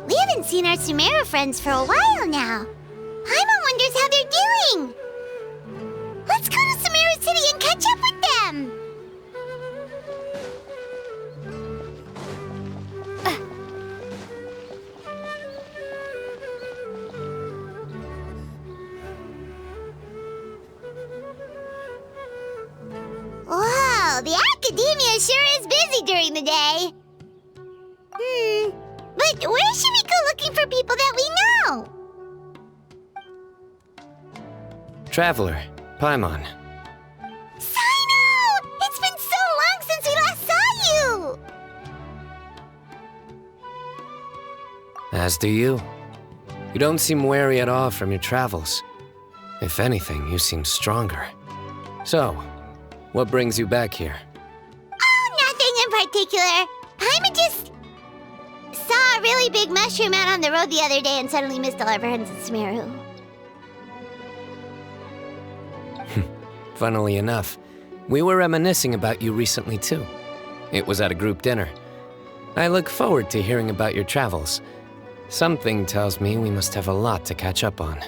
We haven't seen our Sumeru friends for a while now. Paimon wonders how they're doing. Let's go to Sumeru City and catch up with them. Whoa, the academia sure is busy during the day. But where should we go looking for people that we know? Traveler, Paimon. Cyno! It's been so long since we last saw you! As do you. You don't seem weary at all from your travels. If anything, you seem stronger. So, what brings you back here? Oh, nothing in particular. Paimon just saw a really big mushroom out on the road the other day and suddenly missed all our friends in Sumeru. Funnily enough, we were reminiscing about you recently too. It was at a group dinner. I look forward to hearing about your travels. Something tells me we must have a lot to catch up on.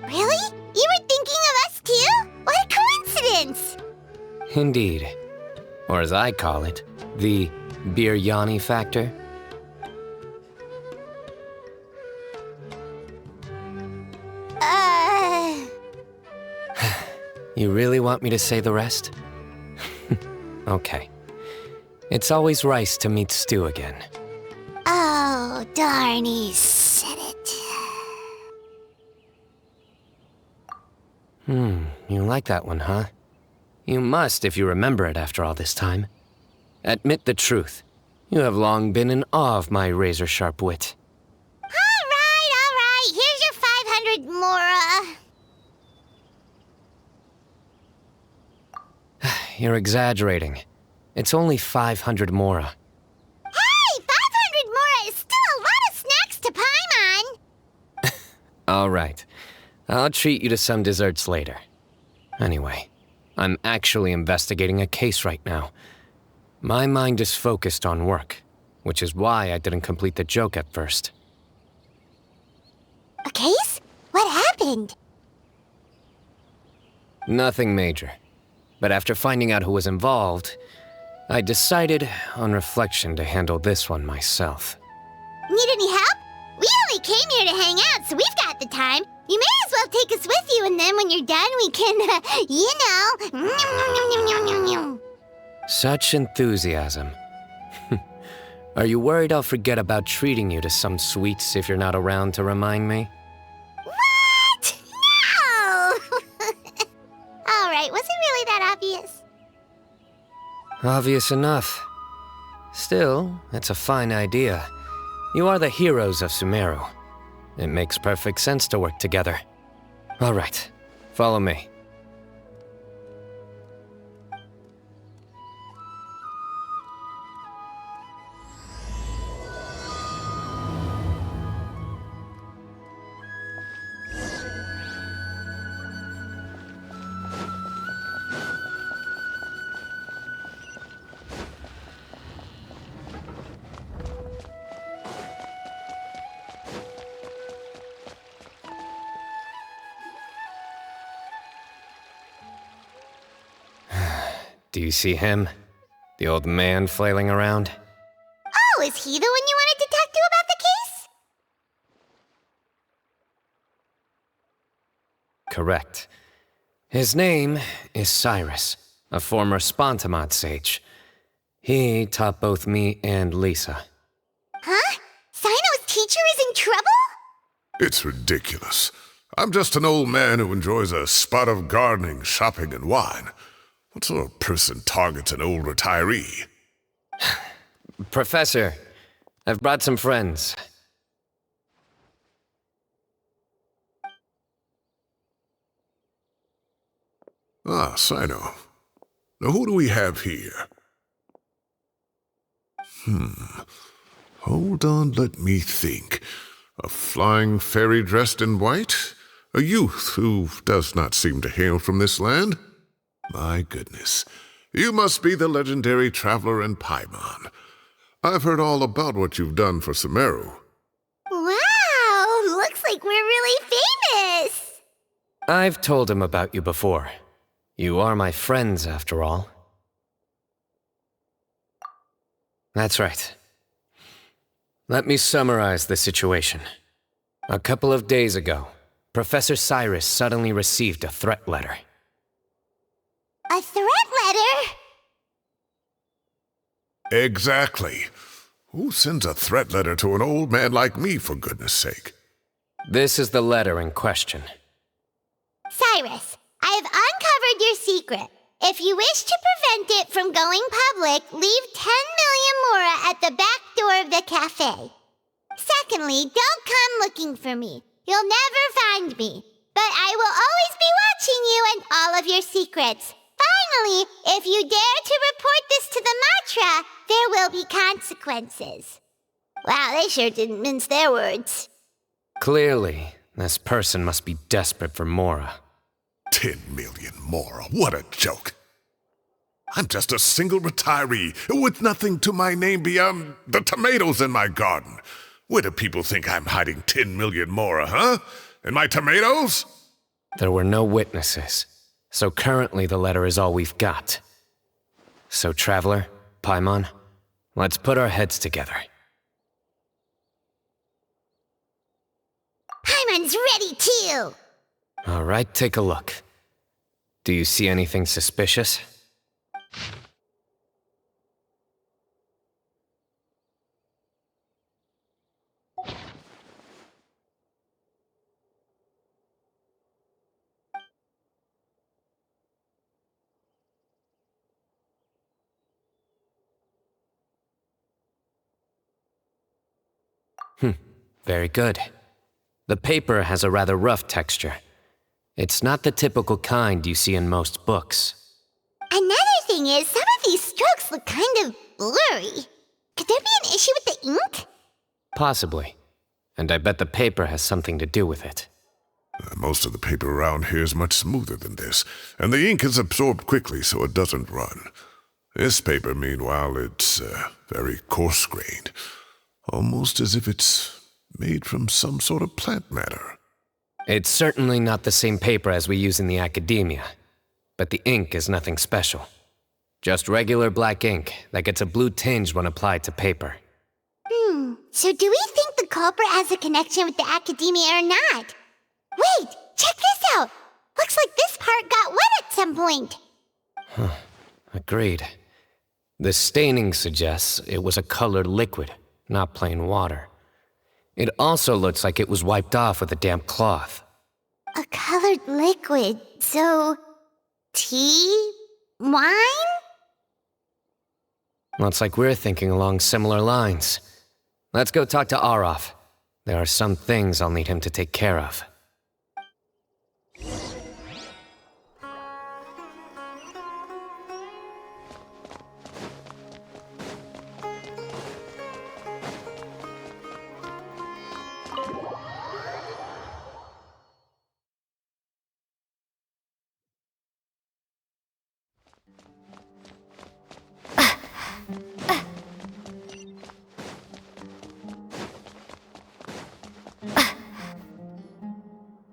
Really? You were thinking of us too? What a coincidence! Indeed. Or as I call it, the biryani factor. You really want me to say the rest? Okay. It's always rice to meet stew again. Oh, darn, he said it. You like that one, huh? You must if you remember it after all this time. Admit the truth. You have long been in awe of my razor-sharp wit. All right. Here's your 500 mora. You're exaggerating. It's only 500 mora. Hey, 500 mora is still a lot of snacks to Paimon. All right. I'll treat you to some desserts later. Anyway, I'm actually investigating a case right now. My mind is focused on work, which is why I didn't complete the joke at first. A case? What happened? Nothing major. But after finding out who was involved, I decided, on reflection, to handle this one myself. Need any help? We only came here to hang out, so we've got the time. You may as well take us with you, and then when you're done, we can, you know. Such enthusiasm. Are you worried I'll forget about treating you to some sweets if you're not around to remind me? What? No! All right, was it really that obvious? Obvious enough. Still, it's a fine idea. You are the heroes of Sumeru. It makes perfect sense to work together. All right, follow me. Do you see him? The old man flailing around? Oh, is he the one you wanted to talk to about the case? Correct. His name is Cyrus, a former Spontamod sage. He taught both me and Lisa. Huh? Cyno's teacher is in trouble? It's ridiculous. I'm just an old man who enjoys a spot of gardening, shopping, and wine. What sort of person targets an old retiree? Professor, I've brought some friends. Ah, Cyno. Now who do we have here? Hold on, let me think. A flying fairy dressed in white? A youth who does not seem to hail from this land? My goodness. You must be the legendary traveler in Paimon. I've heard all about what you've done for Sumeru. Wow, looks like we're really famous. I've told him about you before. You are my friends, after all. That's right. Let me summarize the situation. A couple of days ago, Professor Cyrus suddenly received a threat letter. A threat letter? Exactly. Who sends a threat letter to an old man like me, for goodness sake? This is the letter in question. Cyrus, I have uncovered your secret. If you wish to prevent it from going public, leave 10 million mora at the back door of the cafe. Secondly, don't come looking for me. You'll never find me. But I will always be watching you and all of your secrets. Finally, if you dare to report this to the Matra, there will be consequences. Wow, they sure didn't mince their words. Clearly, this person must be desperate for Mora. 10 million mora, what a joke. I'm just a single retiree with nothing to my name beyond the tomatoes in my garden. Where do people think I'm hiding 10 million mora, huh? In my tomatoes? There were no witnesses, so currently the letter is all we've got. So, Traveler, Paimon, let's put our heads together. Paimon's ready too! All right, take a look. Do you see anything suspicious? Very good. The paper has a rather rough texture. It's not the typical kind you see in most books. Another thing is, some of these strokes look kind of blurry. Could there be an issue with the ink? Possibly. And I bet the paper has something to do with it. Most of the paper around here is much smoother than this, and the ink is absorbed quickly so it doesn't run. This paper, meanwhile, it's very coarse-grained, almost as if it's made from some sort of plant matter. It's certainly not the same paper as we use in the academia, but the ink is nothing special. Just regular black ink that gets a blue tinge when applied to paper. So do we think the culprit has a connection with the academia or not? Wait, check this out! Looks like this part got wet at some point. Agreed. The staining suggests it was a colored liquid, not plain water. It also looks like it was wiped off with a damp cloth. A colored liquid, so... tea? Wine? Looks like we're thinking along similar lines. Let's go talk to Araf. There are some things I'll need him to take care of.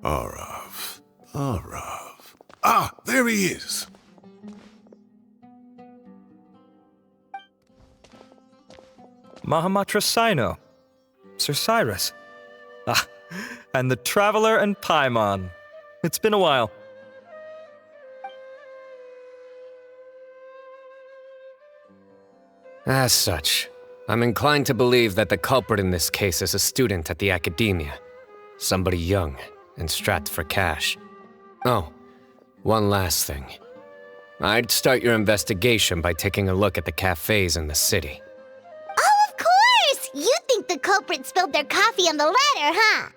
Arav. Ah, there he is. Mahamatra Cyno. Sir Cyrus. Ah, and the Traveler and Paimon. It's been a while. As such, I'm inclined to believe that the culprit in this case is a student at the academia. Somebody young and strapped for cash. Oh, one last thing. I'd start your investigation by taking a look at the cafes in the city. Oh, of course! You think the culprit spilled their coffee on the ladder, huh?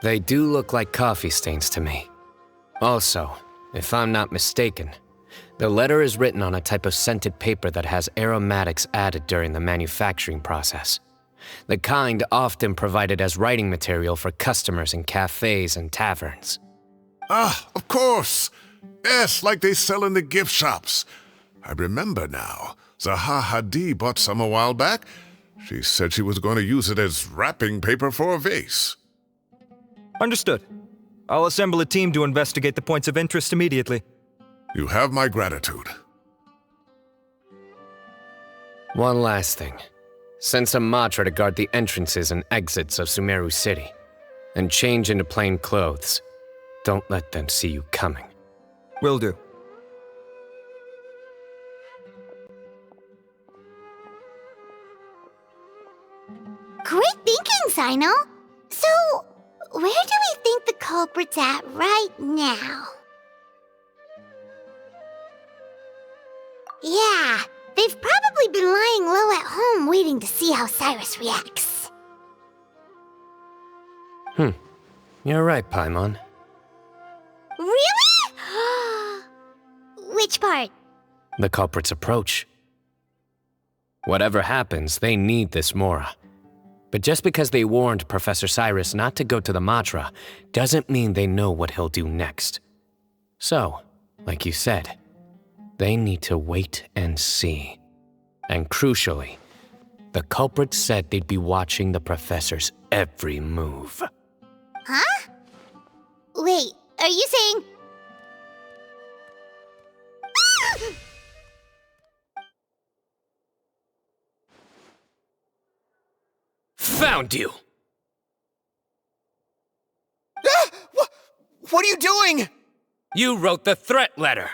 They do look like coffee stains to me. Also, if I'm not mistaken, the letter is written on a type of scented paper that has aromatics added during the manufacturing process. The kind often provided as writing material for customers in cafes and taverns. Ah, of course. Yes, like they sell in the gift shops. I remember now. Zaha Hadid bought some a while back. She said she was going to use it as wrapping paper for a vase. Understood. I'll assemble a team to investigate the points of interest immediately. You have my gratitude. One last thing. Send some Matra to guard the entrances and exits of Sumeru City. And change into plain clothes. Don't let them see you coming. Will do. Great thinking, Cyno. So, where do we think the culprit's at right now? Yeah, they've probably been lying low at home waiting to see how Cyrus reacts. You're right, Paimon. Really? Which part? The culprit's approach. Whatever happens, they need this Mora. But just because they warned Professor Cyrus not to go to the Matra, doesn't mean they know what he'll do next. So, like you said, they need to wait and see. And crucially, the culprit said they'd be watching the Professor's every move. Huh? Wait, are you saying... Found you! What are you doing? You wrote the threat letter!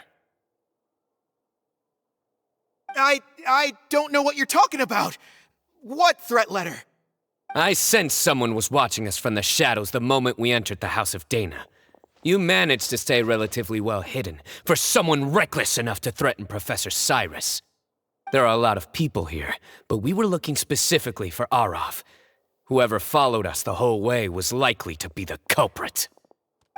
I don't know what you're talking about. What threat letter? I sensed someone was watching us from the shadows the moment we entered the House of Dana. You managed to stay relatively well hidden for someone reckless enough to threaten Professor Cyrus. There are a lot of people here, but we were looking specifically for Arav. Whoever followed us the whole way was likely to be the culprit.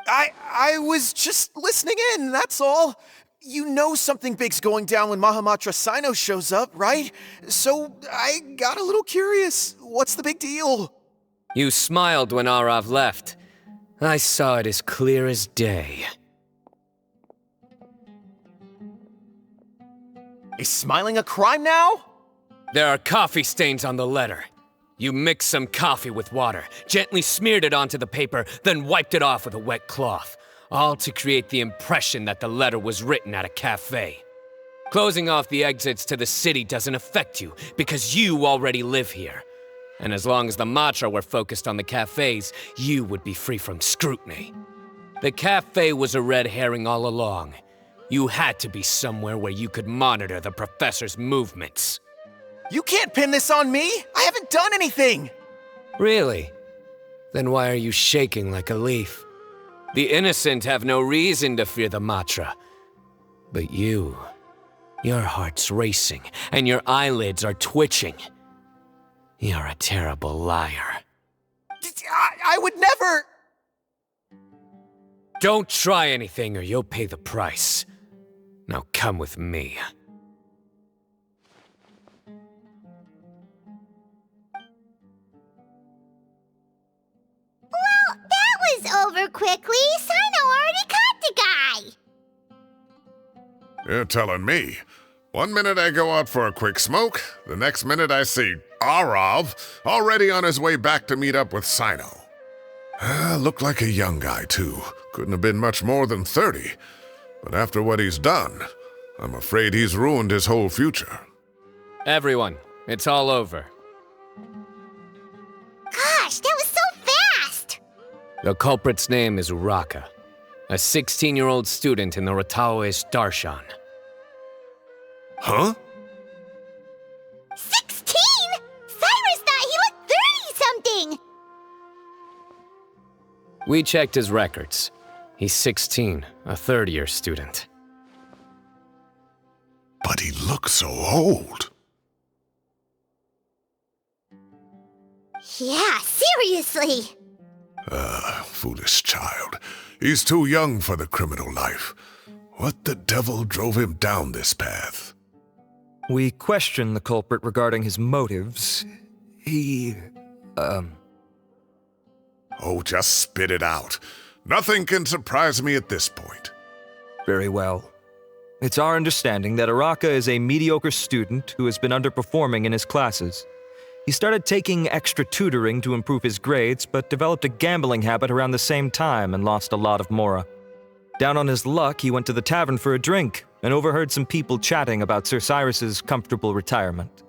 I was just listening in, that's all. You know something big's going down when Mahamatra Cyno shows up, right? So I got a little curious. What's the big deal? You smiled when Arav left. I saw it as clear as day. Is smiling a crime now? There are coffee stains on the letter. You mixed some coffee with water, gently smeared it onto the paper, then wiped it off with a wet cloth. All to create the impression that the letter was written at a cafe. Closing off the exits to the city doesn't affect you, because you already live here. And as long as the Matra were focused on the cafes, you would be free from scrutiny. The cafe was a red herring all along. You had to be somewhere where you could monitor the Professor's movements. You can't pin this on me! I haven't done anything! Really? Then why are you shaking like a leaf? The innocent have no reason to fear the Matra. But you, your heart's racing, and your eyelids are twitching. You're a terrible liar. I would never... Don't try anything or you'll pay the price. Now come with me. Well, that was over quickly. Cyno already caught the guy. You're telling me. 1 minute I go out for a quick smoke, the next minute I see Arav already on his way back to meet up with Cyno. Looked like a young guy, too. Couldn't have been much more than 30. But after what he's done, I'm afraid he's ruined his whole future. Everyone, it's all over. Gosh, that was so fast! The culprit's name is Uraka, a 16-year-old student in the Rataoist Darshan. Huh? 16?! Cyrus thought he looked 30-something! We checked his records. He's 16, a third-year student. But he looks so old. Yeah, seriously! Foolish child. He's too young for the criminal life. What the devil drove him down this path? We questioned the culprit regarding his motives. He, Oh, just spit it out. Nothing can surprise me at this point. Very well. It's our understanding that Araka is a mediocre student who has been underperforming in his classes. He started taking extra tutoring to improve his grades, but developed a gambling habit around the same time and lost a lot of mora. Down on his luck, he went to the tavern for a drink and overheard some people chatting about Sir Cyrus's comfortable retirement.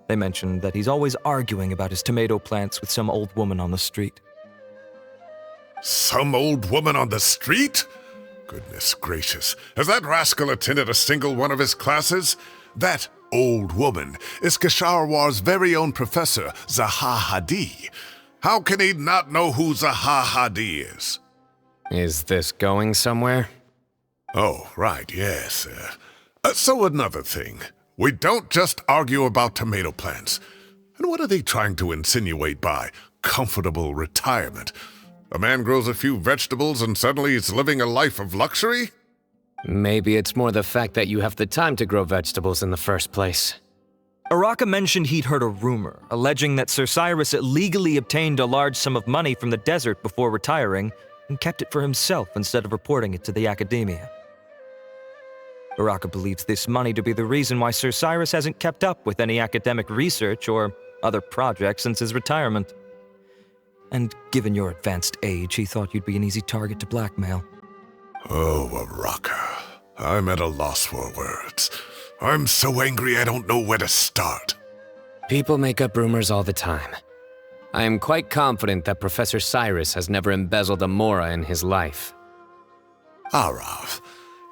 They mentioned that he's always arguing about his tomato plants with some old woman on the street. Some old woman on the street? Goodness gracious, has that rascal attended a single one of his classes? That old woman is Kasharwar's very own professor, Zaha Hadi. How can he not know who Zaha Hadi is? Is this going somewhere? Oh, right, yes. So another thing. We don't just argue about tomato plants. And what are they trying to insinuate by comfortable retirement? A man grows a few vegetables and suddenly he's living a life of luxury? Maybe it's more the fact that you have the time to grow vegetables in the first place. Araka mentioned he'd heard a rumor, alleging that Sir Cyrus illegally obtained a large sum of money from the desert before retiring and kept it for himself instead of reporting it to the academia. Araka believes this money to be the reason why Sir Cyrus hasn't kept up with any academic research or other projects since his retirement. And given your advanced age, he thought you'd be an easy target to blackmail. Oh, Araka. I'm at a loss for words. I'm so angry I don't know where to start. People make up rumors all the time. I am quite confident that Professor Cyrus has never embezzled a mora in his life. Arav,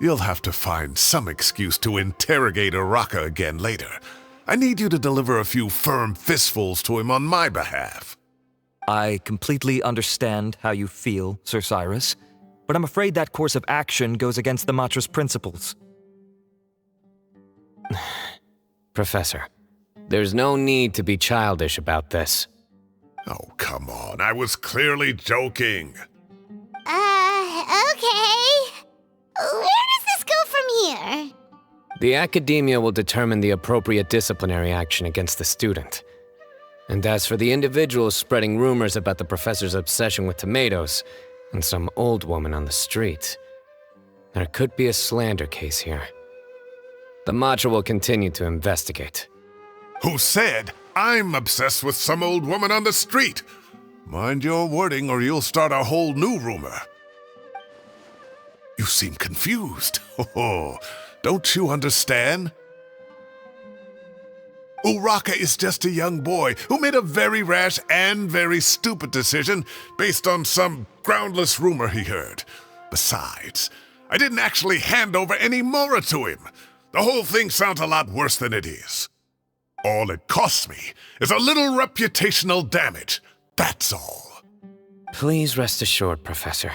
you'll have to find some excuse to interrogate Araka again later. I need you to deliver a few firm fistfuls to him on my behalf. I completely understand how you feel, Sir Cyrus, but I'm afraid that course of action goes against the Matra's principles. Professor, there's no need to be childish about this. Oh, come on. I was clearly joking. Okay. Where does this go from here? The academia will determine the appropriate disciplinary action against the student. And as for the individuals spreading rumors about the professor's obsession with tomatoes and some old woman on the street, there could be a slander case here. The Matra will continue to investigate. Who said I'm obsessed with some old woman on the street? Mind your wording or you'll start a whole new rumor. You seem confused. Oh, don't you understand? Uraka is just a young boy who made a very rash and very stupid decision based on some groundless rumor he heard. Besides, I didn't actually hand over any mora to him. The whole thing sounds a lot worse than it is. All it costs me is a little reputational damage. That's all. Please rest assured, Professor,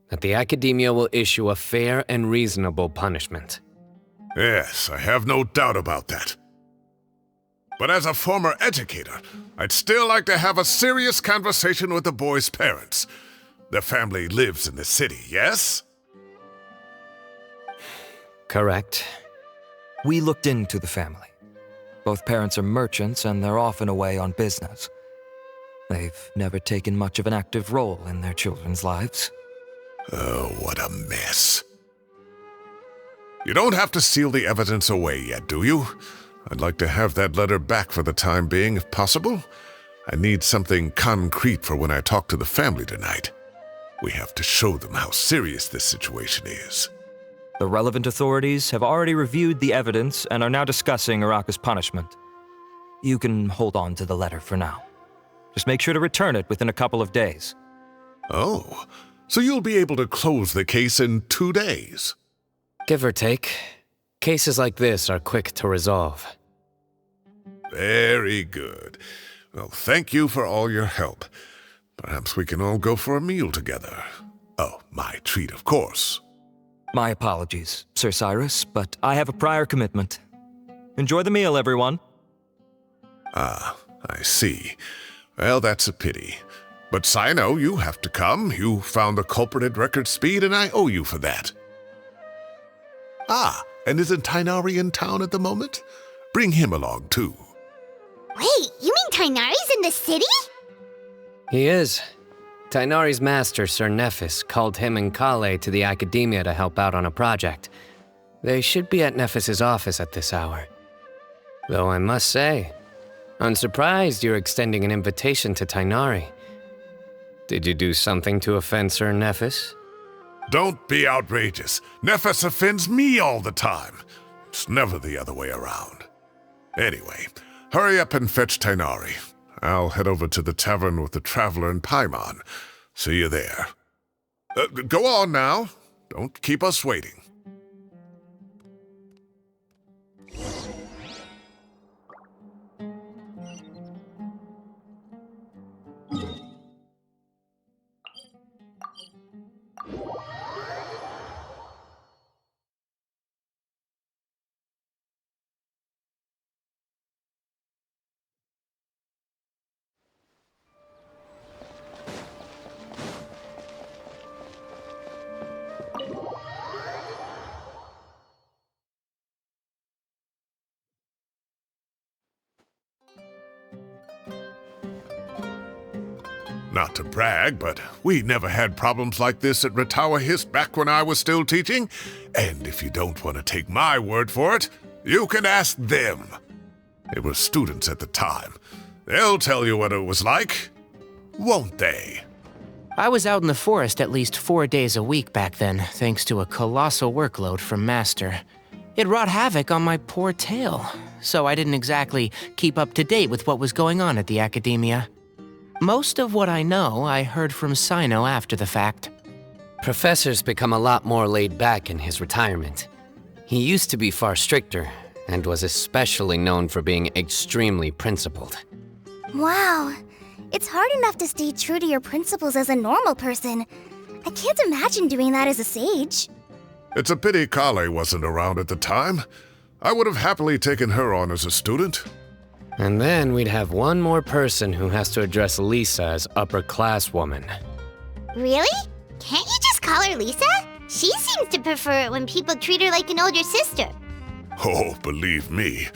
that the academia will issue a fair and reasonable punishment. Yes, I have no doubt about that. But as a former educator, I'd still like to have a serious conversation with the boy's parents. Their family lives in the city, yes? Correct. We looked into the family. Both parents are merchants and they're often away on business. They've never taken much of an active role in their children's lives. Oh, what a mess. You don't have to seal the evidence away yet, do you? I'd like to have that letter back for the time being, if possible. I need something concrete for when I talk to the family tonight. We have to show them how serious this situation is. The relevant authorities have already reviewed the evidence and are now discussing Araka's punishment. You can hold on to the letter for now. Just make sure to return it within a couple of days. Oh, so you'll be able to close the case in 2 days? Give or take. Cases like this are quick to resolve. Very good. Well, thank you for all your help. Perhaps we can all go for a meal together. Oh, my treat, of course. My apologies, Sir Cyrus, but I have a prior commitment. Enjoy the meal, everyone. Ah, I see. Well, that's a pity. But Cyno, you have to come. You found the culprit at record speed, and I owe you for that. Ah, and isn't Tighnari in town at the moment? Bring him along, too. Wait, you mean Tighnari's in the city? He is. Tighnari's master, Sir Nephis, called him and Kale to the academia to help out on a project. They should be at Nephis' office at this hour. Though I must say, I'm surprised you're extending an invitation to Tighnari. Did you do something to offend Sir Nephis? Don't be outrageous. Nephis offends me all the time. It's never the other way around. Anyway, hurry up and fetch Tighnari. I'll head over to the tavern with the Traveler and Paimon. See you there. Go on now. Don't keep us waiting. Not to brag, but we never had problems like this at Ratawa Hist back when I was still teaching. And if you don't want to take my word for it, you can ask them. They were students at the time. They'll tell you what it was like, won't they? I was out in the forest at least 4 days a week back then, thanks to a colossal workload from Master. It wrought havoc on my poor tail, so I didn't exactly keep up to date with what was going on at the academia. Most of what I know, I heard from Cyno after the fact. Professor's become a lot more laid back in his retirement. He used to be far stricter, and was especially known for being extremely principled. Wow. It's hard enough to stay true to your principles as a normal person. I can't imagine doing that as a sage. It's a pity Kale wasn't around at the time. I would have happily taken her on as a student. And then we'd have one more person who has to address Lisa as upper-class woman. Really? Can't you just call her Lisa? She seems to prefer it when people treat her like an older sister. Oh, believe me,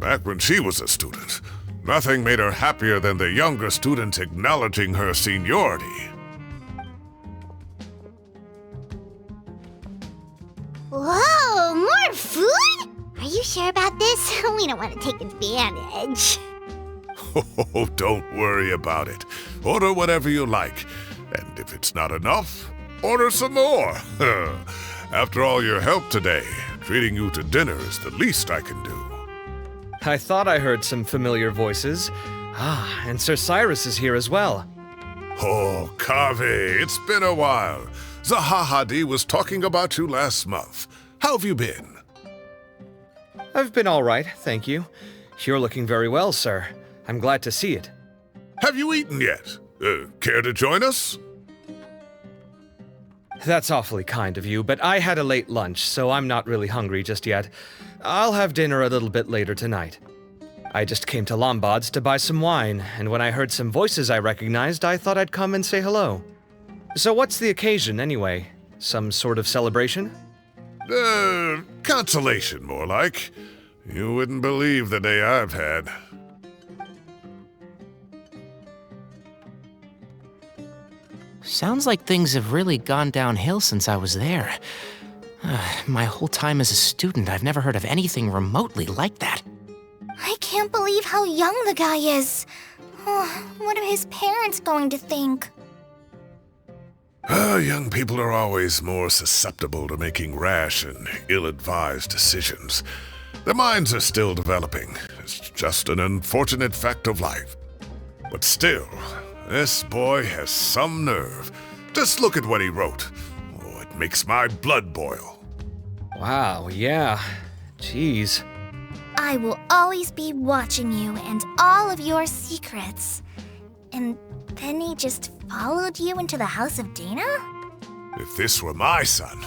back when she was a student, nothing made her happier than the younger students acknowledging her seniority. Whoa, more food? Are you sure about this? We don't want to take advantage. Oh, don't worry about it. Order whatever you like. And if it's not enough, order some more. After all your help today, treating you to dinner is the least I can do. I thought I heard some familiar voices. Ah, and Sir Cyrus is here as well. Oh, Kave, it's been a while. Zahahadi was talking about you last month. How have you been? I've been all right, thank you. You're looking very well, sir. I'm glad to see it. Have you eaten yet? Care to join us? That's awfully kind of you, but I had a late lunch, so I'm not really hungry just yet. I'll have dinner a little bit later tonight. I just came to Lombard's to buy some wine, and when I heard some voices I recognized, I thought I'd come and say hello. So what's the occasion, anyway? Some sort of celebration? Consolation, more like. You wouldn't believe the day I've had. Sounds like things have really gone downhill since I was there. My whole time as a student, I've never heard of anything remotely like that. I can't believe how young the guy is. Oh, what are his parents going to think? Young people are always more susceptible to making rash and ill-advised decisions. Their minds are still developing. It's just an unfortunate fact of life. But still, this boy has some nerve. Just look at what he wrote. Oh, it makes my blood boil. Wow, yeah. Jeez. I will always be watching you and all of your secrets. And then he just followed you into the house of Dana? If this were my son,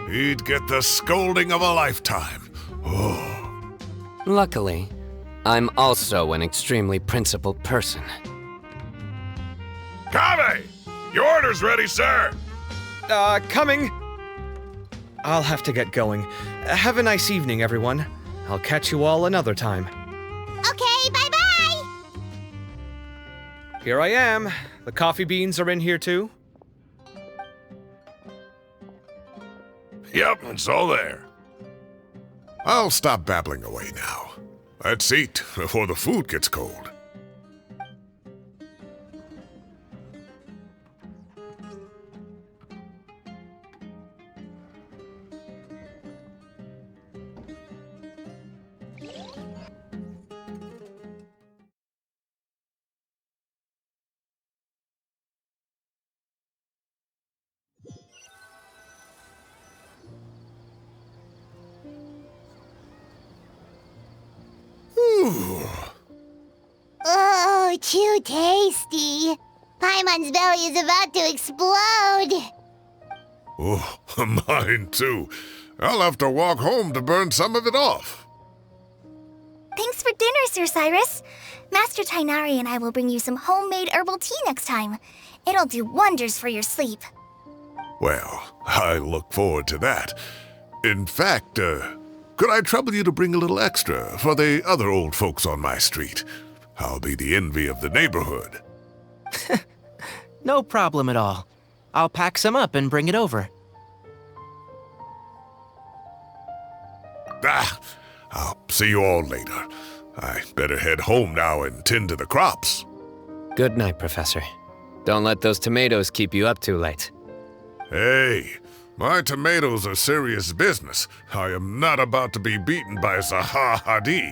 he'd get the scolding of a lifetime. Oh. Luckily, I'm also an extremely principled person. Kave! Your order's ready, sir! Coming! I'll have to get going. Have a nice evening, everyone. I'll catch you all another time. Okay, bye-bye! Here I am. The coffee beans are in here too. Yep, it's all there. I'll stop babbling away now. Let's eat before the food gets cold. Oh, too tasty. Paimon's belly is about to explode. Oh, mine too. I'll have to walk home to burn some of it off. Thanks for dinner, Sir Cyrus. Master Tainari and I will bring you some homemade herbal tea next time. It'll do wonders for your sleep. Well, I look forward to that. In fact, could I trouble you to bring a little extra for the other old folks on my street? I'll be the envy of the neighborhood. No problem at all. I'll pack some up and bring it over. I'll see you all later. I better head home now and tend to the crops. Good night, Professor. Don't let those tomatoes keep you up too late. Hey, my tomatoes are serious business. I am not about to be beaten by Zaha Hadi.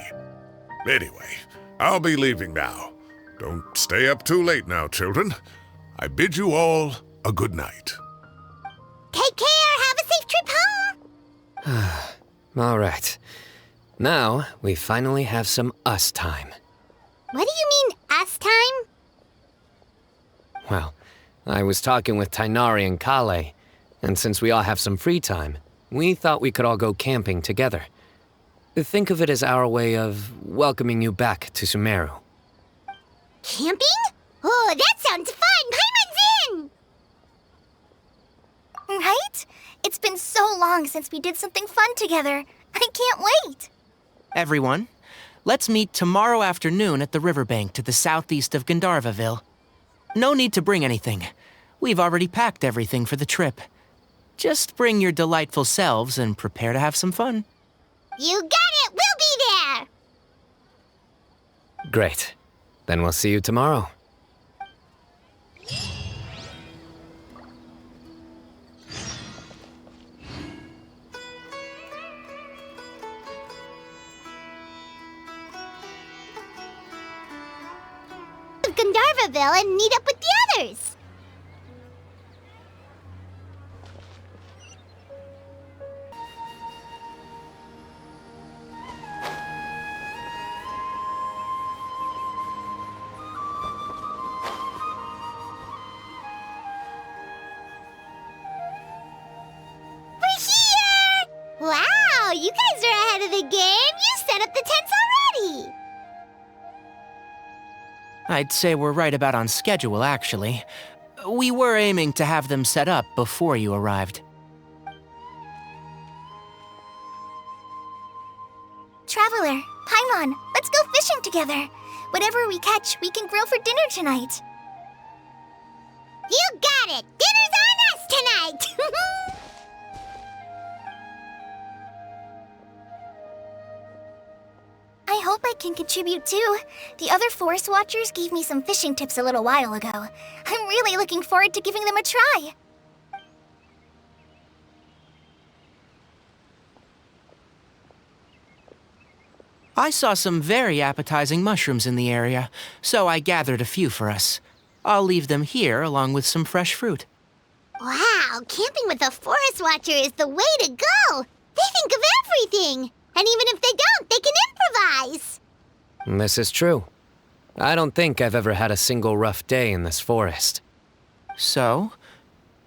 Anyway, I'll be leaving now. Don't stay up too late now, children. I bid you all a good night. Take care. Have a safe trip home. All right. Now, we finally have some us time. What do you mean, us time? Well, I was talking with Tainari and Kale, and since we all have some free time, we thought we could all go camping together. Think of it as our way of welcoming you back to Sumeru. Camping? Oh, that sounds fun. Paimon's in! Right? It's been so long since we did something fun together. I can't wait. Everyone, let's meet tomorrow afternoon at the riverbank to the southeast of Gandharvaville. No need to bring anything. We've already packed everything for the trip. Just bring your delightful selves and prepare to have some fun. You got it. We'll be there. Great. Then we'll see you tomorrow. Of Gandharvaville and meet up with the others. Wow, you guys are ahead of the game. You set up the tents already. I'd say we're right about on schedule, actually. We were aiming to have them set up before you arrived. Traveler, Paimon, let's go fishing together. Whatever we catch, we can grill for dinner tonight. You got it. Dinner's on us tonight. I hope I can contribute too. The other forest watchers gave me some fishing tips a little while ago. I'm really looking forward to giving them a try. I saw some very appetizing mushrooms in the area, so I gathered a few for us. I'll leave them here along with some fresh fruit. Wow, camping with a forest watcher is the way to go. They think of everything. And even if they don't, they can improvise. This is true. I don't think I've ever had a single rough day in this forest. So,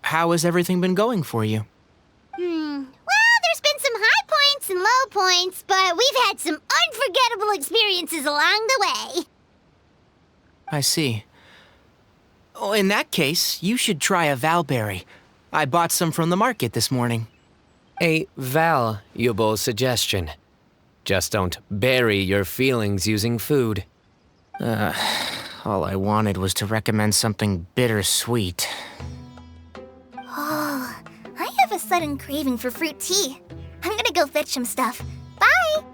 how has everything been going for you? Well, there's been some high points and low points, but we've had some unforgettable experiences along the way. I see. Oh, in that case, you should try a valberry. I bought some from the market this morning. A valuable suggestion. Just don't bury your feelings using food. All I wanted was to recommend something bittersweet. Oh, I have a a sudden craving for fruit tea. I'm gonna go fetch some stuff. Bye!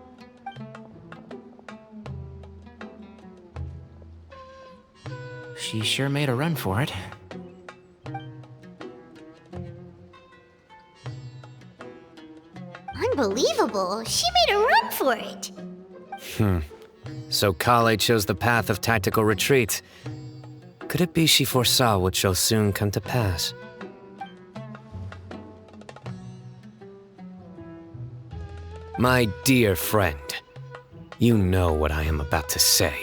She sure made a run for it. Unbelievable. She made a run for it. So Kale chose the path of tactical retreat. Could it be she foresaw what shall soon come to pass? My dear friend, you know what I am about to say.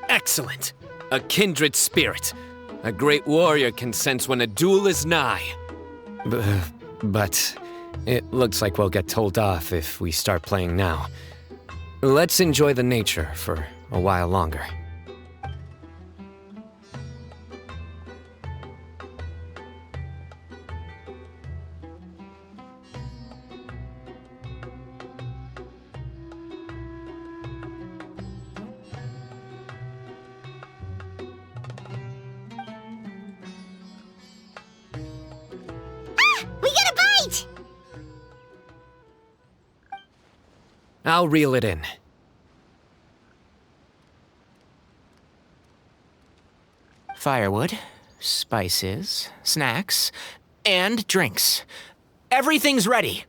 Excellent! A kindred spirit. A great warrior can sense when a duel is nigh. But it looks like we'll get told off if we start playing now. Let's enjoy the nature for a while longer. We got a bite! I'll reel it in. Firewood, spices, snacks, and drinks. Everything's ready.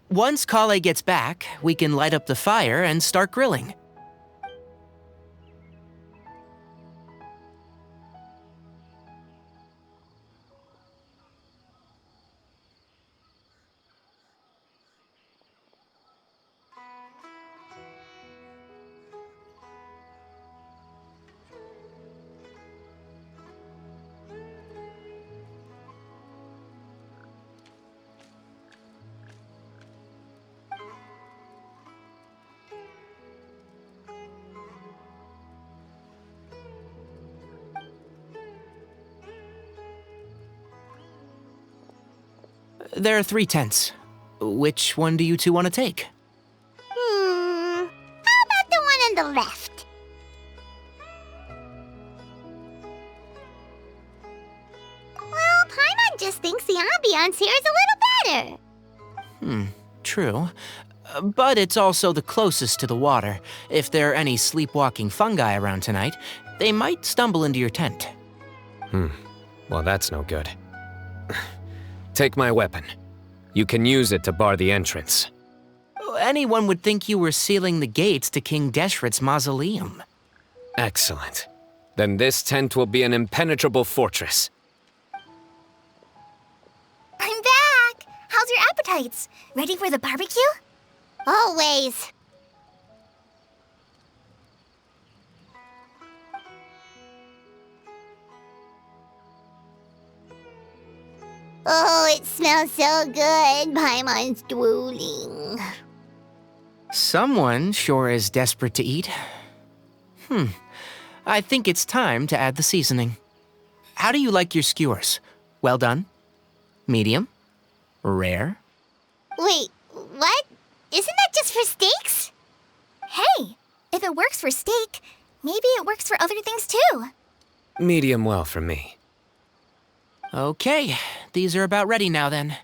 Once Kale gets back, we can light up the fire and start grilling. There are 3 tents. Which one do you two want to take? How about the one on the left? Well, Paimon just thinks the ambiance here is a little better. True. But it's also the closest to the water. If there are any sleepwalking fungi around tonight, they might stumble into your tent. Well, that's no good. Take my weapon. You can use it to bar the entrance. Anyone would think you were sealing the gates to King Deshret's mausoleum. Excellent. Then this tent will be an impenetrable fortress. I'm back! How's your appetites? Ready for the barbecue? Always. Oh, it smells so good. Paimon's drooling. Someone sure is desperate to eat. I think it's time to add the seasoning. How do you like your skewers? Well done? Medium? Rare? Wait, what? Isn't that just for steaks? Hey, if it works for steak, maybe it works for other things too. Medium well for me. Okay, these are about ready now then.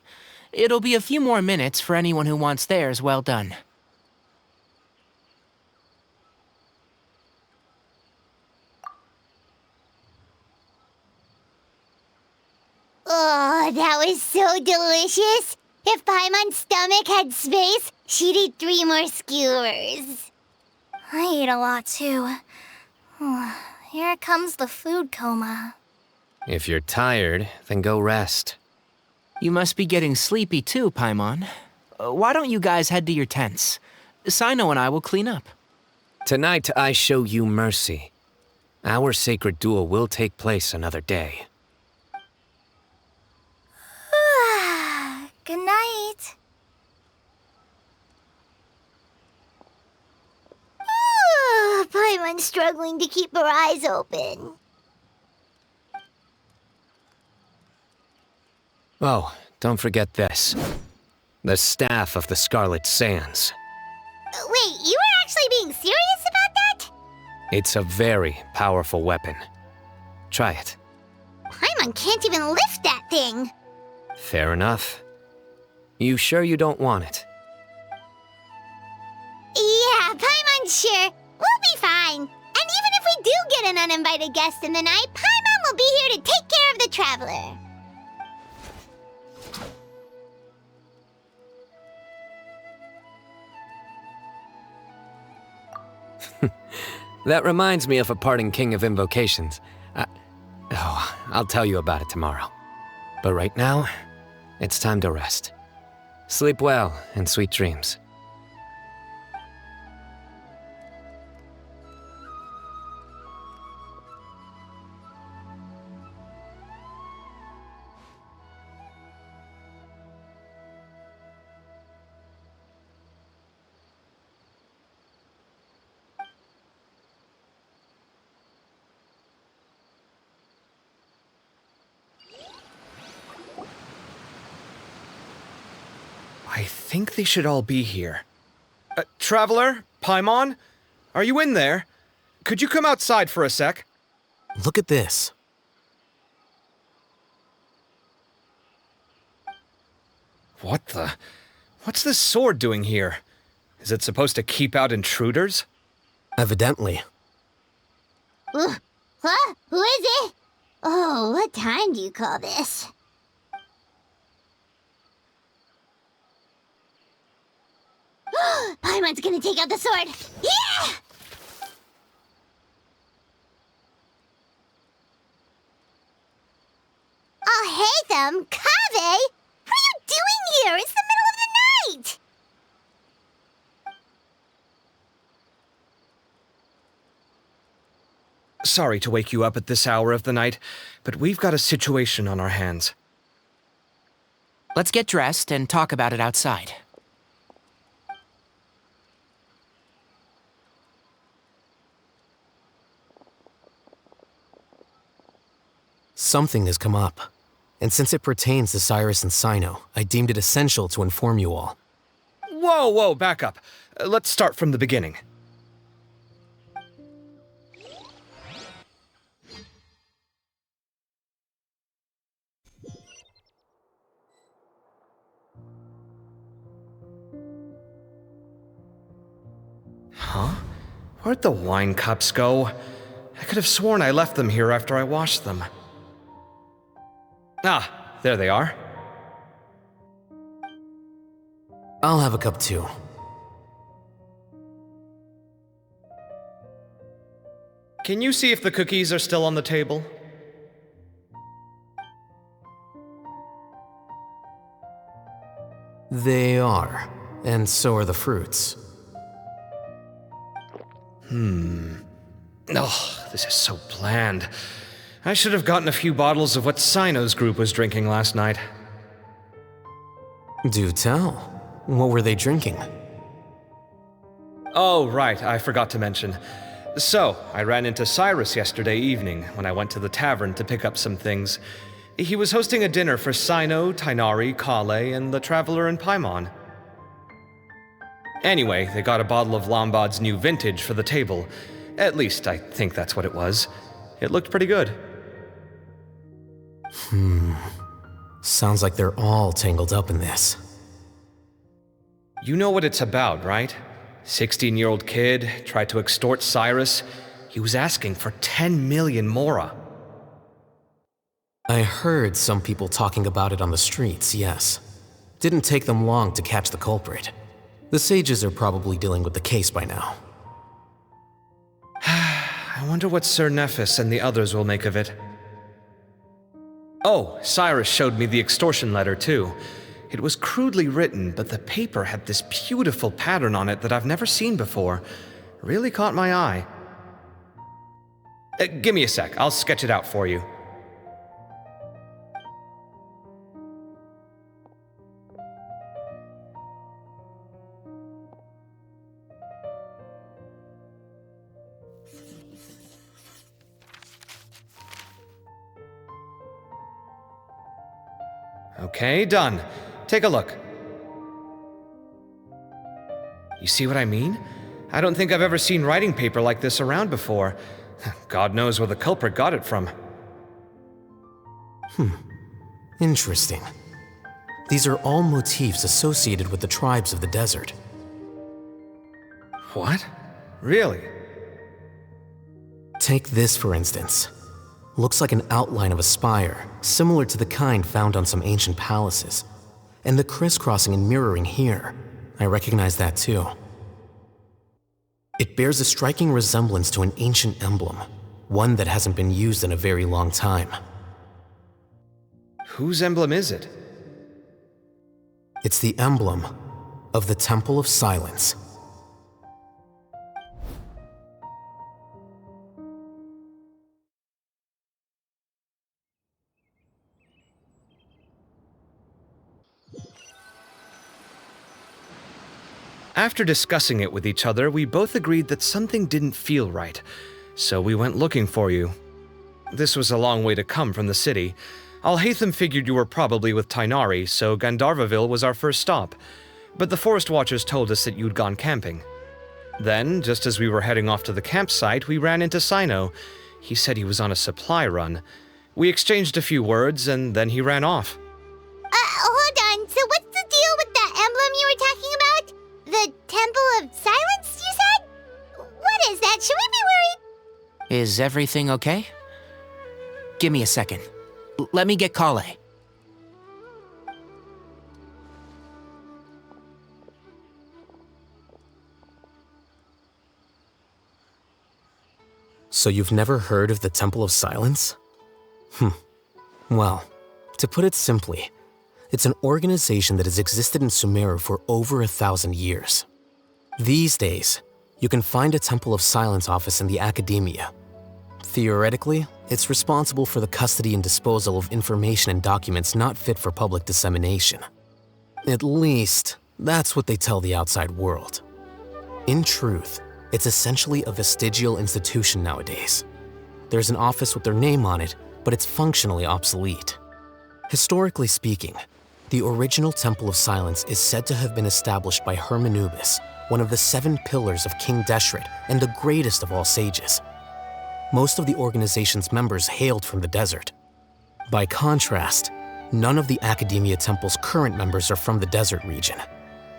It'll be a few more minutes for anyone who wants theirs well done. Oh, that was so delicious. If Paimon's stomach had space, she'd eat 3 more skewers. I ate a lot too. Here comes the food coma. If you're tired, then go rest. You must be getting sleepy too, Paimon. Why don't you guys head to your tents? Cyno and I will clean up. Tonight I show you mercy. Our sacred duel will take place another day. Good night. Paimon's struggling to keep her eyes open. Oh, don't forget this. The staff of the Scarlet Sands. Wait, you were actually being serious about that? It's a very powerful weapon. Try it. Paimon can't even lift that thing. Fair enough. You sure you don't want it? Yeah, Paimon's sure. We'll be fine. And even if we do get an uninvited guest in the night, Paimon will be here to take care of the traveler. That reminds me of a parting king of invocations. I'll tell you about it tomorrow. But right now, it's time to rest. Sleep well and sweet dreams. I think they should all be here. Traveler? Paimon? Are you in there? Could you come outside for a sec? Look at this. What the? What's this sword doing here? Is it supposed to keep out intruders? Evidently. Huh? Who is it? Oh, what time do you call this? Paimon's gonna take out the sword. Yeah! Oh, hey them, Kaveh! What are you doing here? It's the middle of the night! Sorry to wake you up at this hour of the night, but we've got a situation on our hands. Let's get dressed and talk about it outside. Something has come up, and since it pertains to Cyrus and Cyno, I deemed it essential to inform you all. Whoa, back up. Let's start from the beginning. Huh? Where'd the wine cups go? I could have sworn I left them here after I washed them. Ah, there they are. I'll have a cup too. Can you see if the cookies are still on the table? They are, and so are the fruits. Oh, this is so bland. I should have gotten a few bottles of what Cyno's group was drinking last night. Do tell. What were they drinking? Oh, right, I forgot to mention. So, I ran into Cyrus yesterday evening when I went to the tavern to pick up some things. He was hosting a dinner for Cyno, Tighnari, Kale, and the Traveler and Paimon. Anyway, they got a bottle of Lombard's new vintage for the table. At least, I think that's what it was. It looked pretty good. Sounds like they're all tangled up in this. You know what it's about, right? 16-year-old kid tried to extort Cyrus. He was asking for 10 million mora. I heard some people talking about it on the streets, yes. Didn't take them long to catch the culprit. The sages are probably dealing with the case by now. I wonder what Sir Nephis and the others will make of it. Oh, Cyrus showed me the extortion letter, too. It was crudely written, but the paper had this beautiful pattern on it that I've never seen before. Really caught my eye. Give me a sec, I'll sketch it out for you. Okay, done. Take a look. You see what I mean? I don't think I've ever seen writing paper like this around before. God knows where the culprit got it from. Interesting. These are all motifs associated with the tribes of the desert. What? Really? Take this, for instance. Looks like an outline of a spire, similar to the kind found on some ancient palaces. And the crisscrossing and mirroring here, I recognize that too. It bears a striking resemblance to an ancient emblem, one that hasn't been used in a very long time. Whose emblem is it? It's the emblem of the Temple of Silence. After discussing it with each other, we both agreed that something didn't feel right, so we went looking for you. This was a long way to come from the city. Alhaitham figured you were probably with Tainari, so Gandharvaville was our first stop, but the Forest Watchers told us that you'd gone camping. Then, just as we were heading off to the campsite, we ran into Cyno. He said he was on a supply run. We exchanged a few words, and then he ran off. Hold on, so what's the deal with that emblem you were talking about? The Temple of Silence, you said? What is that? Should we be worried? Is everything okay? Give me a second. Let me get Kale. So you've never heard of the Temple of Silence? Well, to put it simply, it's an organization that has existed in Sumeru for over 1,000 years. These days, you can find a Temple of Silence office in the academia. Theoretically, it's responsible for the custody and disposal of information and documents not fit for public dissemination. At least, that's what they tell the outside world. In truth, it's essentially a vestigial institution nowadays. There's an office with their name on it, but it's functionally obsolete. Historically speaking, the original Temple of Silence is said to have been established by Hermanubis, one of the 7 pillars of King Deshret and the greatest of all sages. Most of the organization's members hailed from the desert. By contrast, none of the Academia Temple's current members are from the desert region,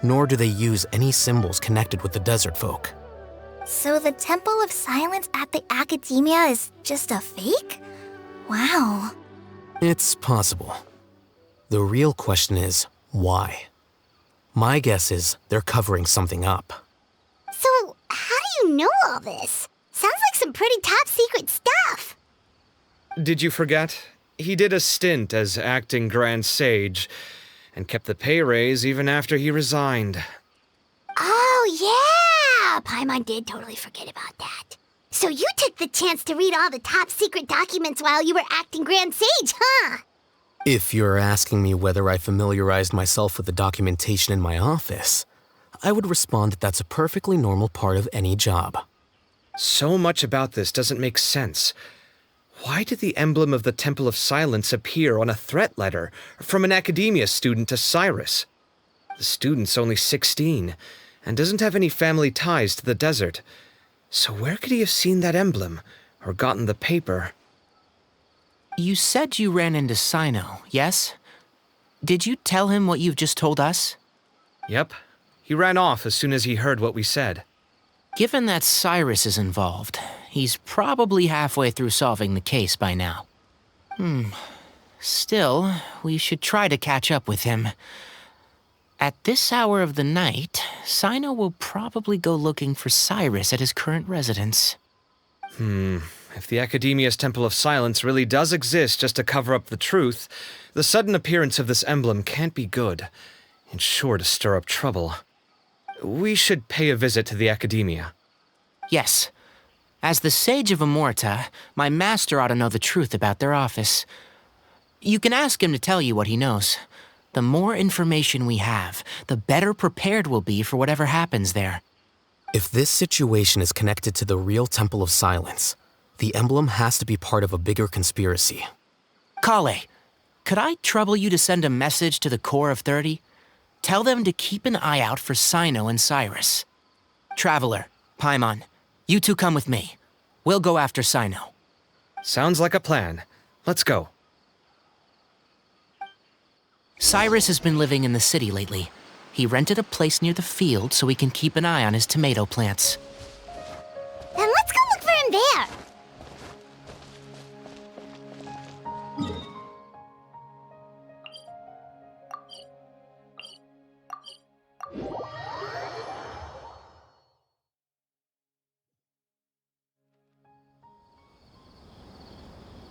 nor do they use any symbols connected with the desert folk. So the Temple of Silence at the Academia is just a fake? Wow. It's possible. The real question is, why? My guess is they're covering something up. So, how do you know all this? Sounds like some pretty top-secret stuff. Did you forget? He did a stint as acting Grand Sage, and kept the pay raise even after he resigned. Oh, yeah! Paimon did totally forget about that. So you took the chance to read all the top-secret documents while you were acting Grand Sage, huh? If you're asking me whether I familiarized myself with the documentation in my office, I would respond that that's a perfectly normal part of any job. So much about this doesn't make sense. Why did the emblem of the Temple of Silence appear on a threat letter from an academia student to Cyrus? The student's only 16 and doesn't have any family ties to the desert. So where could he have seen that emblem or gotten the paper? You said you ran into Cyno, yes? Did you tell him what you've just told us? Yep. He ran off as soon as he heard what we said. Given that Cyrus is involved, he's probably halfway through solving the case by now. Still, we should try to catch up with him. At this hour of the night, Cyno will probably go looking for Cyrus at his current residence. If the Academia's Temple of Silence really does exist just to cover up the truth, the sudden appearance of this emblem can't be good. It's sure to stir up trouble. We should pay a visit to the Academia. Yes. As the Sage of Amorta, my master ought to know the truth about their office. You can ask him to tell you what he knows. The more information we have, the better prepared we'll be for whatever happens there. If this situation is connected to the real Temple of Silence, the emblem has to be part of a bigger conspiracy. Kale, could I trouble you to send a message to the Core of 30? Tell them to keep an eye out for Cyno and Cyrus. Traveler, Paimon, you two come with me. We'll go after Cyno. Sounds like a plan. Let's go. Cyrus has been living in the city lately. He rented a place near the field so he can keep an eye on his tomato plants. Then let's go look for him there.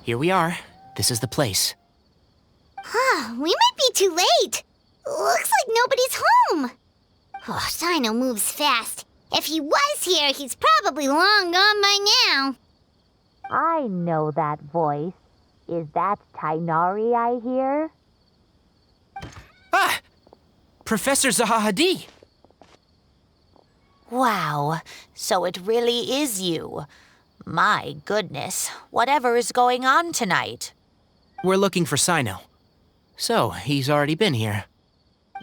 Here we are. This is the place. We might be too late. Looks like nobody's home. Oh, Cyno moves fast. If he was here, he's probably long gone by now. I know that voice. Is that Tainari I hear? Ah! Professor Zahahadi! Wow, so it really is you. My goodness, whatever is going on tonight? We're looking for Cyno. So, he's already been here.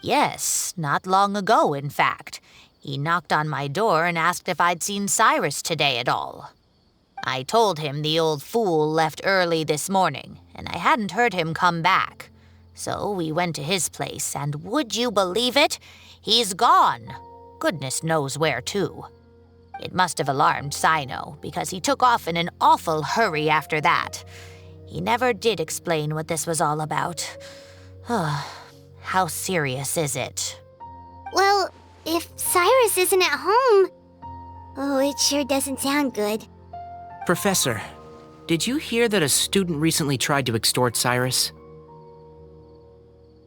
Yes, not long ago, in fact. He knocked on my door and asked if I'd seen Cyrus today at all. I told him the old fool left early this morning, and I hadn't heard him come back. So we went to his place, and would you believe it? He's gone. Goodness knows where to. It must have alarmed Cyno, because he took off in an awful hurry after that. He never did explain what this was all about. How serious is it? Well, if Cyrus isn't at home... Oh, it sure doesn't sound good. Professor, did you hear that a student recently tried to extort Cyrus?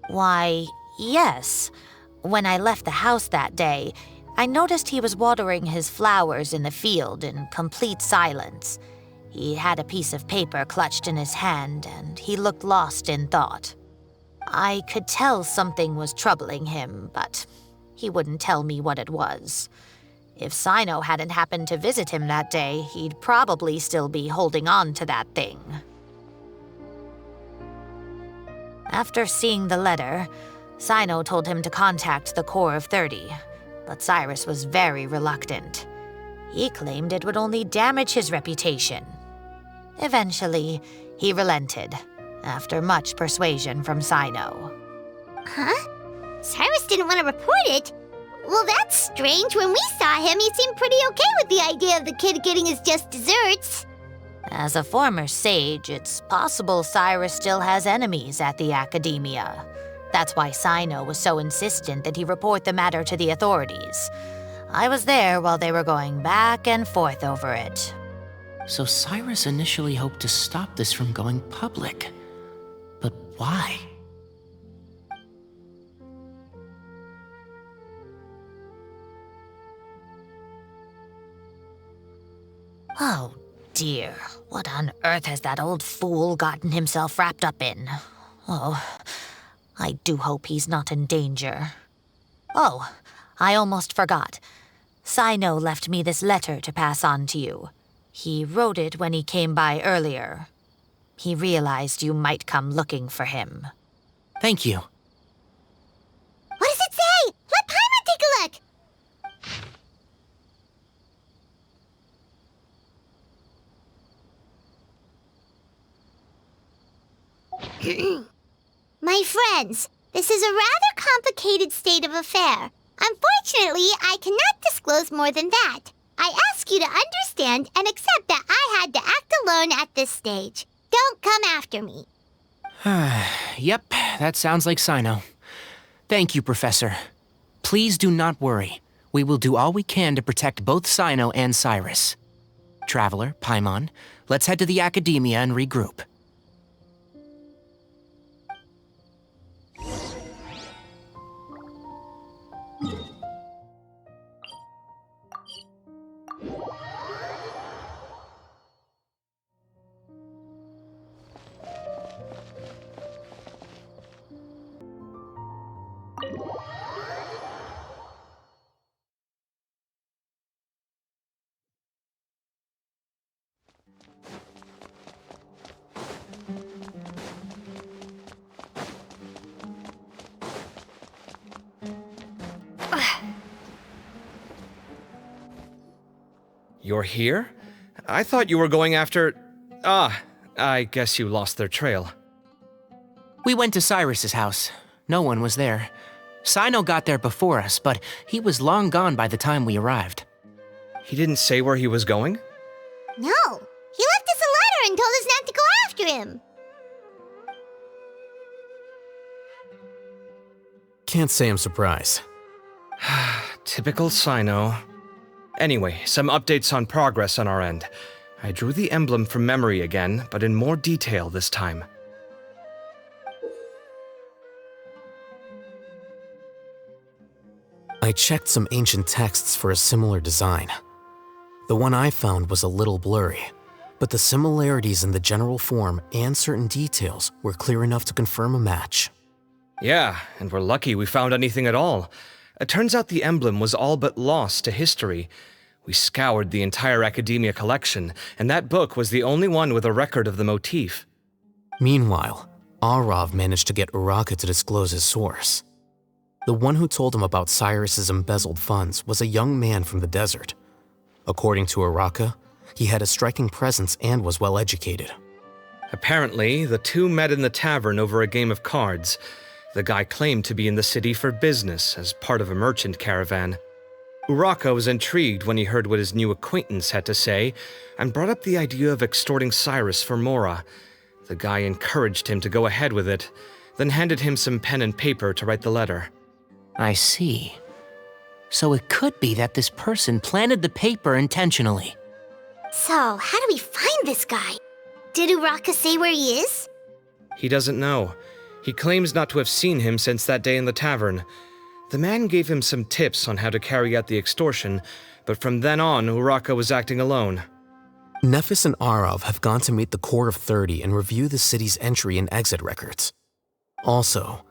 Why, yes. When I left the house that day, I noticed he was watering his flowers in the field in complete silence. He had a piece of paper clutched in his hand, and he looked lost in thought. I could tell something was troubling him, but he wouldn't tell me what it was. If Cyno hadn't happened to visit him that day, he'd probably still be holding on to that thing. After seeing the letter, Cyno told him to contact the Corps of 30, but Cyrus was very reluctant. He claimed it would only damage his reputation. Eventually, he relented, after much persuasion from Cyno. Huh? Cyrus didn't want to report it? Well, that's strange. When we saw him, he seemed pretty okay with the idea of the kid getting his just desserts. As a former sage, it's possible Cyrus still has enemies at the academia. That's why Cyno was so insistent that he report the matter to the authorities. I was there while they were going back and forth over it. So Cyrus initially hoped to stop this from going public. But why? Oh dear, what on earth has that old fool gotten himself wrapped up in? Oh, I do hope he's not in danger. Oh, I almost forgot. Cyno left me this letter to pass on to you. He wrote it when he came by earlier. He realized you might come looking for him. Thank you. What does it say? Let Paimon take a look. My friends, this is a rather complicated state of affair. Unfortunately, I cannot disclose more than that. I ask you to understand and accept that I had to act alone at this stage. Don't come after me. Yep, that sounds like Cyno. Thank you, Professor. Please do not worry. We will do all we can to protect both Cyno and Cyrus. Traveler, Paimon, let's head to the academia and regroup. You're here? I thought you were going after... I guess you lost their trail. We went to Cyrus's house. No one was there. Cyno got there before us, but he was long gone by the time we arrived. He didn't say where he was going? No, he left us a letter and told us not to go after him. Can't say I'm surprised. Typical Cyno. Anyway, some updates on progress on our end. I drew the emblem from memory again, but in more detail this time. I checked some ancient texts for a similar design. The one I found was a little blurry, but the similarities in the general form and certain details were clear enough to confirm a match. Yeah, and we're lucky we found anything at all. It turns out the emblem was all but lost to history. We scoured the entire Academia collection, and that book was the only one with a record of the motif. Meanwhile, Arav managed to get Uraka to disclose his source. The one who told him about Cyrus's embezzled funds was a young man from the desert. According to Uraka, he had a striking presence and was well educated. Apparently, the two met in the tavern over a game of cards. The guy claimed to be in the city for business as part of a merchant caravan. Uraka was intrigued when he heard what his new acquaintance had to say and brought up the idea of extorting Cyrus for Mora. The guy encouraged him to go ahead with it, then handed him some pen and paper to write the letter. I see. So it could be that this person planted the paper intentionally. So, how do we find this guy? Did Uraka say where he is? He doesn't know. He claims not to have seen him since that day in the tavern. The man gave him some tips on how to carry out the extortion, but from then on, Uraka was acting alone. Nephis and Arav have gone to meet the Core of 30 and review the city's entry and exit records. Also,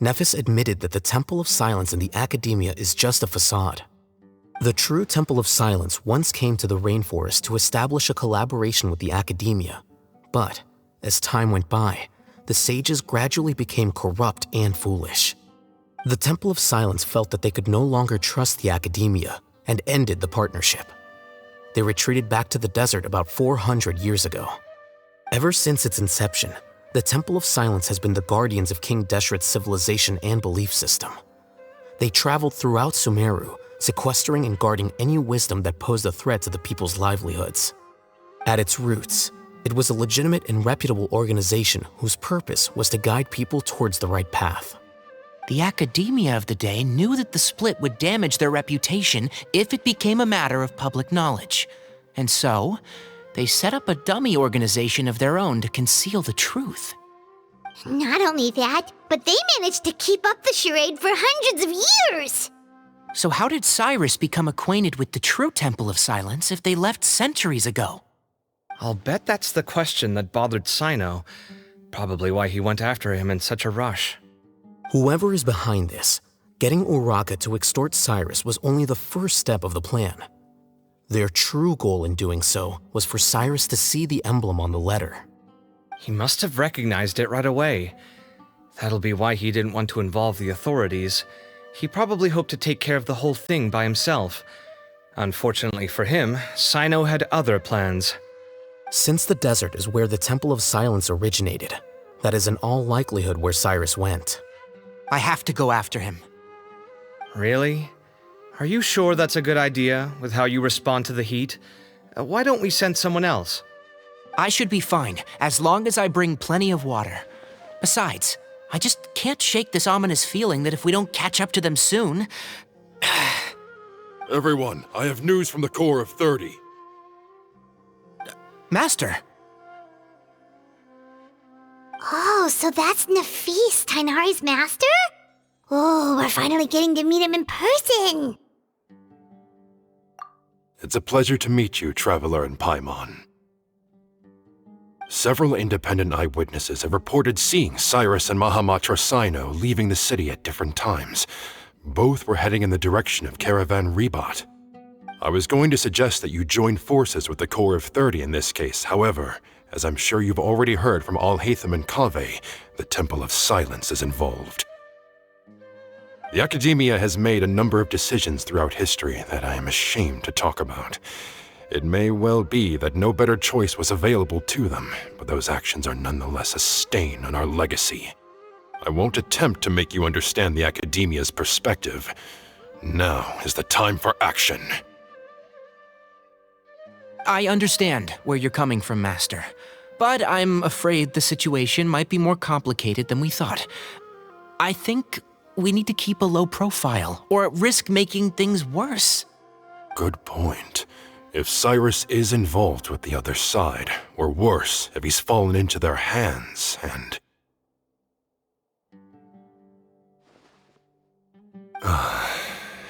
Nephis admitted that the Temple of Silence in the Academia is just a facade. The true Temple of Silence once came to the rainforest to establish a collaboration with the Academia, but as time went by, the sages gradually became corrupt and foolish. The Temple of Silence felt that they could no longer trust the Academia and ended the partnership. They retreated back to the desert about 400 years ago. Ever since its inception, the Temple of Silence has been the guardians of King Deshret's civilization and belief system. They traveled throughout Sumeru, sequestering and guarding any wisdom that posed a threat to the people's livelihoods. At its roots, it was a legitimate and reputable organization whose purpose was to guide people towards the right path. The Academia of the day knew that the split would damage their reputation if it became a matter of public knowledge. And so, they set up a dummy organization of their own to conceal the truth. Not only that, but they managed to keep up the charade for hundreds of years! So how did Cyrus become acquainted with the true Temple of Silence if they left centuries ago? I'll bet that's the question that bothered Cyno. Probably why he went after him in such a rush. Whoever is behind this, getting Uraka to extort Cyrus was only the first step of the plan. Their true goal in doing so was for Cyrus to see the emblem on the letter. He must have recognized it right away. That'll be why he didn't want to involve the authorities. He probably hoped to take care of the whole thing by himself. Unfortunately for him, Cyno had other plans. Since the desert is where the Temple of Silence originated, that is in all likelihood where Cyrus went. I have to go after him. Really? Are you sure that's a good idea, with how you respond to the heat? Why don't we send someone else? I should be fine, as long as I bring plenty of water. Besides, I just can't shake this ominous feeling that if we don't catch up to them soon... Everyone, I have news from the Core of 30. Master! Oh, so that's Nephis, Tainari's master? Oh, we're finally getting to meet him in person! It's a pleasure to meet you, Traveler in Paimon. Several independent eyewitnesses have reported seeing Cyrus and Mahamatra Cyno leaving the city at different times. Both were heading in the direction of Caravan Ribat. I was going to suggest that you join forces with the Core of 30 in this case. However, as I'm sure you've already heard from Al-Haytham and Kaveh, the Temple of Silence is involved. The Academia has made a number of decisions throughout history that I am ashamed to talk about. It may well be that no better choice was available to them, but those actions are nonetheless a stain on our legacy. I won't attempt to make you understand the Academia's perspective. Now is the time for action. I understand where you're coming from, Master. But I'm afraid the situation might be more complicated than we thought. I think we need to keep a low profile, or risk making things worse. Good point. If Cyrus is involved with the other side, or worse, if he's fallen into their hands, and...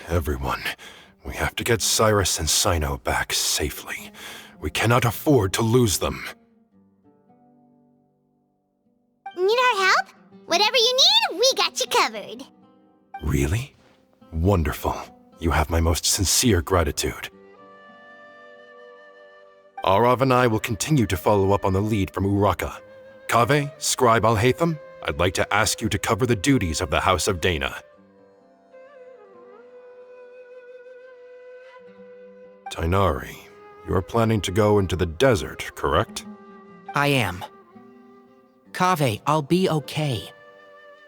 Everyone, we have to get Cyrus and Cyno back safely. We cannot afford to lose them. Need our help? Whatever you need, we got you covered. Really? Wonderful. You have my most sincere gratitude. Arav and I will continue to follow up on the lead from Uraka. Kaveh, Scribe Alhaitham, I'd like to ask you to cover the duties of the House of Dana. Tainari, you are planning to go into the desert, correct? I am. Kaveh, I'll be okay.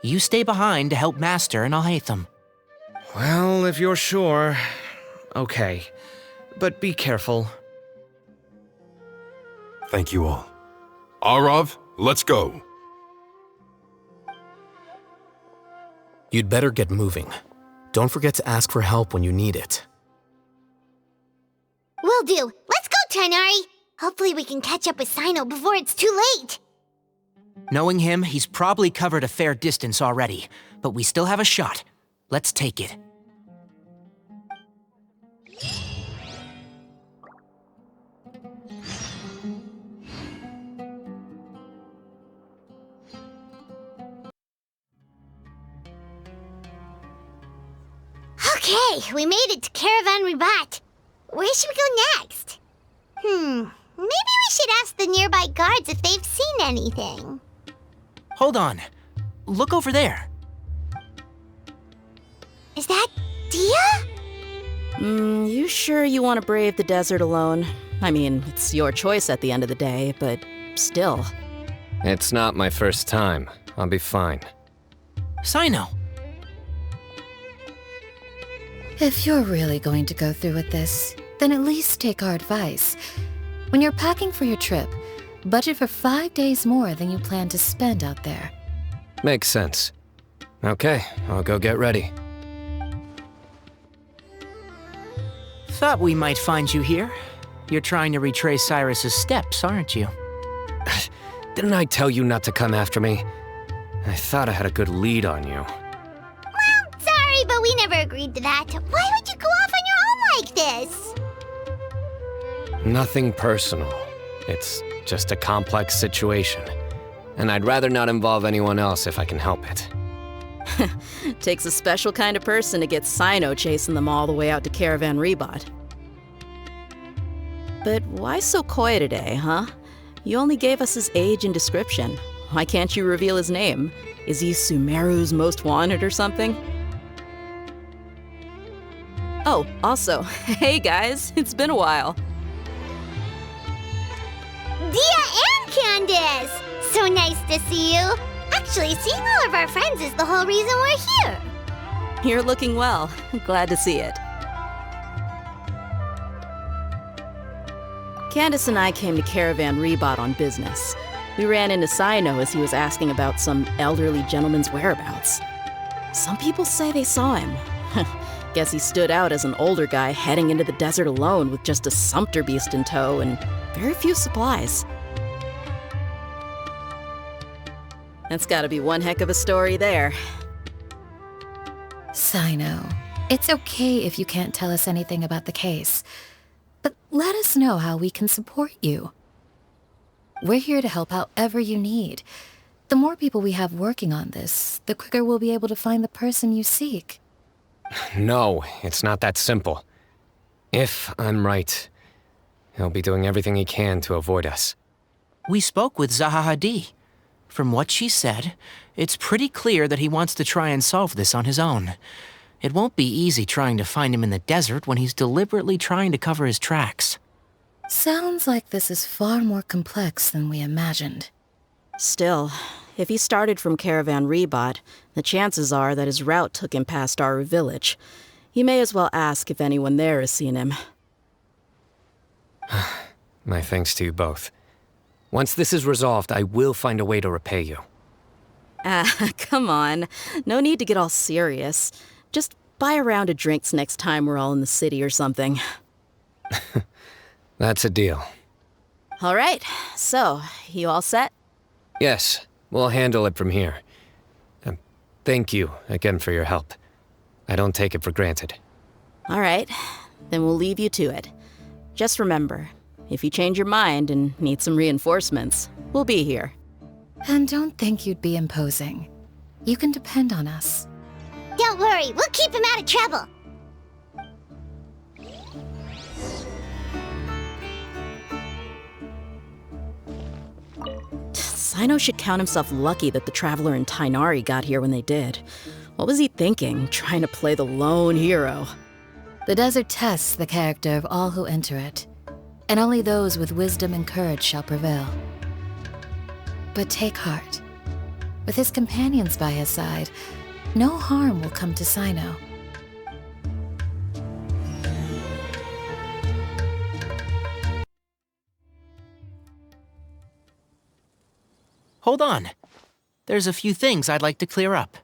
You stay behind to help Master and Alhaitham. Well, if you're sure. Okay. But be careful. Thank you all. Arav, let's go! You'd better get moving. Don't forget to ask for help when you need it. Will do. Let's go, Tainari. Hopefully we can catch up with Cyno before it's too late. Knowing him, he's probably covered a fair distance already, but we still have a shot. Let's take it. Okay, we made it to Caravan Ribat. Where should we go next? Maybe we should ask the nearby guards if they've seen anything. Hold on. Look over there. Is that Dia? You sure you want to brave the desert alone? I mean, it's your choice at the end of the day, but still. It's not my first time. I'll be fine. Cyno. If you're really going to go through with this, then at least take our advice. When you're packing for your trip, budget for 5 days more than you plan to spend out there. Makes sense. Okay, I'll go get ready. Thought we might find you here. You're trying to retrace Cyrus's steps, aren't you? Didn't I tell you not to come after me? I thought I had a good lead on you. Well, sorry, but we never agreed to that. Why would you go off on your own like this? Nothing personal. It's just a complex situation. And I'd rather not involve anyone else if I can help it. Takes a special kind of person to get Cyno chasing them all the way out to Caravan Ribat. But why so coy today, huh? You only gave us his age and description. Why can't you reveal his name? Is he Sumeru's most wanted or something? Oh, also, hey guys, it's been a while. Dia and Candace! So nice to see you. Actually, seeing all of our friends is the whole reason we're here. You're looking well. Glad to see it. Candace and I came to Caravan Ribat on business. We ran into Cyno as he was asking about some elderly gentleman's whereabouts. Some people say they saw him. Guess he stood out as an older guy heading into the desert alone with just a sumpter beast in tow and very few supplies. That's gotta be one heck of a story there. Cyno, it's okay if you can't tell us anything about the case, but let us know how we can support you. We're here to help however you need. The more people we have working on this, the quicker we'll be able to find the person you seek. No, it's not that simple. If I'm right, he'll be doing everything he can to avoid us. We spoke with Zaha Hadid. From what she said, it's pretty clear that he wants to try and solve this on his own. It won't be easy trying to find him in the desert when he's deliberately trying to cover his tracks. Sounds like this is far more complex than we imagined. Still, if he started from Caravan Rebot, the chances are that his route took him past Aru village. You may as well ask if anyone there has seen him. My thanks to you both. Once this is resolved, I will find a way to repay you. Ah, come on. No need to get all serious. Just buy a round of drinks next time we're all in the city or something. That's a deal. All right, so, you all set? Yes, we'll handle it from here. Thank you again for your help. I don't take it for granted. All right, then we'll leave you to it. Just remember, if you change your mind and need some reinforcements, we'll be here. And don't think you'd be imposing. You can depend on us. Don't worry, we'll keep him out of trouble. Cyno should count himself lucky that the Traveler and Tighnari got here when they did. What was he thinking, trying to play the lone hero? The desert tests the character of all who enter it, and only those with wisdom and courage shall prevail. But take heart. With his companions by his side, no harm will come to Cyno. Hold on. There's a few things I'd like to clear up.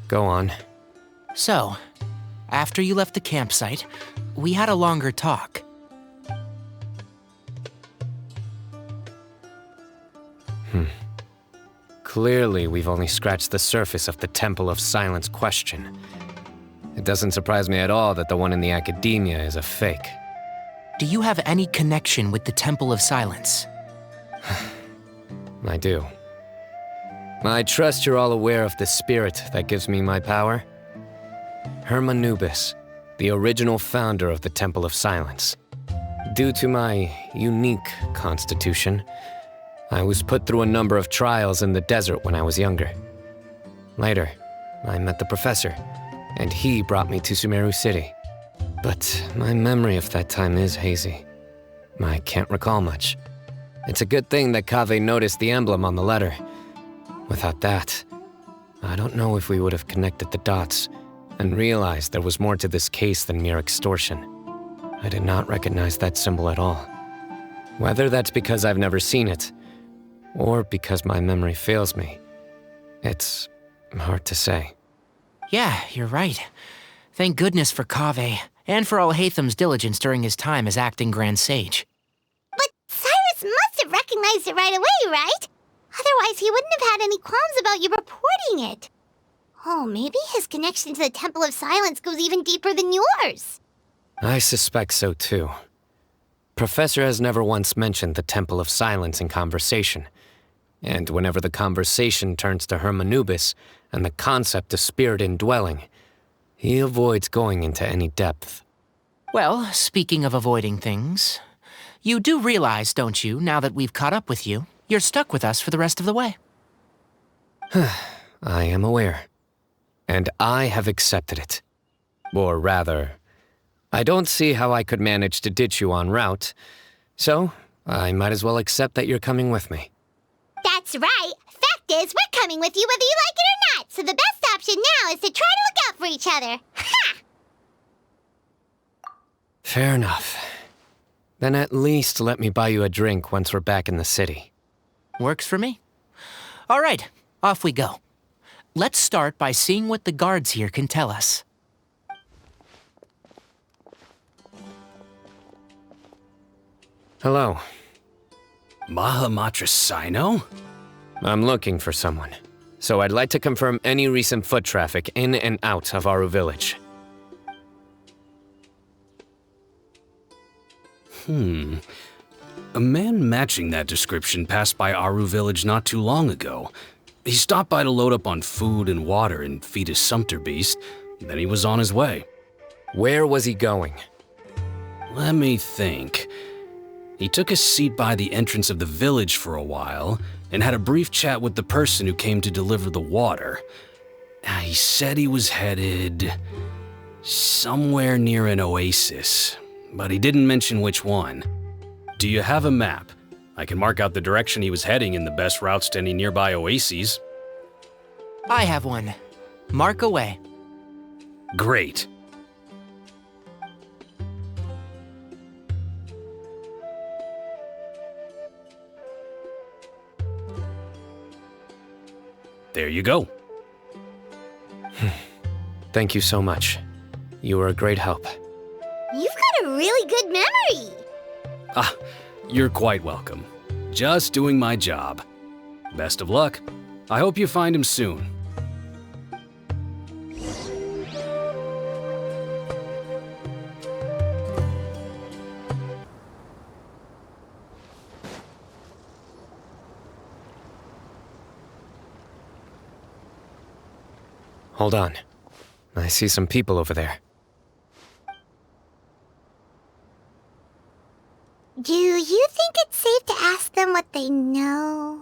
Go on. So, after you left the campsite, we had a longer talk. Clearly, we've only scratched the surface of the Temple of Silence question. It doesn't surprise me at all that the one in the academia is a fake. Do you have any connection with the Temple of Silence? I do. I trust you're all aware of the spirit that gives me my power. Hermanubis, the original founder of the Temple of Silence. Due to my unique constitution, I was put through a number of trials in the desert when I was younger. Later, I met the professor, and he brought me to Sumeru City. But my memory of that time is hazy. I can't recall much. It's a good thing that Kaveh noticed the emblem on the letter. Without that, I don't know if we would have connected the dots and realized there was more to this case than mere extortion. I did not recognize that symbol at all. Whether that's because I've never seen it, or because my memory fails me, it's hard to say. Yeah, you're right. Thank goodness for Kaveh, and for Alhaitham's diligence during his time as acting Grand Sage. But Cyrus must have recognized it right away, right? Otherwise, he wouldn't have had any qualms about you reporting it. Oh, maybe his connection to the Temple of Silence goes even deeper than yours. I suspect so too. Professor has never once mentioned the Temple of Silence in conversation. And whenever the conversation turns to Hermanubis and the concept of spirit indwelling, he avoids going into any depth. Well, speaking of avoiding things, you do realize, don't you, now that we've caught up with you, you're stuck with us for the rest of the way. I am aware. And I have accepted it. Or rather, I don't see how I could manage to ditch you en route, so I might as well accept that you're coming with me. That's right. Fact is, we're coming with you whether you like it or not, so the best option now is to try to look out for each other. Ha! Fair enough. Then at least let me buy you a drink once we're back in the city. Works for me. All right, off we go. Let's start by seeing what the guards here can tell us. Hello. Mahamatra Cyno? I'm looking for someone, so I'd like to confirm any recent foot traffic in and out of Aru village. A man matching that description passed by Aru village not too long ago. He stopped by to load up on food and water and feed his sumpter beast, then he was on his way. Where was he going? Let me think. He took a seat by the entrance of the village for a while and had a brief chat with the person who came to deliver the water. He said he was headed somewhere near an oasis, but he didn't mention which one. Do you have a map? I can mark out the direction he was heading and the best routes to any nearby oases. I have one. Mark away. Great. There you go. Thank you so much. You were a great help. You've got a really good memory. Ah, you're quite welcome. Just doing my job. Best of luck. I hope you find him soon. Hold on. I see some people over there. Do you think it's safe to ask them what they know?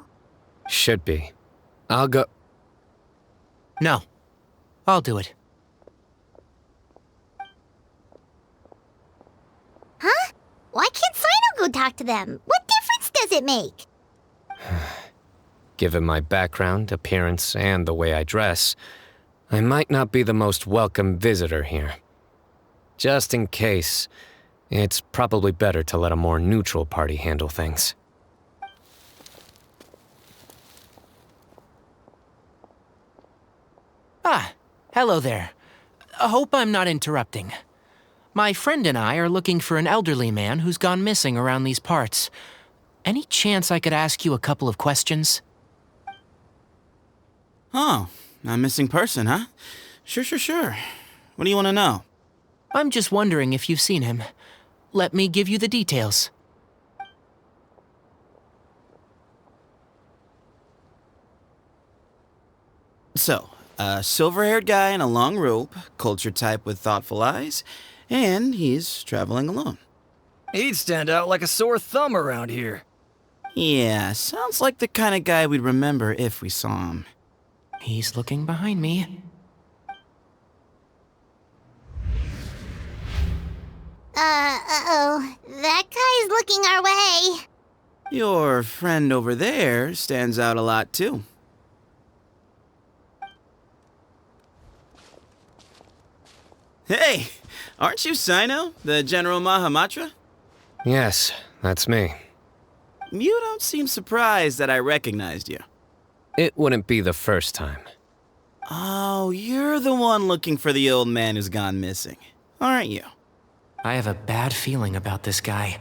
Should be. I'll go. No. I'll do it. Huh? Why can't Cyno go talk to them? What difference does it make? Given my background, appearance, and the way I dress, I might not be the most welcome visitor here. Just in case, it's probably better to let a more neutral party handle things. Ah, hello there. I hope I'm not interrupting. My friend and I are looking for an elderly man who's gone missing around these parts. Any chance I could ask you a couple of questions? Oh, a missing person, huh? Sure. What do you want to know? I'm just wondering if you've seen him. Let me give you the details. So, a silver-haired guy in a long robe, culture type with thoughtful eyes, and he's traveling alone. He'd stand out like a sore thumb around here. Yeah, sounds like the kind of guy we'd remember if we saw him. He's looking behind me. Uh-oh. That guy's looking our way. Your friend over there stands out a lot, too. Hey, aren't you Cyno, the General Mahamatra? Yes, that's me. You don't seem surprised that I recognized you. It wouldn't be the first time. Oh, you're the one looking for the old man who's gone missing, aren't you? I have a bad feeling about this guy.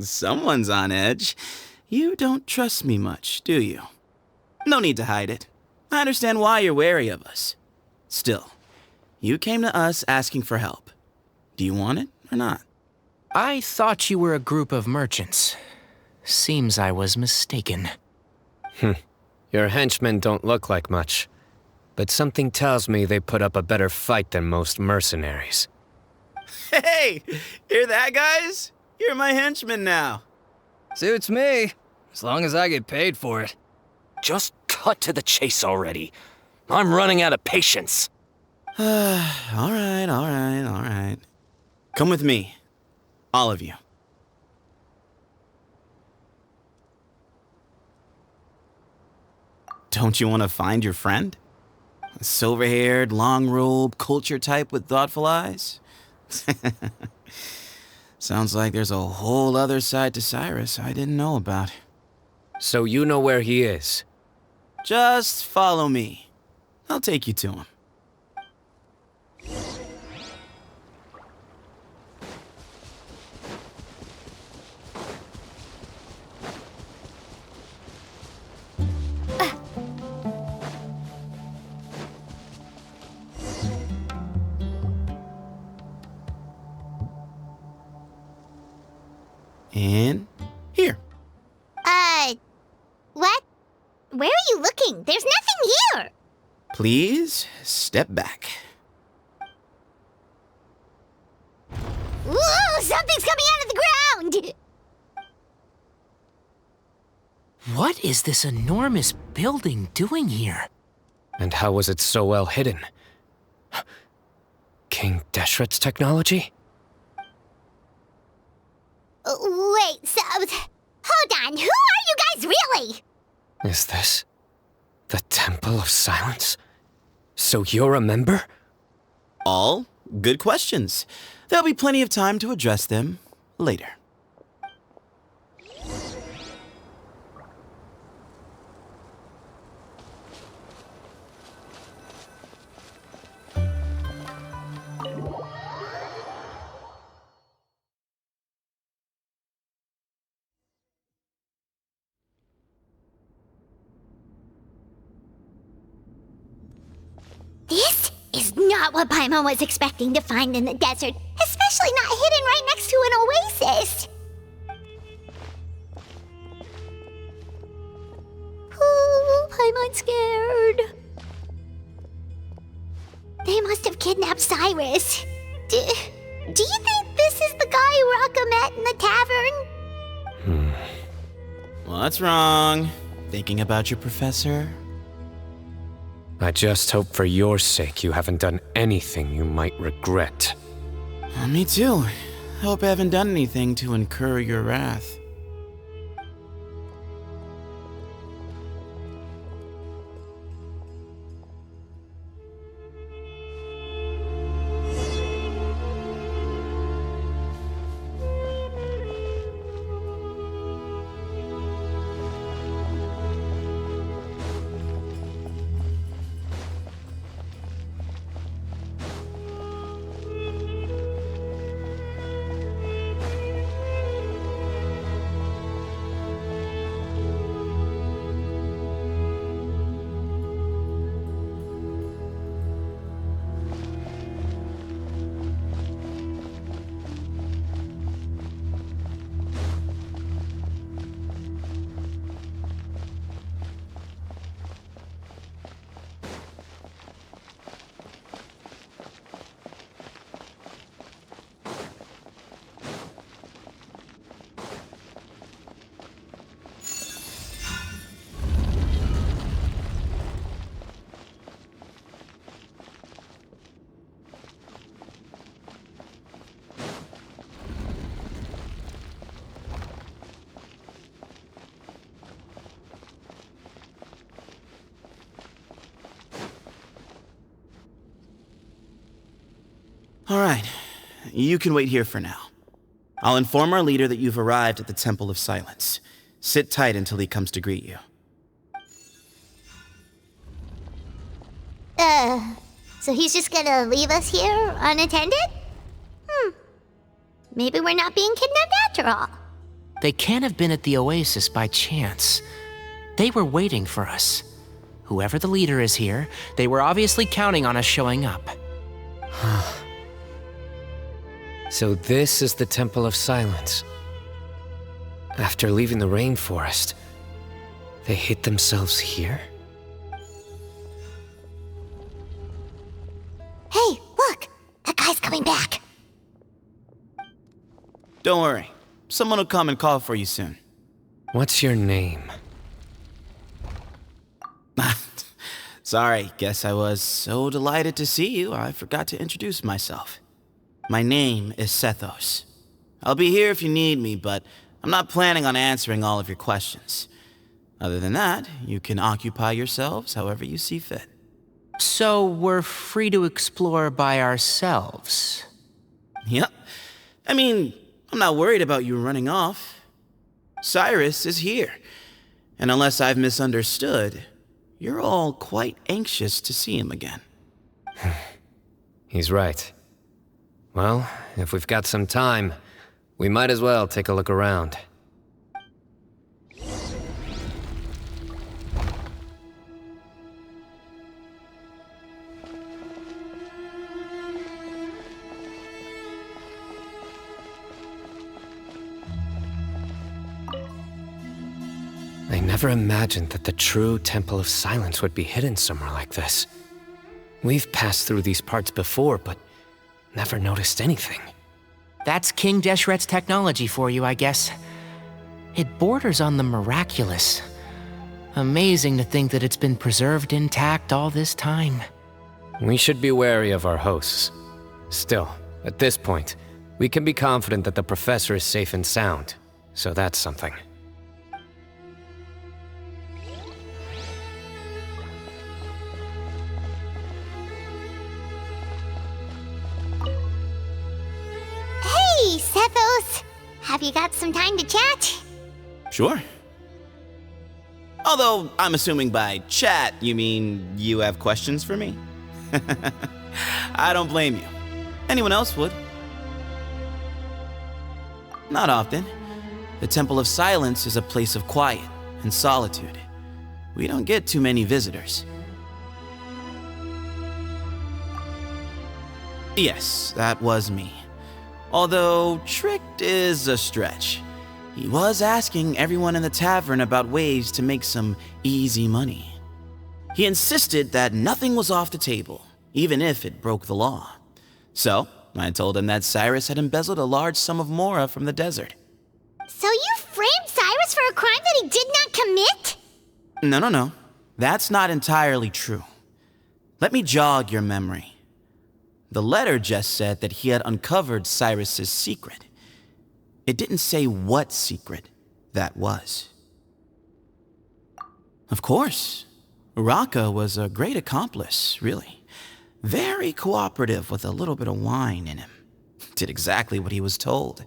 Someone's on edge. You don't trust me much, do you? No need to hide it. I understand why you're wary of us. Still, you came to us asking for help. Do you want it or not? I thought you were a group of merchants. Seems I was mistaken. Your henchmen don't look like much, but something tells me they put up a better fight than most mercenaries. Hey, hear that, guys? You're my henchmen now. Suits me, as long as I get paid for it. Just cut to the chase already. I'm running out of patience. All right. Come with me. All of you. Don't you want to find your friend? A silver-haired, long-robe, culture type with thoughtful eyes? Sounds like there's a whole other side to Cyrus I didn't know about. So you know where he is? Just follow me. I'll take you to him. And here. What? Where are you looking? There's nothing here. Please step back. Ooh, something's coming out of the ground! What is this enormous building doing here? And how was it so well hidden? King Deshret's technology? Wait, so... Hold on, who are you guys really? Is this the Temple of Silence? So you're a member? All good questions. There'll be plenty of time to address them later. This is not what Paimon was expecting to find in the desert, especially not hidden right next to an oasis. Ooh, Paimon's scared. They must have kidnapped Cyrus. Do you think this is the guy Raka met in the tavern? What's wrong? Thinking about your professor? I just hope for your sake you haven't done anything you might regret. Me too. Hope I haven't done anything to incur your wrath. All right, you can wait here for now. I'll inform our leader that you've arrived at the Temple of Silence. Sit tight until he comes to greet you. So he's just gonna leave us here unattended? Maybe we're not being kidnapped after all. They can't have been at the oasis by chance. They were waiting for us. Whoever the leader is here, they were obviously counting on us showing up. So this is the Temple of Silence. After leaving the rainforest, they hid themselves here? Hey, look! That guy's coming back. Don't worry. Someone will come and call for you soon. What's your name? Sorry, guess I was so delighted to see you, I forgot to introduce myself. My name is Sethos. I'll be here if you need me, but I'm not planning on answering all of your questions. Other than that, you can occupy yourselves however you see fit. So we're free to explore by ourselves? Yep. I mean, I'm not worried about you running off. Cyrus is here. And unless I've misunderstood, you're all quite anxious to see him again. He's right. Well, if we've got some time, we might as well take a look around. I never imagined that the true Temple of Silence would be hidden somewhere like this. We've passed through these parts before, but never noticed anything. That's King Deshret's technology for you, I guess. It borders on the miraculous. Amazing to think that it's been preserved intact all this time. We should be wary of our hosts. Still, at this point, we can be confident that the professor is safe and sound, so that's something. Hey, Sethos! Have you got some time to chat? Sure. Although, I'm assuming by chat, you mean you have questions for me? I don't blame you. Anyone else would. Not often. The Temple of Silence is a place of quiet and solitude. We don't get too many visitors. Yes, that was me. Although, tricked is a stretch. He was asking everyone in the tavern about ways to make some easy money. He insisted that nothing was off the table, even if it broke the law. So, I told him that Cyrus had embezzled a large sum of mora from the desert. So you framed Cyrus for a crime that he did not commit? No. That's not entirely true. Let me jog your memory. The letter just said that he had uncovered Cyrus's secret. It didn't say what secret that was. Of course, Raka was a great accomplice, really. Very cooperative with a little bit of wine in him. Did exactly what he was told.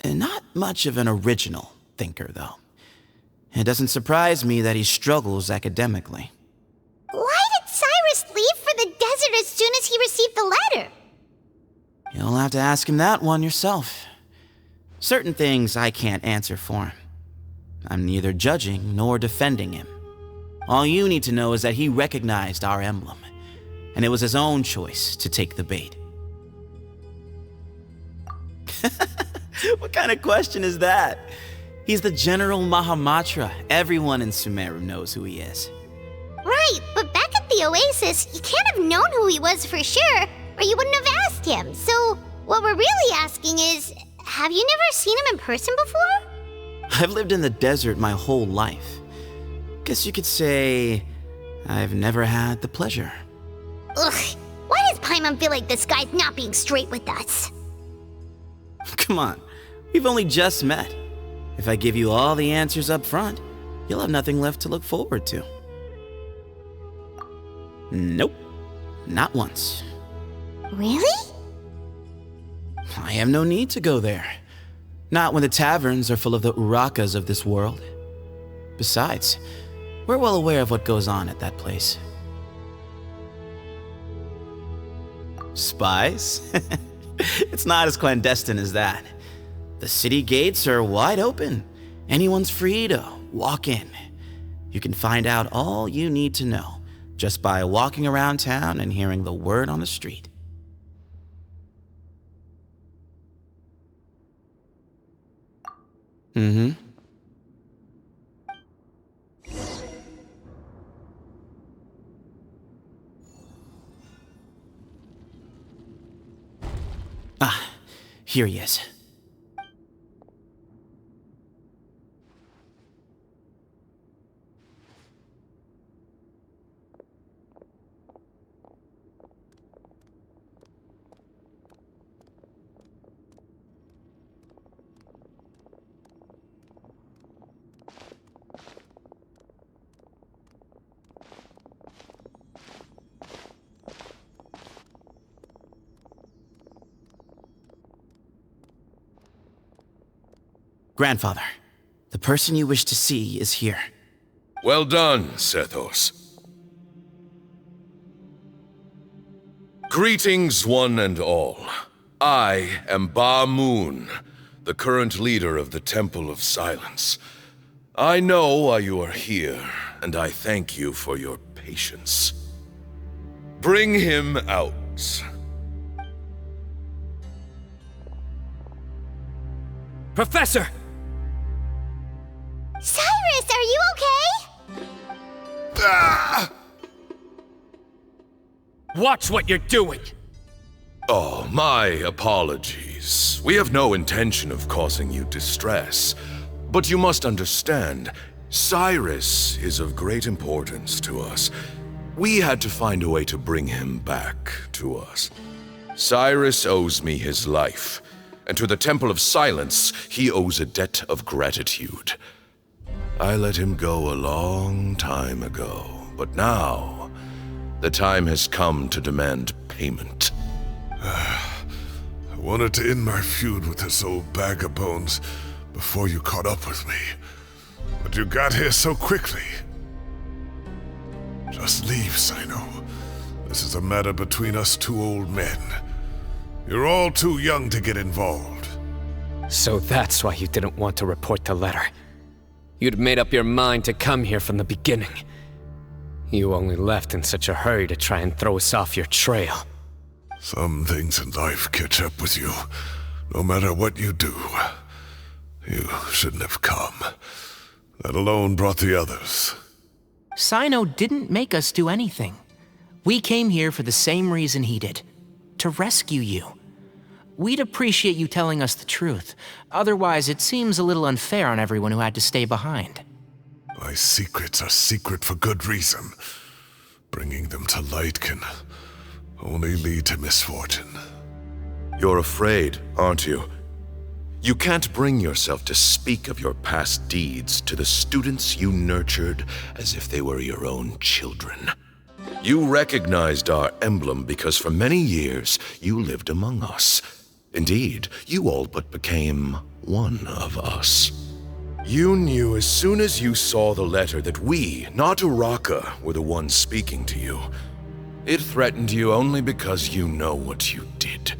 And not much of an original thinker, though. It doesn't surprise me that he struggles academically. Why did Cyrus leave for the desert as soon as he received the letter? You'll have to ask him that one yourself. Certain things I can't answer for him. I'm neither judging nor defending him. All you need to know is that he recognized our emblem, and it was his own choice to take the bait. What kind of question is that? He's the General Mahamatra. Everyone in Sumeru knows who he is. Right, but back at the Oasis, you can't have known who he was for sure, or you wouldn't have asked him. So, what we're really asking is, have you never seen him in person before? I've lived in the desert my whole life. Guess you could say I've never had the pleasure. Ugh, why does Paimon feel like this guy's not being straight with us? Come on, we've only just met. If I give you all the answers up front, you'll have nothing left to look forward to. Nope, not once. Really? I have no need to go there. Not when the taverns are full of the Urakas of this world. Besides, we're well aware of what goes on at that place. Spies? It's not as clandestine as that. The city gates are wide open. Anyone's free to walk in. You can find out all you need to know just by walking around town and hearing the word on the street. Mm-hmm. Ah, here he is. Grandfather, the person you wish to see is here. Well done, Sethos. Greetings, one and all. I am Ba Moon, the current leader of the Temple of Silence. I know why you are here, and I thank you for your patience. Bring him out. Professor! Cyrus, are you okay? Ah! Watch what you're doing! Oh, my apologies. We have no intention of causing you distress. But you must understand, Cyrus is of great importance to us. We had to find a way to bring him back to us. Cyrus owes me his life, and to the Temple of Silence, he owes a debt of gratitude. I let him go a long time ago, but now the time has come to demand payment. I wanted to end my feud with this old bag of bones before you caught up with me, but you got here so quickly. Just leave, Cyno. This is a matter between us two old men. You're all too young to get involved. So that's why you didn't want to report the letter. You'd made up your mind to come here from the beginning. You only left in such a hurry to try and throw us off your trail. Some things in life catch up with you, no matter what you do. You shouldn't have come. That alone brought the others. Cyno didn't make us do anything. We came here for the same reason he did. To rescue you. We'd appreciate you telling us the truth. Otherwise, it seems a little unfair on everyone who had to stay behind. My secrets are secret for good reason. Bringing them to light can only lead to misfortune. You're afraid, aren't you? You can't bring yourself to speak of your past deeds to the students you nurtured as if they were your own children. You recognized our emblem because for many years you lived among us. Indeed, you all but became one of us. You knew as soon as you saw the letter that we, not Uraka, were the ones speaking to you. It threatened you only because you know what you did.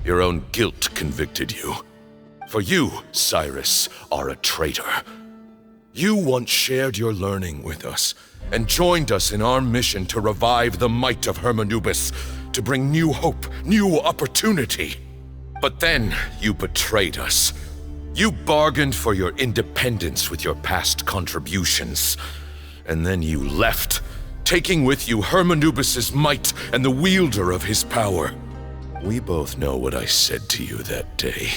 Your own guilt convicted you. For you, Cyrus, are a traitor. You once shared your learning with us, and joined us in our mission to revive the might of Hermanubis, to bring new hope, new opportunity. But then you betrayed us. You bargained for your independence with your past contributions. And then you left, taking with you Hermanubis' might and the wielder of his power. We both know what I said to you that day.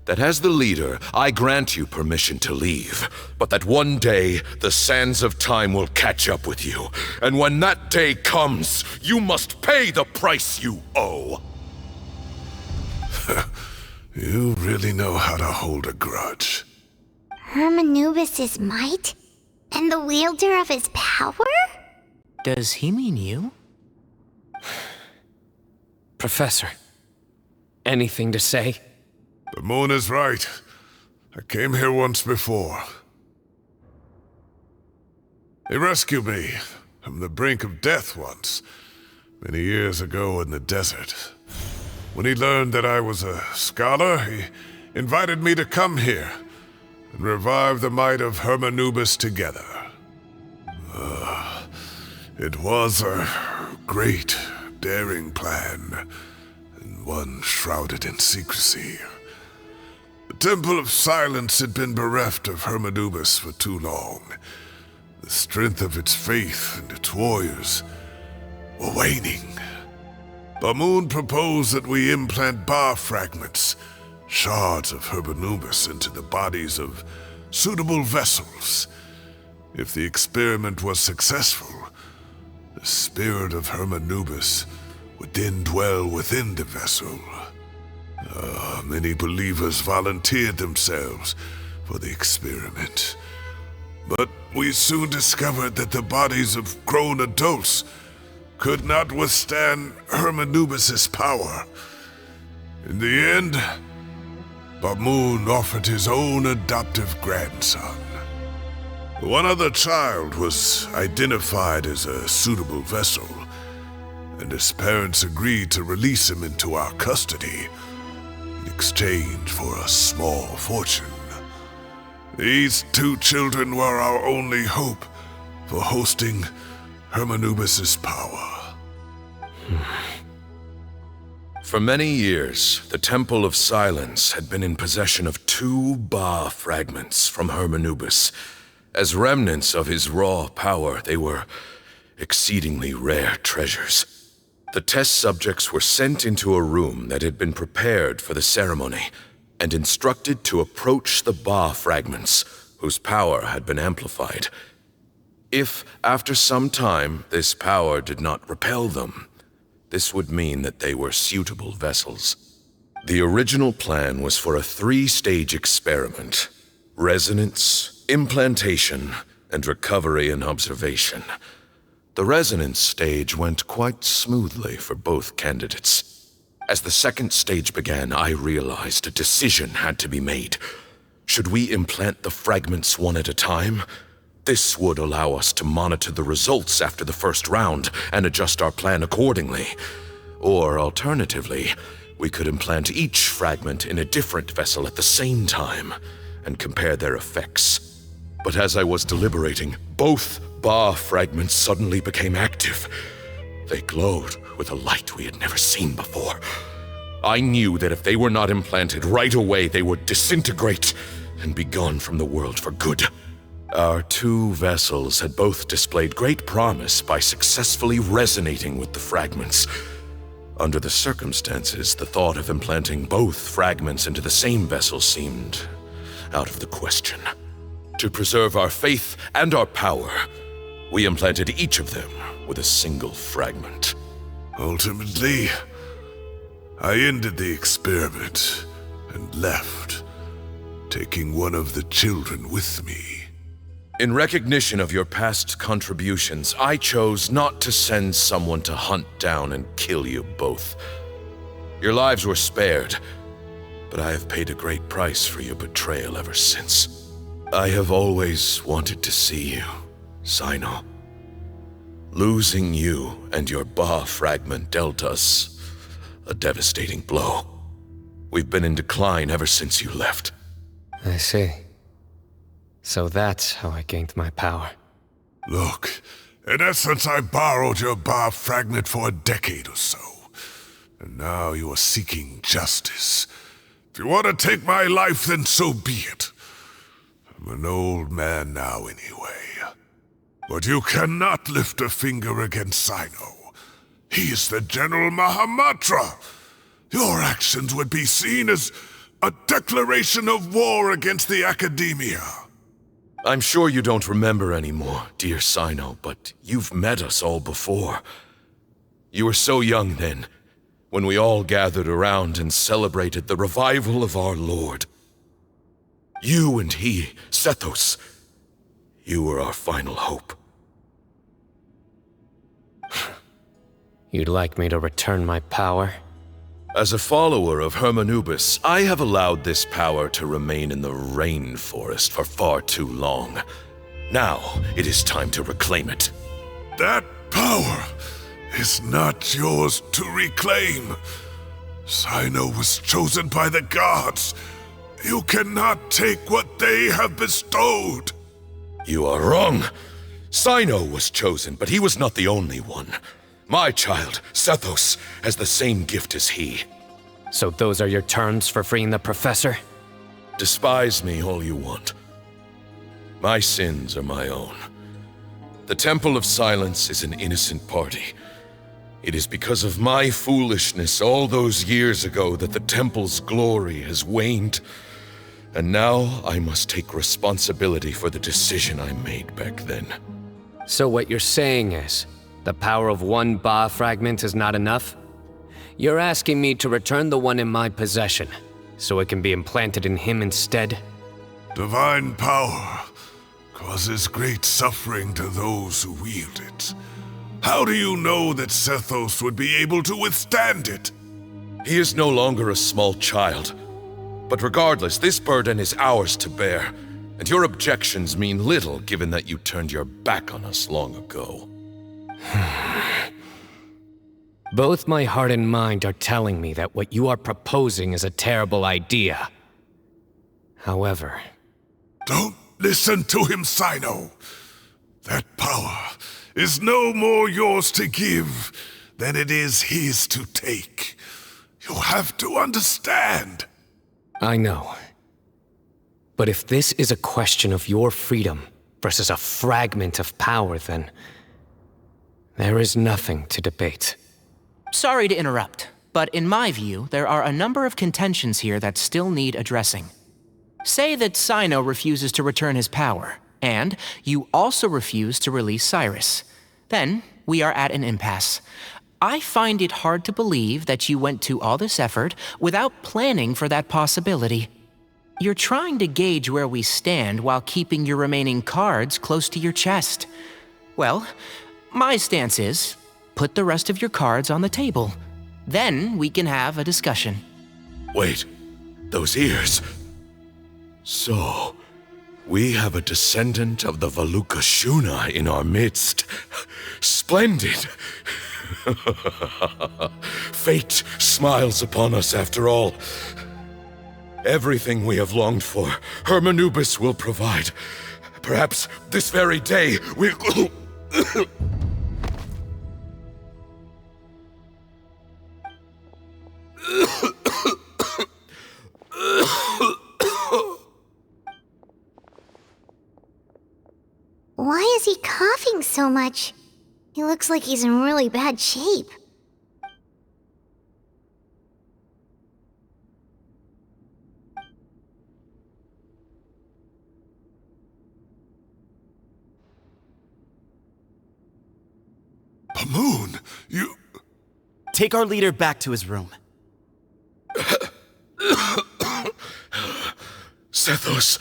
That as the leader, I grant you permission to leave, but that one day, the sands of time will catch up with you. And when that day comes, you must pay the price you owe. You really know how to hold a grudge. Hermanubis' might? And the wielder of his power? Does he mean you? Professor, anything to say? The moon is right. I came here once before. He rescued me from the brink of death once, many years ago in the desert. When he learned that I was a scholar, he invited me to come here and revive the might of Hermanubis together. It was a great, daring plan, and one shrouded in secrecy. The Temple of Silence had been bereft of Hermanubis for too long. The strength of its faith and its warriors were waning. Bamoon proposed that we implant bar fragments, shards of Hermanubis, into the bodies of suitable vessels. If the experiment was successful, the spirit of Hermanubis would then dwell within the vessel. Many believers volunteered themselves for the experiment. But we soon discovered that the bodies of grown adults could not withstand Hermanubis' power. In the end, Bamoon offered his own adoptive grandson. One other child was identified as a suitable vessel, and his parents agreed to release him into our custody in exchange for a small fortune. These two children were our only hope for hosting Hermanubis' power. For many years, the Temple of Silence had been in possession of 2 Ba fragments from Hermanubis. As remnants of his raw power, they were exceedingly rare treasures. The test subjects were sent into a room that had been prepared for the ceremony and instructed to approach the Ba fragments, whose power had been amplified. If, after some time, this power did not repel them, this would mean that they were suitable vessels. The original plan was for a 3-stage experiment: resonance, implantation, and recovery and observation. The resonance stage went quite smoothly for both candidates. As the second stage began, I realized a decision had to be made. Should we implant the fragments one at a time? This would allow us to monitor the results after the first round and adjust our plan accordingly. Or alternatively, we could implant each fragment in a different vessel at the same time and compare their effects. But as I was deliberating, both Ba fragments suddenly became active. They glowed with a light we had never seen before. I knew that if they were not implanted right away, they would disintegrate and be gone from the world for good. Our 2 vessels had both displayed great promise by successfully resonating with the fragments. Under the circumstances, the thought of implanting both fragments into the same vessel seemed out of the question. To preserve our faith and our power, we implanted each of them with a single fragment. Ultimately, I ended the experiment and left, taking one of the children with me. In recognition of your past contributions, I chose not to send someone to hunt down and kill you both. Your lives were spared, but I have paid a great price for your betrayal ever since. I have always wanted to see you, Cyno. Losing you and your Ba fragment dealt us a devastating blow. We've been in decline ever since you left. I see. So that's how I gained my power. Look, in essence, I borrowed your Ba fragment for a decade or so. And now you are seeking justice. If you want to take my life, then so be it. I'm an old man now anyway. But you cannot lift a finger against Cyno. He is the General Mahamatra. Your actions would be seen as a declaration of war against the Academia. I'm sure you don't remember anymore, dear Cyno, but you've met us all before. You were so young then, when we all gathered around and celebrated the revival of our Lord. You and he, Sethos, you were our final hope. You'd like me to return my power? As a follower of Hermanubis, I have allowed this power to remain in the rainforest for far too long. Now, it is time to reclaim it. That power is not yours to reclaim. Cyno was chosen by the gods. You cannot take what they have bestowed. You are wrong. Cyno was chosen, but he was not the only one. My child, Sethos, has the same gift as he. So those are your terms for freeing the professor? Despise me all you want. My sins are my own. The Temple of Silence is an innocent party. It is because of my foolishness all those years ago that the Temple's glory has waned. And now I must take responsibility for the decision I made back then. So what you're saying is, the power of one Ba fragment is not enough? You're asking me to return the one in my possession, so it can be implanted in him instead? Divine power causes great suffering to those who wield it. How do you know that Sethos would be able to withstand it? He is no longer a small child. But regardless, this burden is ours to bear, and your objections mean little given that you turned your back on us long ago. Both my heart and mind are telling me that what you are proposing is a terrible idea. However... Don't listen to him, Cyno. That power is no more yours to give than it is his to take. You have to understand. I know. But if this is a question of your freedom versus a fragment of power, then... there is nothing to debate. Sorry to interrupt, but in my view, there are a number of contentions here that still need addressing. Say that Cyno refuses to return his power, and you also refuse to release Cyrus. Then, we are at an impasse. I find it hard to believe that you went to all this effort without planning for that possibility. You're trying to gauge where we stand while keeping your remaining cards close to your chest. Well, my stance is, put the rest of your cards on the table. Then we can have a discussion. Wait, those ears. So, we have a descendant of the Valukashuna in our midst. Splendid! Fate smiles upon us after all. Everything we have longed for, Hermanubis will provide. Perhaps this very day we'll... Why is he coughing so much? He looks like he's in really bad shape. Pamoon, you... Take our leader back to his room. Sethos,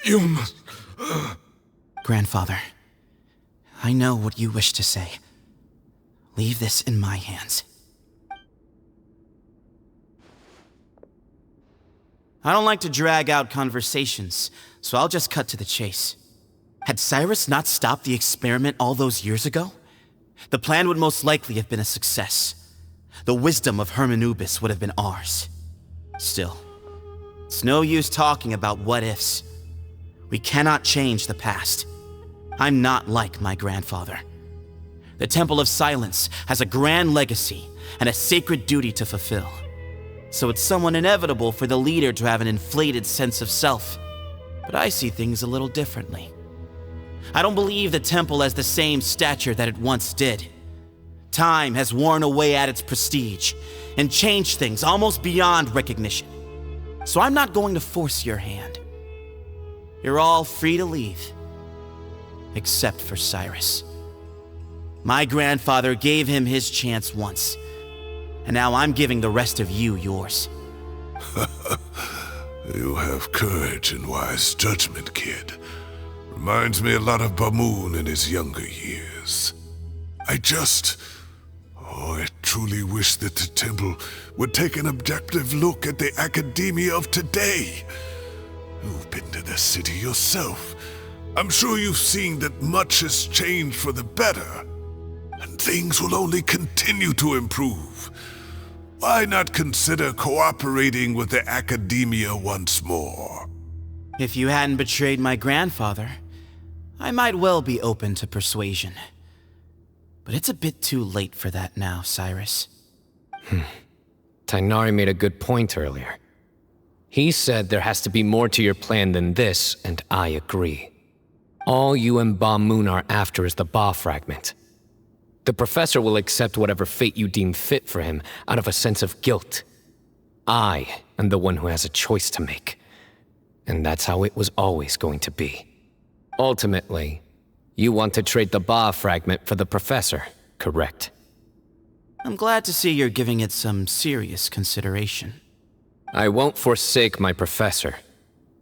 you must... Grandfather, I know what you wish to say. Leave this in my hands. I don't like to drag out conversations, so I'll just cut to the chase. Had Cyrus not stopped the experiment all those years ago, the plan would most likely have been a success. The wisdom of Hermanubis would have been ours. Still, it's no use talking about what-ifs. We cannot change the past. I'm not like my grandfather. The Temple of Silence has a grand legacy and a sacred duty to fulfill. So it's somewhat inevitable for the leader to have an inflated sense of self. But I see things a little differently. I don't believe the temple has the same stature that it once did. Time has worn away at its prestige and changed things almost beyond recognition. So I'm not going to force your hand. You're all free to leave. Except for Cyrus. My grandfather gave him his chance once, and now I'm giving the rest of you yours. You have courage and wise judgment, kid. Reminds me a lot of Bamoon in his younger years. I truly wish that the temple would take an objective look at the academia of today. You've been to the city yourself. I'm sure you've seen that much has changed for the better, and things will only continue to improve. Why not consider cooperating with the academia once more? If you hadn't betrayed my grandfather, I might well be open to persuasion. But it's a bit too late for that now, Cyrus. Tighnari made a good point earlier. He said there has to be more to your plan than this, and I agree. All you and Ba Moon are after is the Ba fragment. The professor will accept whatever fate you deem fit for him out of a sense of guilt. I am the one who has a choice to make. And that's how it was always going to be. Ultimately, you want to trade the Ba fragment for the professor, correct? I'm glad to see you're giving it some serious consideration. I won't forsake my professor,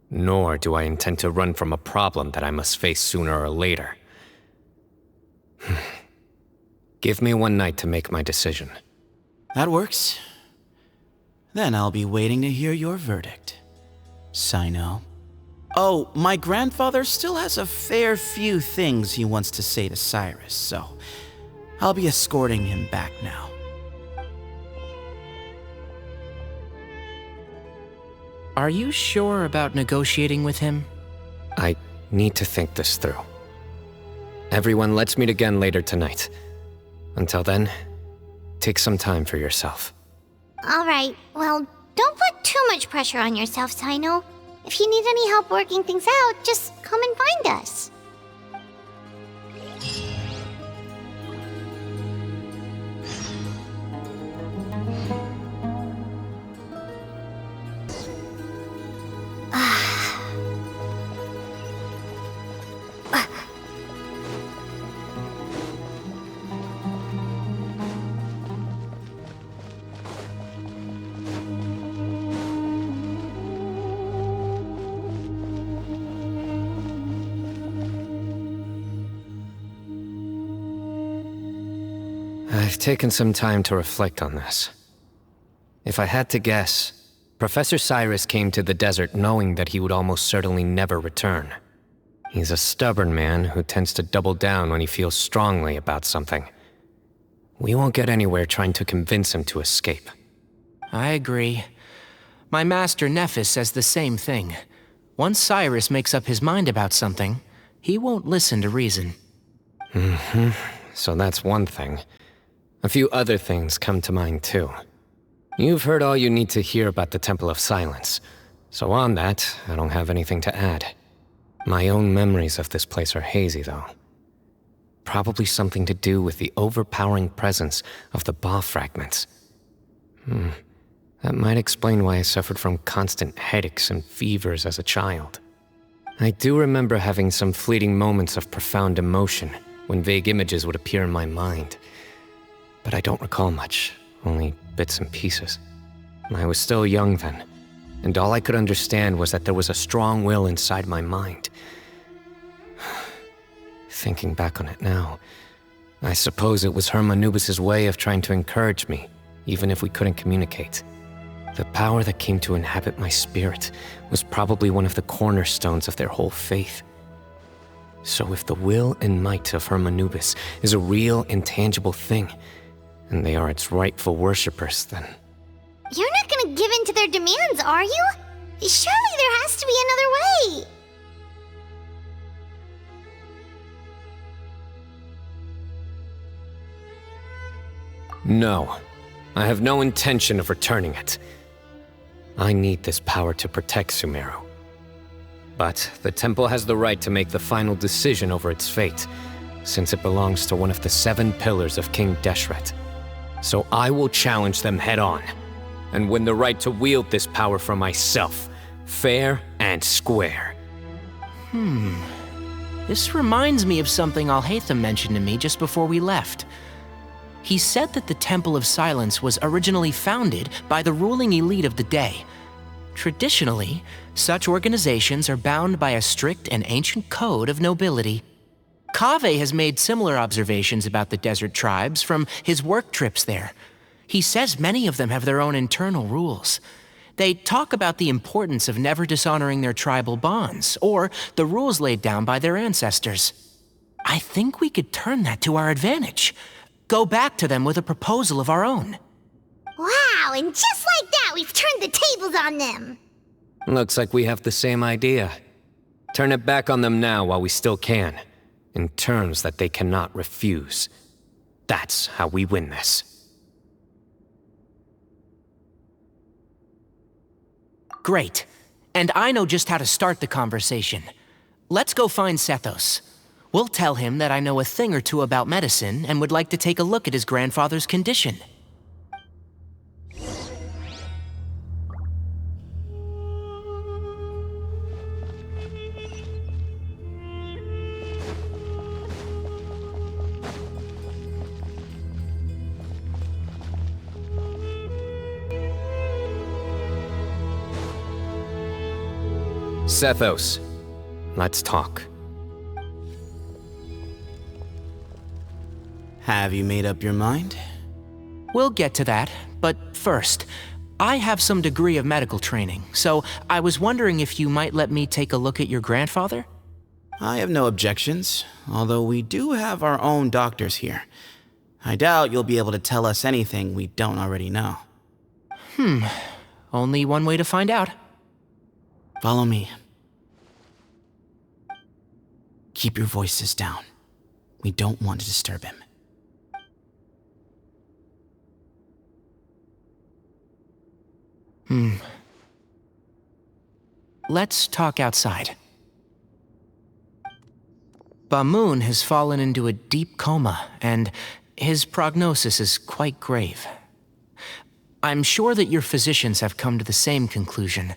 nor do I intend to run from a problem that I must face sooner or later. Give me one night to make my decision. That works. Then I'll be waiting to hear your verdict, Cyno. Oh, my grandfather still has a fair few things he wants to say to Cyrus, so I'll be escorting him back now. Are you sure about negotiating with him? I need to think this through. Everyone, let's meet again later tonight. Until then, take some time for yourself. Alright, well, don't put too much pressure on yourself, Cyno. If you need any help working things out, just come and find us. I've taken some time to reflect on this. If I had to guess, Professor Cyrus came to the desert knowing that he would almost certainly never return. He's a stubborn man who tends to double down when he feels strongly about something. We won't get anywhere trying to convince him to escape. I agree. My master Nephis says the same thing. Once Cyrus makes up his mind about something, he won't listen to reason. So that's one thing. A few other things come to mind too. You've heard all you need to hear about the Temple of Silence, so on that, I don't have anything to add. My own memories of this place are hazy, though. Probably something to do with the overpowering presence of the Ba fragments. That might explain why I suffered from constant headaches and fevers as a child. I do remember having some fleeting moments of profound emotion when vague images would appear in my mind. But I don't recall much, only bits and pieces. I was still young then, and all I could understand was that there was a strong will inside my mind. Thinking back on it now, I suppose it was Hermanubis' way of trying to encourage me, even if we couldn't communicate. The power that came to inhabit my spirit was probably one of the cornerstones of their whole faith. So if the will and might of Hermanubis is a real, intangible thing, and they are its rightful worshippers, then... You're not gonna give in to their demands, are you? Surely there has to be another way! No. I have no intention of returning it. I need this power to protect Sumeru. But the temple has the right to make the final decision over its fate, since it belongs to one of the 7 pillars of King Deshret. So I will challenge them head-on, and win the right to wield this power for myself, fair and square. This reminds me of something Alhaitham mentioned to me just before we left. He said that the Temple of Silence was originally founded by the ruling elite of the day. Traditionally, such organizations are bound by a strict and ancient code of nobility. Kaveh has made similar observations about the desert tribes from his work trips there. He says many of them have their own internal rules. They talk about the importance of never dishonoring their tribal bonds, or the rules laid down by their ancestors. I think we could turn that to our advantage. Go back to them with a proposal of our own. Wow, and just like that, we've turned the tables on them! Looks like we have the same idea. Turn it back on them now while we still can, in terms that they cannot refuse. That's how we win this. Great. And I know just how to start the conversation. Let's go find Sethos. We'll tell him that I know a thing or two about medicine and would like to take a look at his grandfather's condition. Sethos, let's talk. Have you made up your mind? We'll get to that, but first, I have some degree of medical training, so I was wondering if you might let me take a look at your grandfather? I have no objections, although we do have our own doctors here. I doubt you'll be able to tell us anything we don't already know. Only one way to find out. Follow me. Keep your voices down. We don't want to disturb him. Let's talk outside. Bamoon has fallen into a deep coma, and his prognosis is quite grave. I'm sure that your physicians have come to the same conclusion.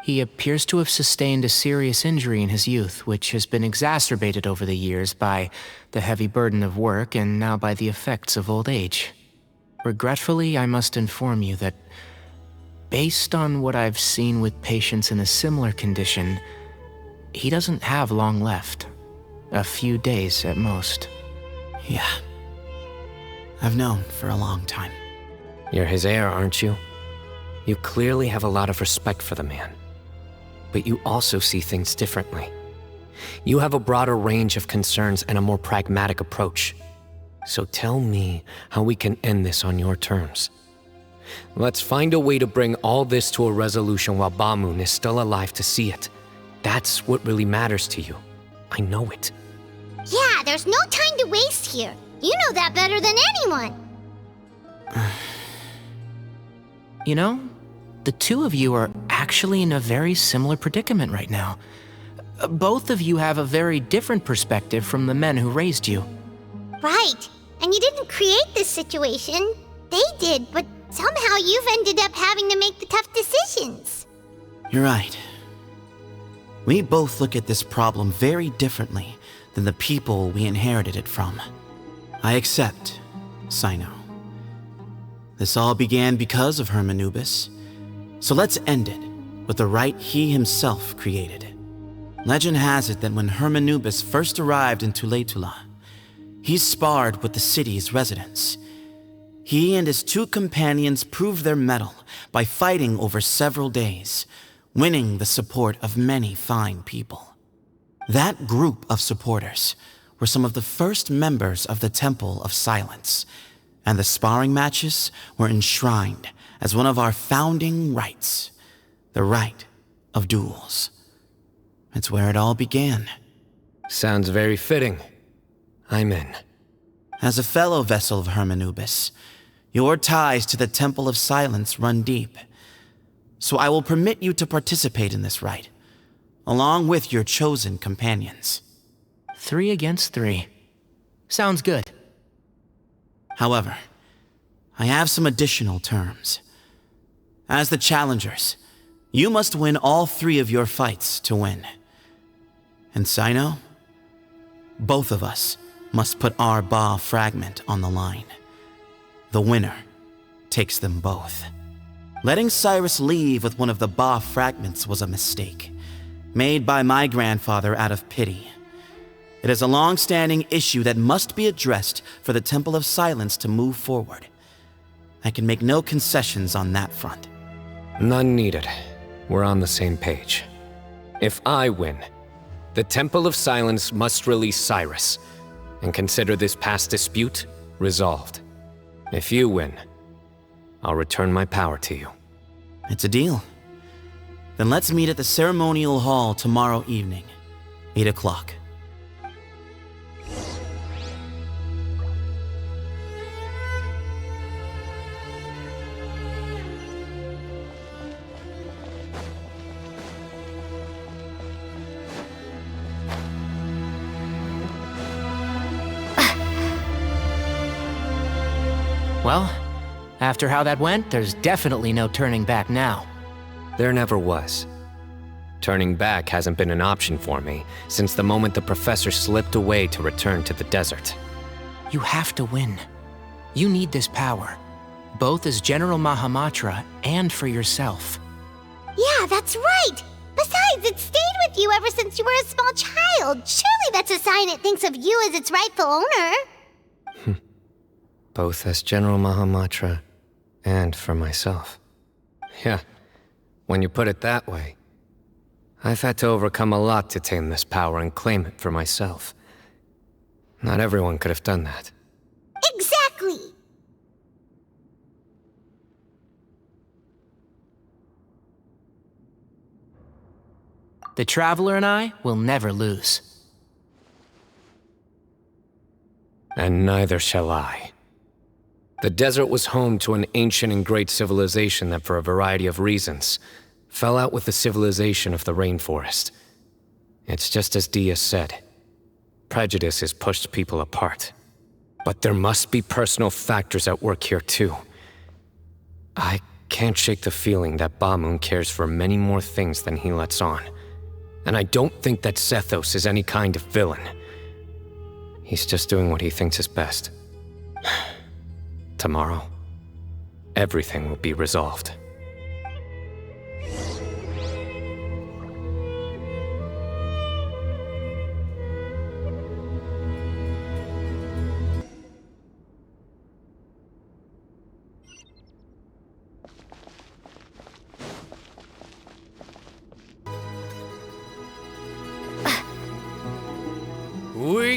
He appears to have sustained a serious injury in his youth, which has been exacerbated over the years by the heavy burden of work and now by the effects of old age. Regretfully, I must inform you that, based on what I've seen with patients in a similar condition, he doesn't have long left. A few days at most. Yeah. I've known for a long time. You're his heir, aren't you? You clearly have a lot of respect for the man. But you also see things differently. You have a broader range of concerns and a more pragmatic approach. So tell me how we can end this on your terms. Let's find a way to bring all this to a resolution while Bamoon is still alive to see it. That's what really matters to you. I know it. Yeah, there's no time to waste here. You know that better than anyone. You know, the two of you are actually in a very similar predicament right now. Both of you have a very different perspective from the men who raised you. Right. And you didn't create this situation. They did, but somehow you've ended up having to make the tough decisions. You're right. We both look at this problem very differently than the people we inherited it from. I accept, Cyno. This all began because of Hermanubis, so let's end it with the rite he himself created. Legend has it that when Hermanubis first arrived in Tuletula, he sparred with the city's residents. He and his two companions proved their mettle by fighting over several days, winning the support of many fine people. That group of supporters were some of the first members of the Temple of Silence, and the sparring matches were enshrined as one of our founding rites, the rite of duels. It's where it all began. Sounds very fitting. I'm in. As a fellow vessel of Hermanubis, your ties to the Temple of Silence run deep. So I will permit you to participate in this rite, along with your chosen companions. 3 against 3. Sounds good. However, I have some additional terms. As the challengers, you must win all 3 of your fights to win. And Cyno, both of us must put our Ba fragment on the line. The winner takes them both. Letting Cyrus leave with one of the Ba fragments was a mistake, made by my grandfather out of pity. It is a long-standing issue that must be addressed for the Temple of Silence to move forward. I can make no concessions on that front. None needed. We're on the same page. If I win, the Temple of Silence must release Cyrus and consider this past dispute resolved. If you win, I'll return my power to you. It's a deal. Then let's meet at the ceremonial hall tomorrow evening, 8 o'clock. Well, after how that went, there's definitely no turning back now. There never was. Turning back hasn't been an option for me since the moment the professor slipped away to return to the desert. You have to win. You need this power, both as General Mahamatra and for yourself. Yeah, that's right. Besides, it stayed with you ever since you were a small child. Surely that's a sign it thinks of you as its rightful owner. Both as General Mahamatra and for myself. Yeah, when you put it that way, I've had to overcome a lot to tame this power and claim it for myself. Not everyone could have done that. Exactly! The Traveler and I will never lose. And neither shall I. The desert was home to an ancient and great civilization that, for a variety of reasons, fell out with the civilization of the rainforest. It's just as Dia said. Prejudice has pushed people apart. But there must be personal factors at work here too. I can't shake the feeling that Bamoon cares for many more things than he lets on. And I don't think that Sethos is any kind of villain. He's just doing what he thinks is best. Tomorrow, everything will be resolved.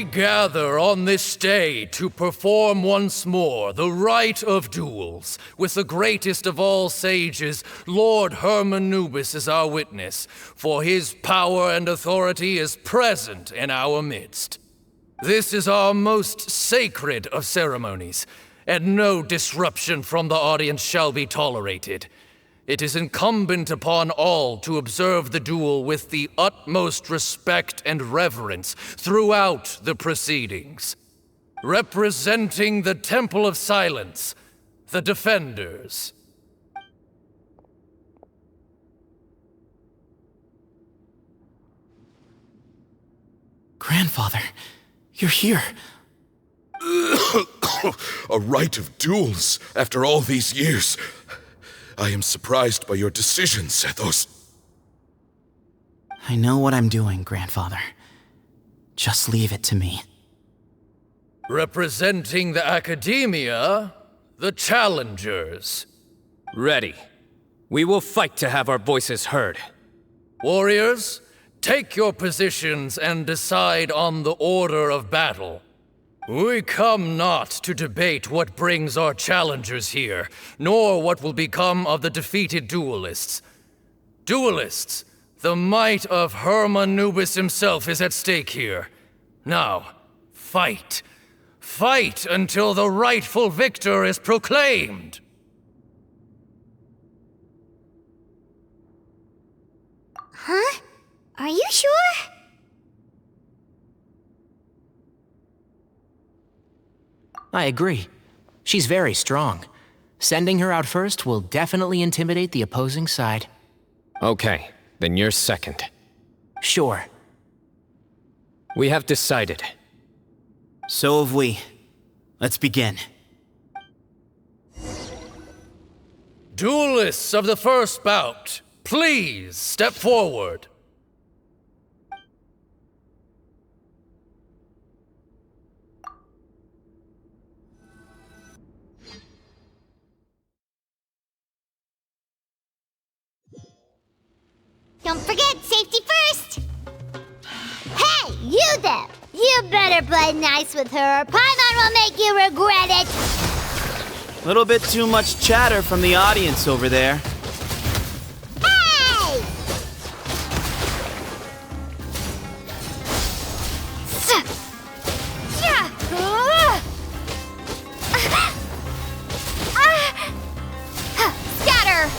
We gather on this day to perform once more the rite of duels, with the greatest of all sages, Lord Hermanubis, as our witness, for his power and authority is present in our midst. This is our most sacred of ceremonies, and no disruption from the audience shall be tolerated. It is incumbent upon all to observe the duel with the utmost respect and reverence throughout the proceedings. Representing the Temple of Silence, the Defenders. Grandfather, you're here. A rite of duels after all these years. I am surprised by your decision, Sethos. I know what I'm doing, Grandfather. Just leave it to me. Representing the Academia, the Challengers. Ready. We will fight to have our voices heard. Warriors, take your positions and decide on the order of battle. We come not to debate what brings our challengers here, nor what will become of the defeated duelists. Duelists, the might of Hermanubis himself is at stake here. Now, fight. Fight until the rightful victor is proclaimed. Huh? Are you sure? I agree. She's very strong. Sending her out first will definitely intimidate the opposing side. Okay, then you're second. Sure. We have decided. So have we. Let's begin. Duelists of the first bout, please step forward. Don't forget, safety first! Hey, you there! You better play nice with her, or Paimon will make you regret it! Little bit too much chatter from the audience over there. Hey! Scatter!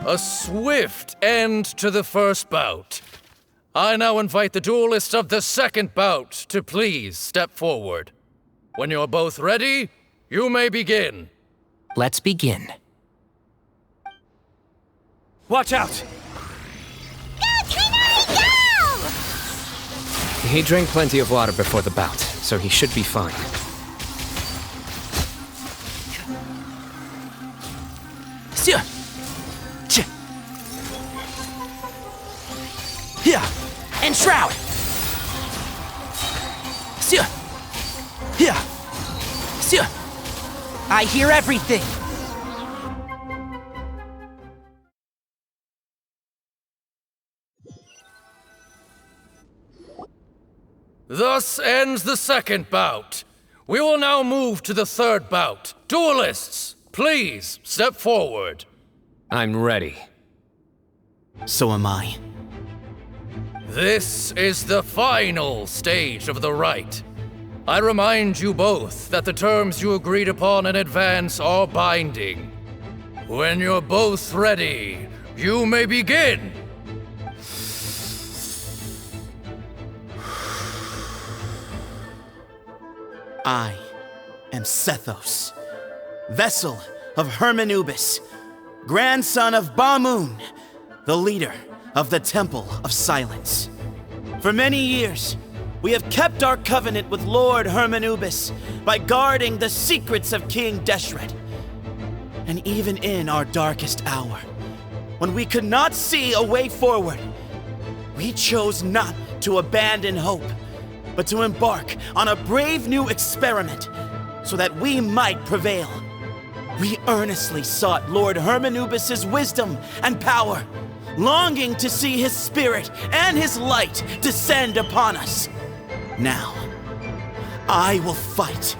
A swift end to the first bout. I now invite the duelists of the second bout to please step forward. When you're both ready, you may begin. Let's begin. Watch out! Go, Tighnari, go! He drank plenty of water before the bout, so he should be fine. Here! Enshroud! Here! I hear everything! Thus ends the second bout. We will now move to the third bout. Duelists, please step forward. I'm ready. So am I. This is the final stage of the rite. I remind you both that the terms you agreed upon in advance are binding. When you're both ready, you may begin. I am Sethos, vessel of Hermanubis, grandson of Bamun, the leader of the Temple of Silence. For many years, we have kept our covenant with Lord Hermanubis by guarding the secrets of King Deshret. And even in our darkest hour, when we could not see a way forward, we chose not to abandon hope, but to embark on a brave new experiment so that we might prevail. We earnestly sought Lord Hermanubis' wisdom and power, longing to see his spirit and his light descend upon us. Now, I will fight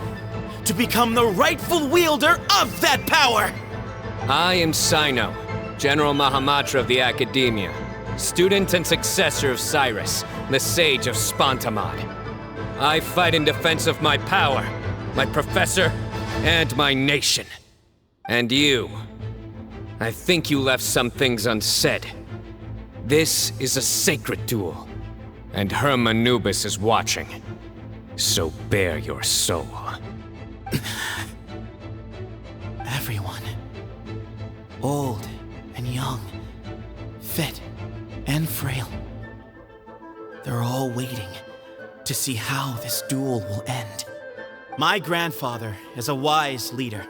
to become the rightful wielder of that power! I am Cyno, General Mahamatra of the Academia, student and successor of Cyrus, the Sage of Spontamod. I fight in defense of my power, my professor, and my nation. And you. I think you left some things unsaid. This is a sacred duel, and Hermanubis is watching. So bare your soul. Everyone, old and young, fit and frail, they're all waiting to see how this duel will end. My grandfather is a wise leader.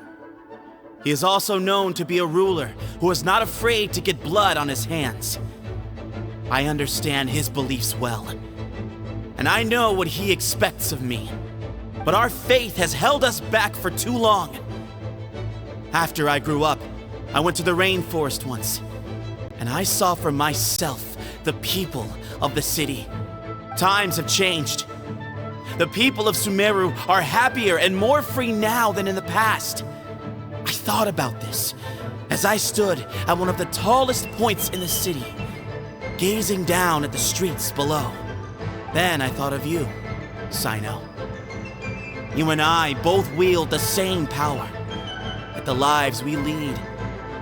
He is also known to be a ruler who is not afraid to get blood on his hands. I understand his beliefs well, and I know what he expects of me. But our faith has held us back for too long. After I grew up, I went to the rainforest once, and I saw for myself the people of the city. Times have changed. The people of Sumeru are happier and more free now than in the past. I thought about this as I stood at one of the tallest points in the city, gazing down at the streets below. Then I thought of you, Cyno. You and I both wield the same power, yet the lives we lead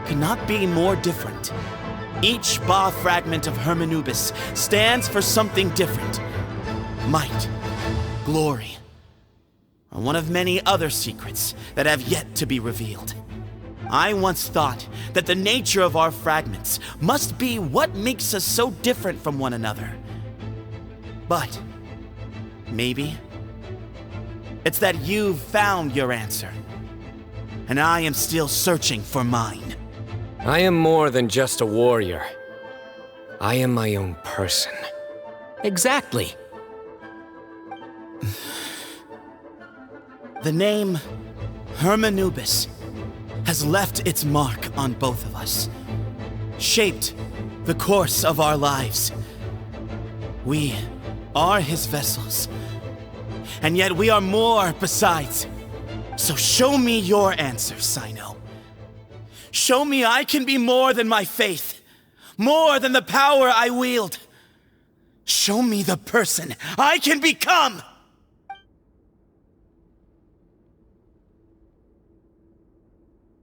could not be more different. Each Ba fragment of Hermanubis stands for something different. Might, glory, or one of many other secrets that have yet to be revealed. I once thought that the nature of our fragments must be what makes us so different from one another. But maybe it's that you've found your answer, and I am still searching for mine. I am more than just a warrior. I am my own person. Exactly. The name Hermanubis has left its mark on both of us, shaped the course of our lives. We are his vessels, and yet we are more besides. So show me your answer, Cyno. Show me I can be more than my faith, more than the power I wield. Show me the person I can become!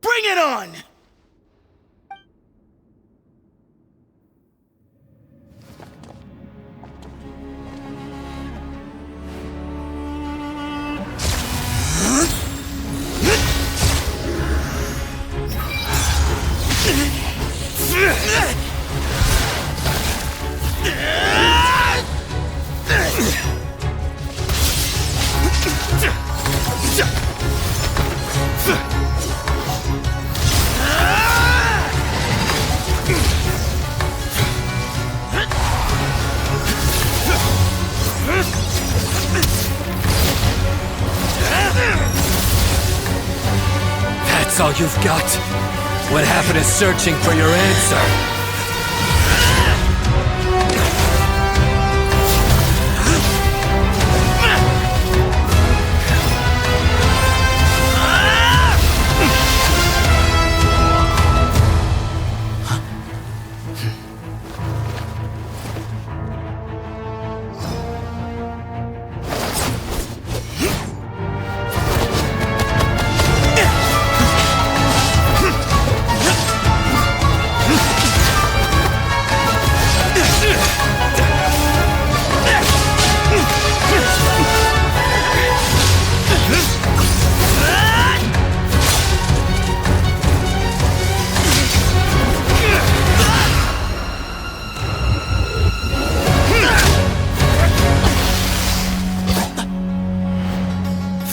Bring it on! That's all you've got? What happened to searching for your answer?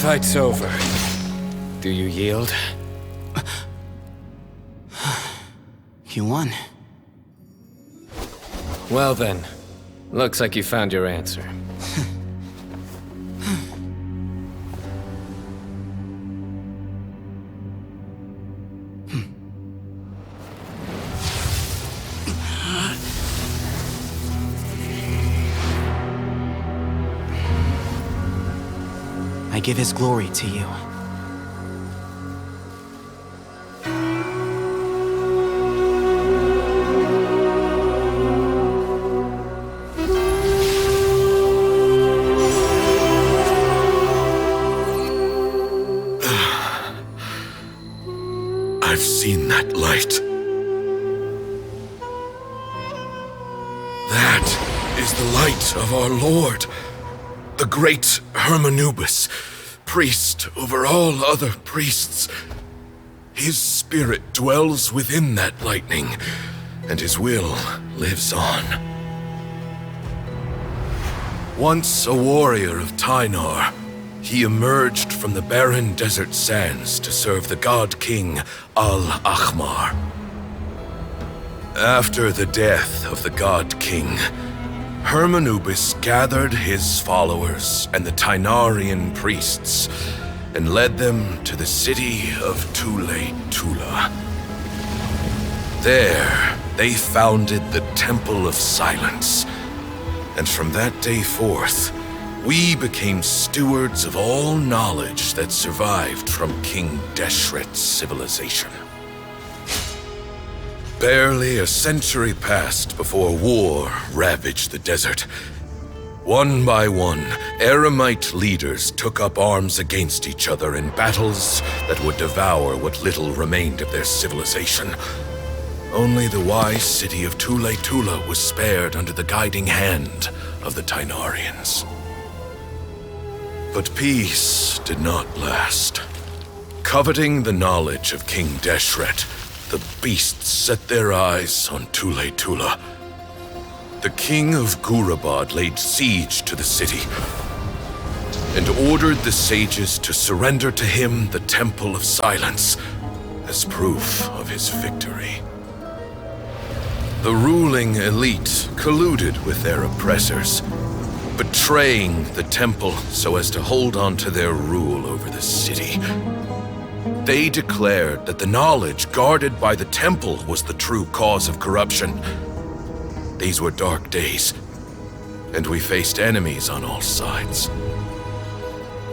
Fight's over. Do you yield? You won. Well then, looks like you found your answer. give his glory to you. I've seen that light. That is the light of our Lord, the great Hermanubis, priest over all other priests. His spirit dwells within that lightning, and his will lives on. Once a warrior of Tynar, he emerged from the barren desert sands to serve the god king Al-Ahmar. After the death of the god king, Hermanubis gathered his followers and the Tynarian priests and led them to the city of Tule-Tula. There, they founded the Temple of Silence, and from that day forth, we became stewards of all knowledge that survived from King Deshret's civilization. Barely a century passed before war ravaged the desert. One by one, Eremite leaders took up arms against each other in battles that would devour what little remained of their civilization. Only the wise city of Tule-Tula was spared under the guiding hand of the Tynarians. But peace did not last. Coveting the knowledge of King Deshret, the beasts set their eyes on Tule-Tula. The king of Gurabad laid siege to the city and ordered the sages to surrender to him the Temple of Silence as proof of his victory. The ruling elite colluded with their oppressors, betraying the temple so as to hold on to their rule over the city. They declared that the knowledge guarded by the temple was the true cause of corruption. These were dark days, and we faced enemies on all sides.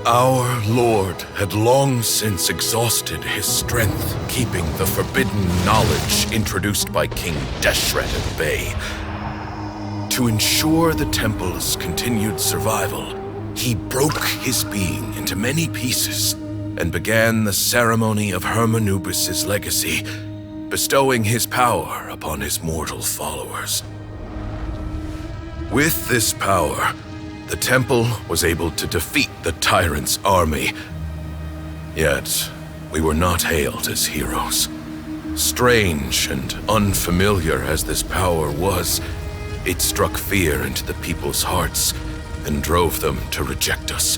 Our Lord had long since exhausted his strength, keeping the forbidden knowledge introduced by King Deshret at bay. To ensure the temple's continued survival, he broke his being into many pieces and began the ceremony of Hermanubis' legacy, bestowing his power upon his mortal followers. With this power, the temple was able to defeat the tyrant's army. Yet, we were not hailed as heroes. Strange and unfamiliar as this power was, it struck fear into the people's hearts and drove them to reject us.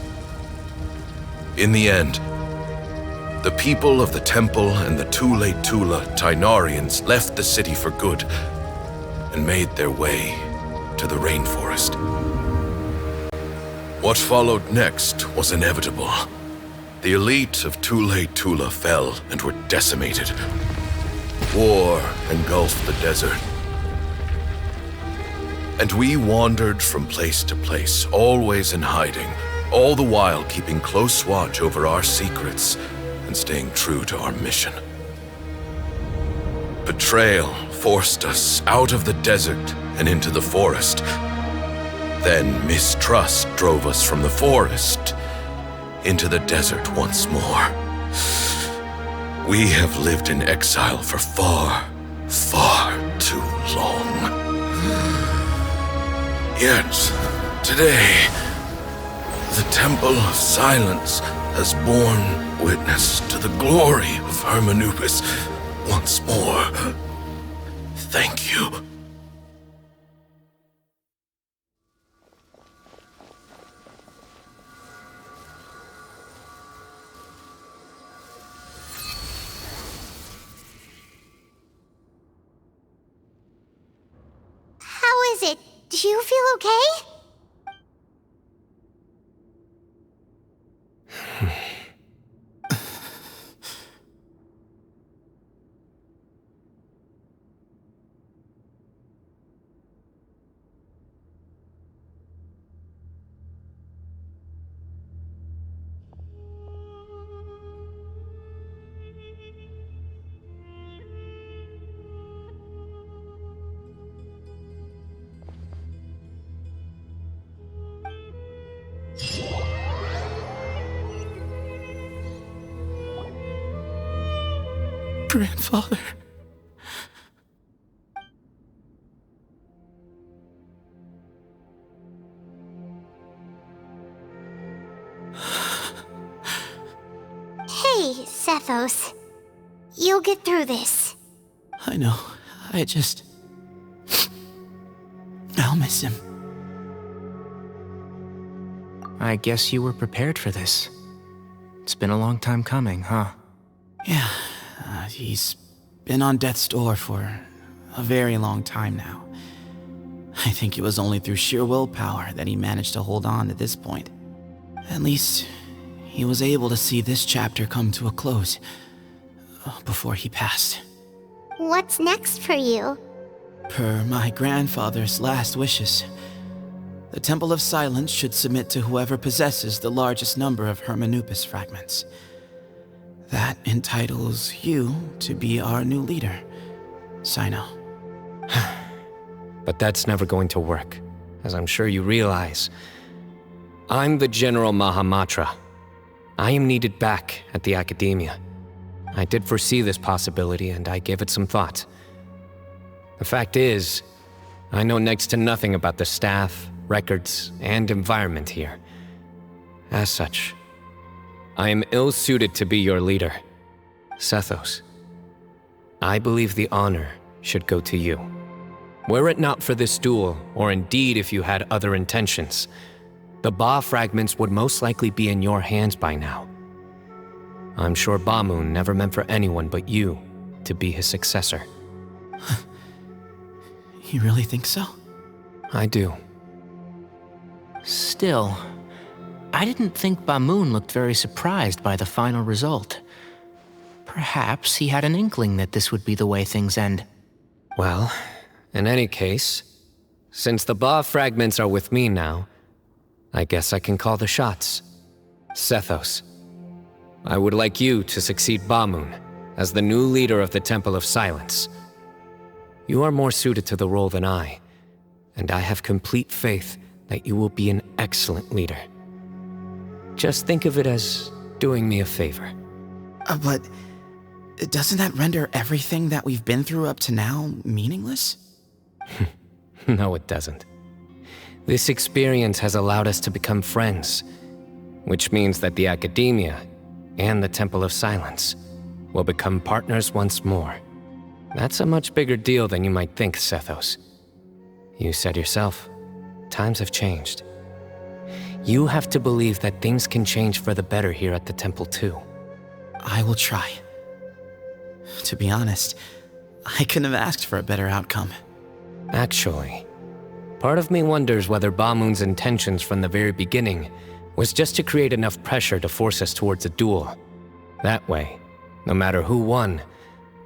In the end, the people of the temple and the Tule-Tula Tynarians left the city for good and made their way to the rainforest. What followed next was inevitable. The elite of Tule-Tula fell and were decimated. War engulfed the desert. And we wandered from place to place, always in hiding, all the while keeping close watch over our secrets and staying true to our mission. Betrayal forced us out of the desert and into the forest. Then mistrust drove us from the forest into the desert once more. We have lived in exile for far, far too long. Yet, today, the Temple of Silence has borne witness to the glory of Hermanubis once more. Thank you. How is it? Do you feel okay? Grandfather. Hey, Sethos. You'll get through this. I know. I'll miss him. I guess you were prepared for this. It's been a long time coming, huh? Yeah, he's been on death's door for a very long time now. I think it was only through sheer willpower that he managed to hold on to this point. At least, he was able to see this chapter come to a close before he passed. What's next for you? Per my grandfather's last wishes, the Temple of Silence should submit to whoever possesses the largest number of Hermanupis fragments. That entitles you to be our new leader, Cyno. But that's never going to work, as I'm sure you realize. I'm the General Mahamatra. I am needed back at the Academia. I did foresee this possibility, and I gave it some thought. The fact is, I know next to nothing about the staff, records, and environment here. As such, I am ill-suited to be your leader. Sethos, I believe the honor should go to you. Were it not for this duel, or indeed if you had other intentions, the Ba fragments would most likely be in your hands by now. I'm sure Bamun never meant for anyone but you to be his successor. You really think so? I do. Still, I didn't think Bamun looked very surprised by the final result. Perhaps he had an inkling that this would be the way things end. Well, in any case, since the Ba fragments are with me now, I guess I can call the shots. Sethos, I would like you to succeed Bamun as the new leader of the Temple of Silence. You are more suited to the role than I, and I have complete faith that you will be an excellent leader. Just think of it as doing me a favor. But doesn't that render everything that we've been through up to now meaningless? No, it doesn't. This experience has allowed us to become friends, which means that the Academia and the Temple of Silence will become partners once more. That's a much bigger deal than you might think, Sethos. You said yourself, times have changed. You have to believe that things can change for the better here at the Temple too. I will try. To be honest, I couldn't have asked for a better outcome. Actually, part of me wonders whether Bamun's intentions from the very beginning was just to create enough pressure to force us towards a duel. That way, no matter who won,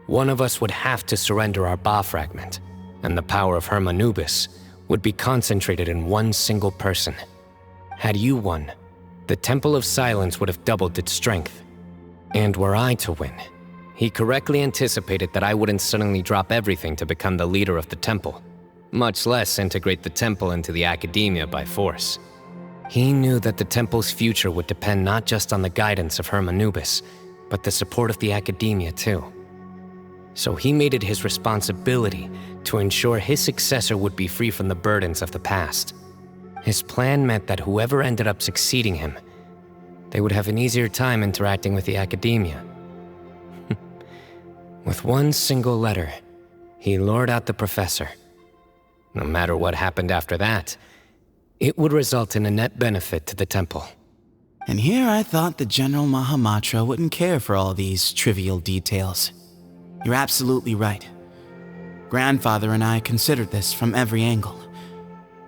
one of us would have to surrender our Ba fragment, and the power of Hermanubis would be concentrated in one single person. Had you won, the Temple of Silence would have doubled its strength. And were I to win, he correctly anticipated that I wouldn't suddenly drop everything to become the leader of the temple, much less integrate the temple into the Academia by force. He knew that the temple's future would depend not just on the guidance of Hermanubis, but the support of the Academia too. So he made it his responsibility to ensure his successor would be free from the burdens of the past. His plan meant that whoever ended up succeeding him, they would have an easier time interacting with the Academia. With one single letter, he lured out the professor. No matter what happened after that, it would result in a net benefit to the temple. And here I thought the General Mahamatra wouldn't care for all these trivial details. You're absolutely right. Grandfather and I considered this from every angle.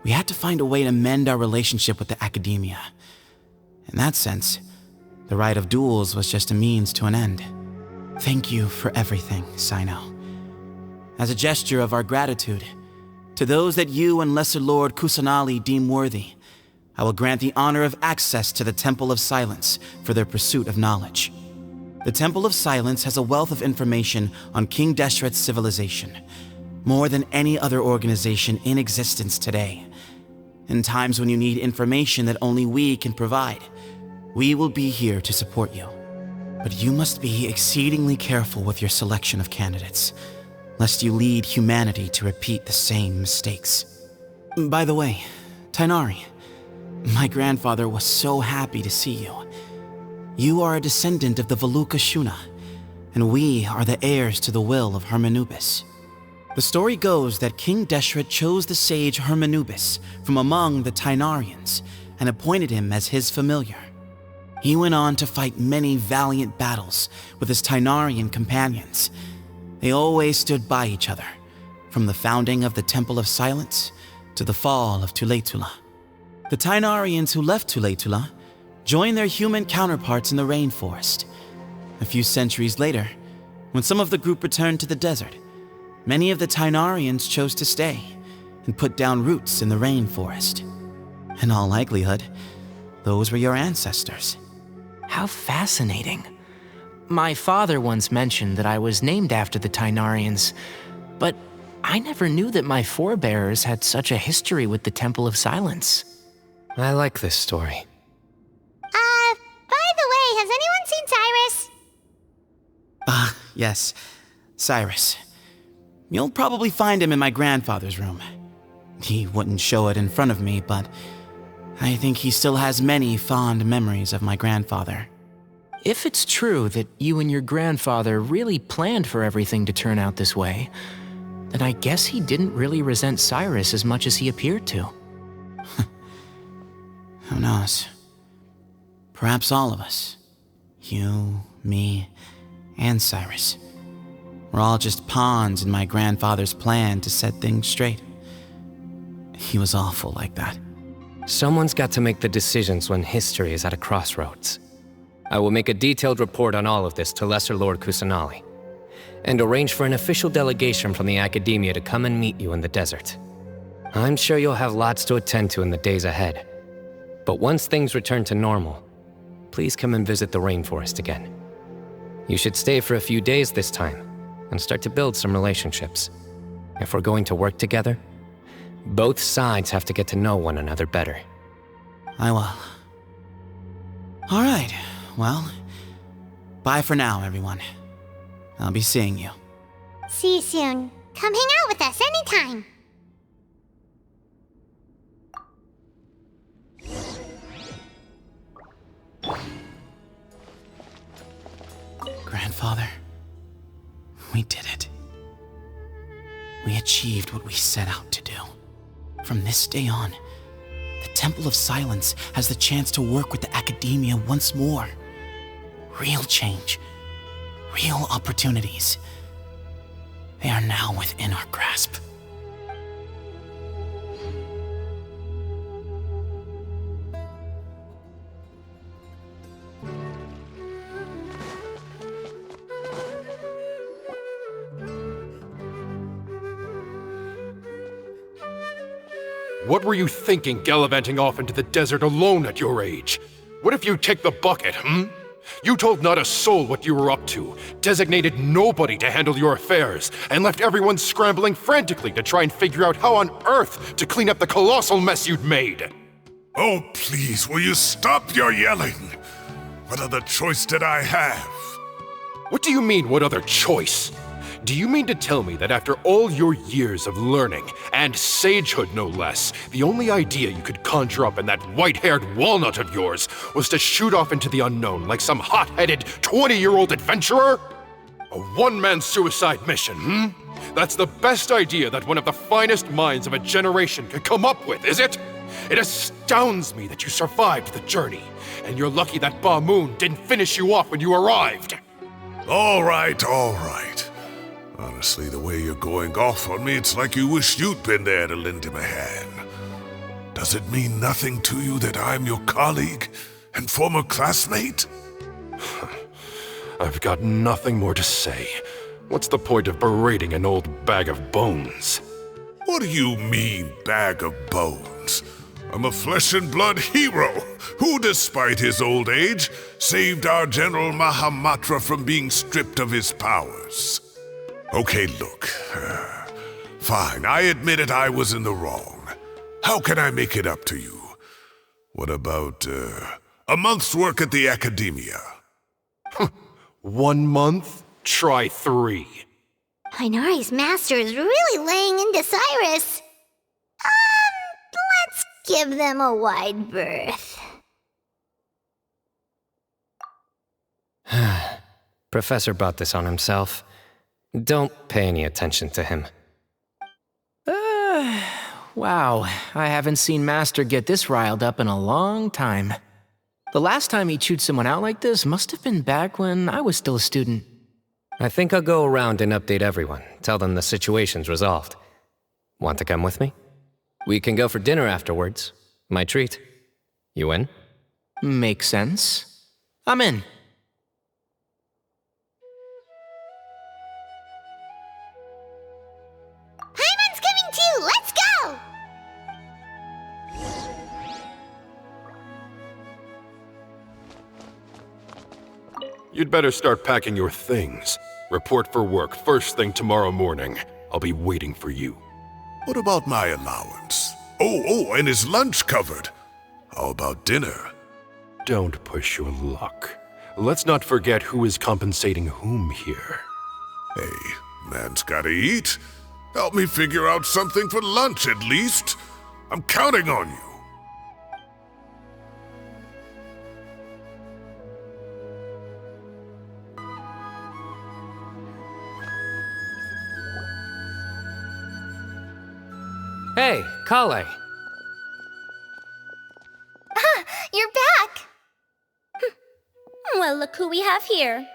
We had to find a way to mend our relationship with the Academia. In that sense, the right of duels was just a means to an end. Thank you for everything, Cyno. As a gesture of our gratitude, to those that you and Lesser Lord Kusanali deem worthy, I will grant the honor of access to the Temple of Silence for their pursuit of knowledge. The Temple of Silence has a wealth of information on King Deshret's civilization, more than any other organization in existence today. In times when you need information that only we can provide, we will be here to support you. But you must be exceedingly careful with your selection of candidates, lest you lead humanity to repeat the same mistakes. By the way, Tainari, my grandfather was so happy to see you. You are a descendant of the Veluca Shuna, and we are the heirs to the will of Hermanubis. The story goes that King Deshret chose the sage Hermanubis from among the Tainarians and appointed him as his familiar. He went on to fight many valiant battles with his Tainarian companions. They always stood by each other, from the founding of the Temple of Silence to the fall of Tuletula. The Tainarians who left Tuletula joined their human counterparts in the rainforest. A few centuries later, when some of the group returned to the desert, many of the Tainarians chose to stay and put down roots in the rainforest. In all likelihood, those were your ancestors. How fascinating. My father once mentioned that I was named after the Tainarians, but I never knew that my forebears had such a history with the Temple of Silence. I like this story. By the way, has anyone seen Cyrus? Yes, Cyrus. You'll probably find him in my grandfather's room. He wouldn't show it in front of me, but I think he still has many fond memories of my grandfather. If it's true that you and your grandfather really planned for everything to turn out this way, then I guess he didn't really resent Cyrus as much as he appeared to. Who knows? Perhaps all of us. You, me, and Cyrus. We're all just pawns in my grandfather's plan to set things straight. He was awful like that. Someone's got to make the decisions when history is at a crossroads. I will make a detailed report on all of this to Lesser Lord Kusanali, and arrange for an official delegation from the Academia to come and meet you in the desert. I'm sure you'll have lots to attend to in the days ahead, but once things return to normal, please come and visit the rainforest again. You should stay for a few days this time, and start to build some relationships. If we're going to work together, both sides have to get to know one another better. I will. All right, well, bye for now, everyone. I'll be seeing you. See you soon. Come hang out with us anytime. Grandfather, we did it. We achieved what we set out to do. From this day on, the Temple of Silence has the chance to work with the Academia once more. Real change, real opportunities. They are now within our grasp. What were you thinking gallivanting off into the desert alone at your age? What if you take the bucket, You told not a soul what you were up to, designated nobody to handle your affairs, and left everyone scrambling frantically to try and figure out how on earth to clean up the colossal mess you'd made. Oh, please, will you stop your yelling? What other choice did I have? What do you mean, what other choice? Do you mean to tell me that after all your years of learning, and sagehood no less, the only idea you could conjure up in that white-haired walnut of yours was to shoot off into the unknown like some hot-headed 20-year-old adventurer? A one-man suicide mission, That's the best idea that one of the finest minds of a generation could come up with, is it? It astounds me that you survived the journey, and you're lucky that Ba Moon didn't finish you off when you arrived. All right, all right. Honestly, the way you're going off on me, it's like you wish you'd been there to lend him a hand. Does it mean nothing to you that I'm your colleague and former classmate? I've got nothing more to say. What's the point of berating an old bag of bones? What do you mean, bag of bones? I'm a flesh and blood hero who, despite his old age, saved our General Mahamatra from being stripped of his powers. Okay, look. Fine, I admit it, I was in the wrong. How can I make it up to you? What about, a month's work at the Academia? 1 month? Try 3. Hinari's master is really laying into Cyrus. Let's give them a wide berth. Professor brought this on himself. Don't pay any attention to him. Wow, I haven't seen Master get this riled up in a long time. The last time he chewed someone out like this must have been back when I was still a student. I think I'll go around and update everyone, tell them the situation's resolved. Want to come with me? We can go for dinner afterwards. My treat. You in? Makes sense. I'm in. Paimon's coming too! Let's go! You'd better start packing your things. Report for work first thing tomorrow morning. I'll be waiting for you. What about my allowance? Oh, and is lunch covered? How about dinner? Don't push your luck. Let's not forget who is compensating whom here. Hey, man's gotta eat. Help me figure out something for lunch at least. I'm counting on you. Hey, Kale. You're back! Well, look who we have here.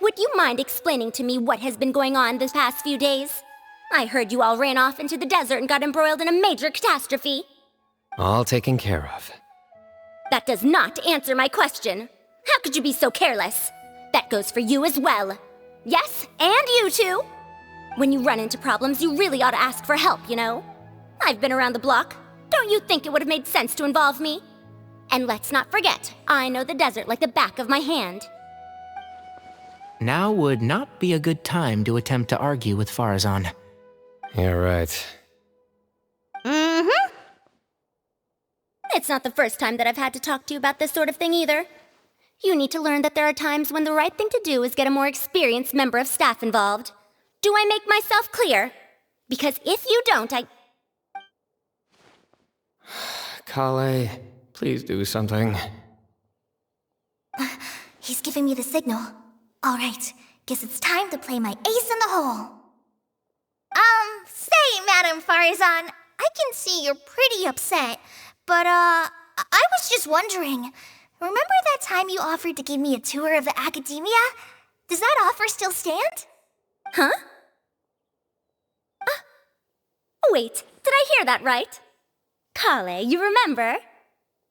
Would you mind explaining to me what has been going on this past few days? I heard you all ran off into the desert and got embroiled in a major catastrophe. All taken care of. That does not answer my question. How could you be so careless? That goes for you as well. Yes, and you too. When you run into problems, you really ought to ask for help, you know? I've been around the block. Don't you think it would have made sense to involve me? And let's not forget, I know the desert like the back of my hand. Now would not be a good time to attempt to argue with Farazan. You're right. Mm-hmm. It's not the first time that I've had to talk to you about this sort of thing either. You need to learn that there are times when the right thing to do is get a more experienced member of staff involved. Do I make myself clear? Because if you don't, Kale, please do something. He's giving me the signal. All right, guess it's time to play my ace in the hole. Say, Madam Farazan, I can see you're pretty upset, but, I was just wondering, remember that time you offered to give me a tour of the academia? Does that offer still stand? Huh? Wait, did I hear that right? Kale, you remember?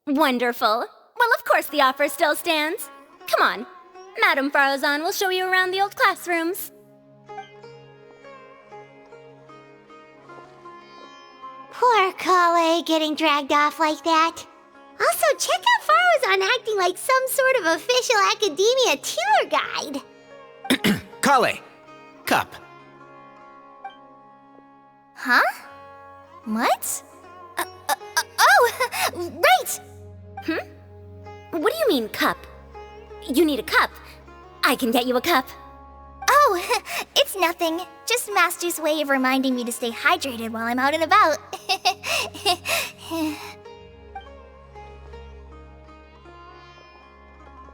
Wonderful. Well, of course the offer still stands. Come on. Madam Farazan will show you around the old classrooms. Poor Kale getting dragged off like that. Also, check out Farazan acting like some sort of official academia tour guide. Kale! Cup. Huh? What? Oh, right! What do you mean, cup? You need a cup. I can get you a cup. Oh, it's nothing. Just Master's way of reminding me to stay hydrated while I'm out and about.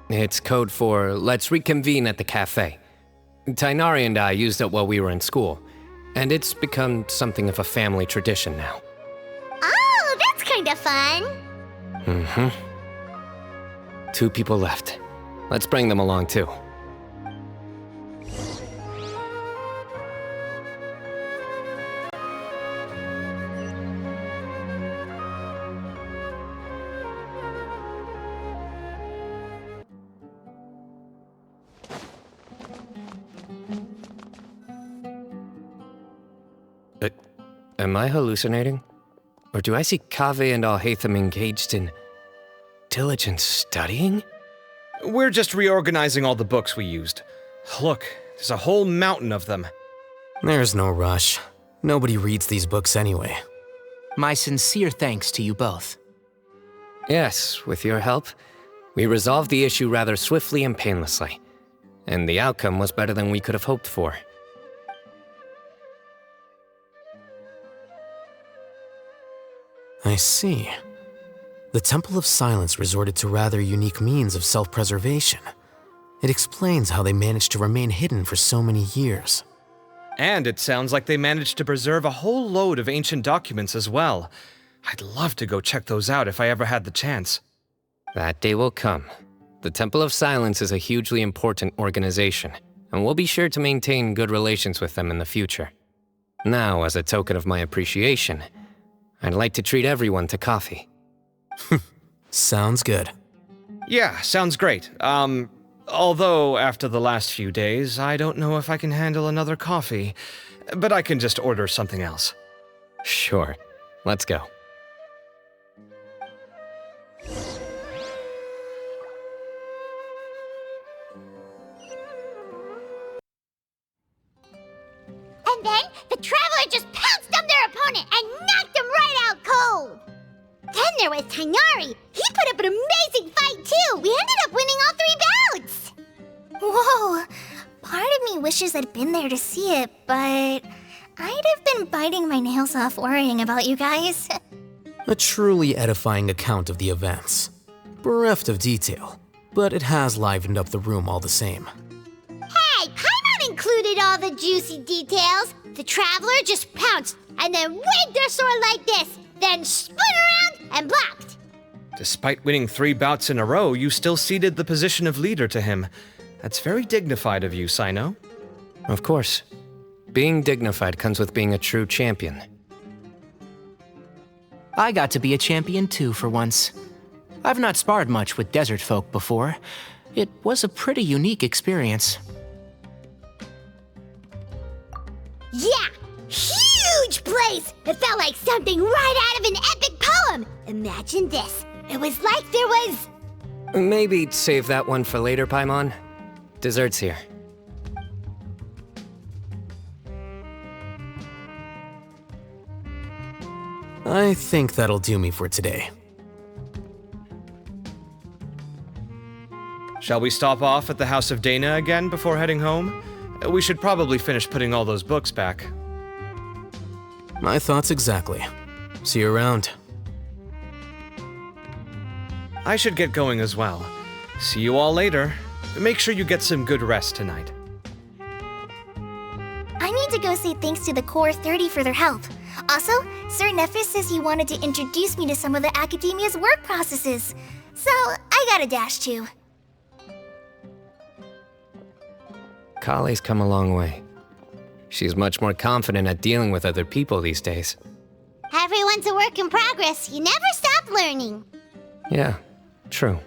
It's code for let's reconvene at the cafe. Tainari and I used it while we were in school, and it's become something of a family tradition now. Oh, that's kind of fun. Mm-hmm. 2 people left. Let's bring them along too. Am I hallucinating? Or do I see Kaveh and Alhaitham engaged in diligent studying? We're just reorganizing all the books we used. Look, there's a whole mountain of them. There's no rush. Nobody reads these books anyway. My sincere thanks to you both. Yes, with your help, we resolved the issue rather swiftly and painlessly. and the outcome was better than we could have hoped for. I see. The Temple of Silence resorted to rather unique means of self-preservation. It explains how they managed to remain hidden for so many years. And it sounds like they managed to preserve a whole load of ancient documents as well. I'd love to go check those out if I ever had the chance. That day will come. The Temple of Silence is a hugely important organization, and we'll be sure to maintain good relations with them in the future. Now, as a token of my appreciation, I'd like to treat everyone to coffee. Sounds good. Yeah, sounds great. Although after the last few days, I don't know if I can handle another coffee, but I can just order something else. Sure. Let's go. And then the Traveler just pounced on their opponent and knocked him right out cold. Then there was Tighnari. He put up an amazing fight too. We ended up winning all 3 bouts. Whoa! Part of me wishes I'd been there to see it, but I'd have been biting my nails off worrying about you guys. A truly edifying account of the events. Bereft of detail, but it has livened up the room all the same. Hey, Paimon included all the juicy details. The Traveler just pounced and then waved their sword like this, then spun around and blocked. Despite winning 3 bouts in a row, you still ceded the position of leader to him. That's very dignified of you, Cyno. Of course. Being dignified comes with being a true champion. I got to be a champion too for once. I've not sparred much with desert folk before. It was a pretty unique experience. Yeah, huge place! It felt like something right out of an epic poem. Imagine this. It was like there was... Maybe save that one for later, Paimon. Dessert's here. I think that'll do me for today. Shall we stop off at the House of Dana again before heading home? We should probably finish putting all those books back. My thoughts exactly. See you around. I should get going as well. See you all later. Make sure you get some good rest tonight. I need to go say thanks to the Core 30 for their help. Also, Sir Nephis says he wanted to introduce me to some of the Academia's work processes. So, I gotta dash too. Kali's come a long way. She's much more confident at dealing with other people these days. Everyone's a work in progress. You never stop learning. Yeah, true.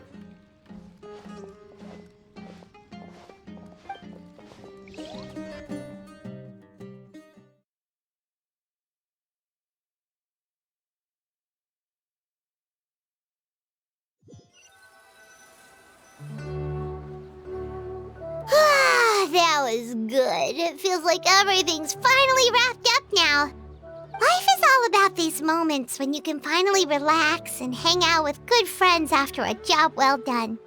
That was good. It feels like everything's finally wrapped up now. Life is all about these moments when you can finally relax and hang out with good friends after a job well done.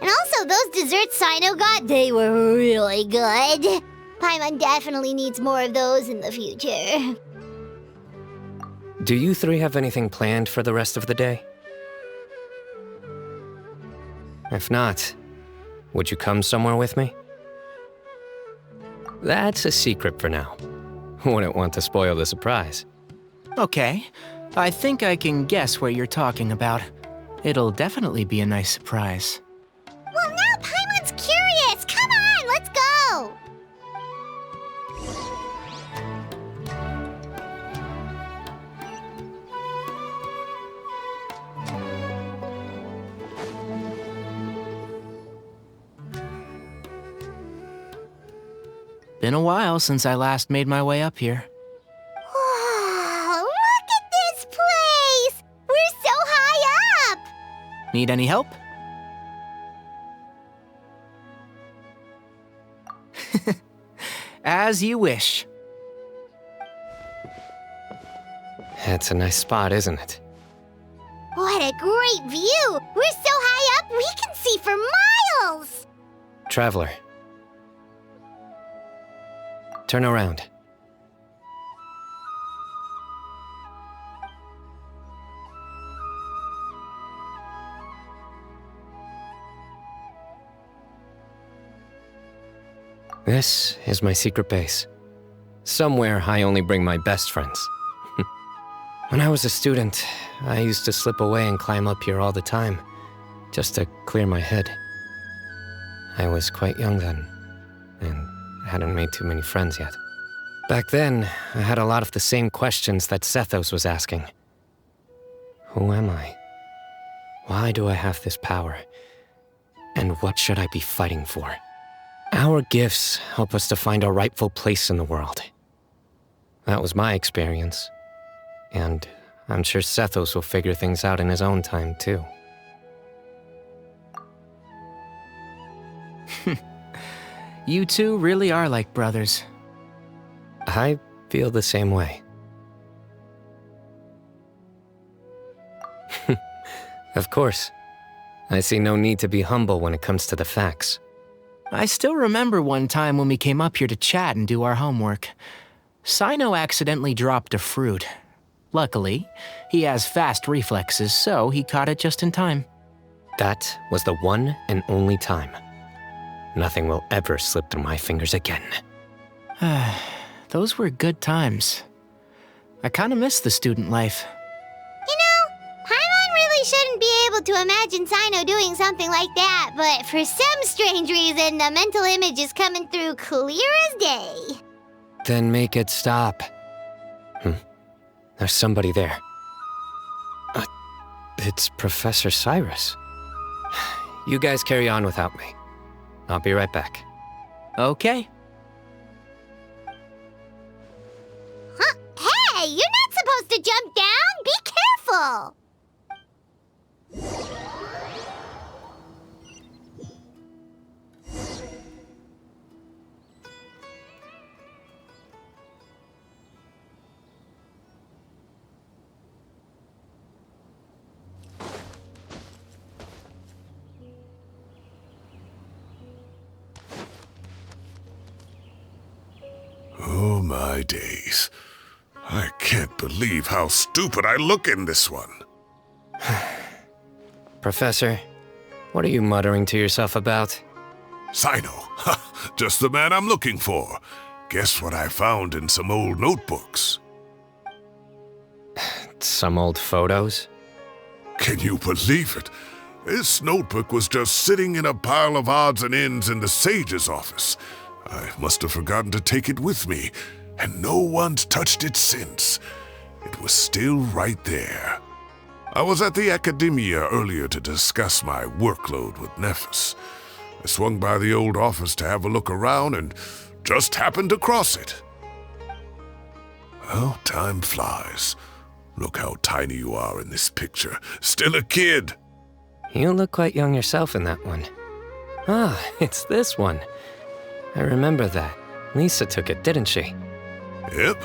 And also, those desserts Cyno got, they were really good. Paimon definitely needs more of those in the future. Do you 3 have anything planned for the rest of the day? If not, would you come somewhere with me? That's a secret for now. Wouldn't want to spoil the surprise. Okay, I think I can guess what you're talking about. It'll definitely be a nice surprise. Well, now Paimon's curious. Come on, let's go. Been a while since I last made my way up here. Wow, look at this place. We're so high up. Need any help? As you wish. It's a nice spot, isn't it? What a great view. We're so high up, we can see for miles. Traveler, Turn around. This is my secret base. Somewhere I only bring my best friends. When I was a student, I used to slip away and climb up here all the time, just to clear my head. I was quite young then, and hadn't made too many friends yet. Back then, I had a lot of the same questions that Sethos was asking. Who am I? Why do I have this power? And what should I be fighting for? Our gifts help us to find our rightful place in the world. That was my experience. And I'm sure Sethos will figure things out in his own time, too. You two really are like brothers. I feel the same way. Of course. I see no need to be humble when it comes to the facts. I still remember one time when we came up here to chat and do our homework. Cyno accidentally dropped a fruit. Luckily, he has fast reflexes, so he caught it just in time. That was the one and only time. Nothing will ever slip through my fingers again. Those were good times. I kinda miss the student life. You know, Paimon really shouldn't be able to imagine Cyno doing something like that, but for some strange reason, the mental image is coming through clear as day. Then make it stop. There's somebody there. It's Professor Cyrus. You guys carry on without me. I'll be right back. Okay. Huh? Hey, you're not supposed to jump down! Be careful! Oh my days. I can't believe how stupid I look in this one. Professor, what are you muttering to yourself about? Cyno, just the man I'm looking for. Guess what I found in some old notebooks? Some old photos? Can you believe it? This notebook was just sitting in a pile of odds and ends in the Sage's office. I must have forgotten to take it with me, and no one's touched it since. It was still right there. I was at the Academia earlier to discuss my workload with Nephis. I swung by the old office to have a look around and just happened to cross it. Well, time flies. Look how tiny you are in this picture. Still a kid. You look quite young yourself in that one. Ah, it's this one. I remember that. Lisa took it, didn't she? Yep.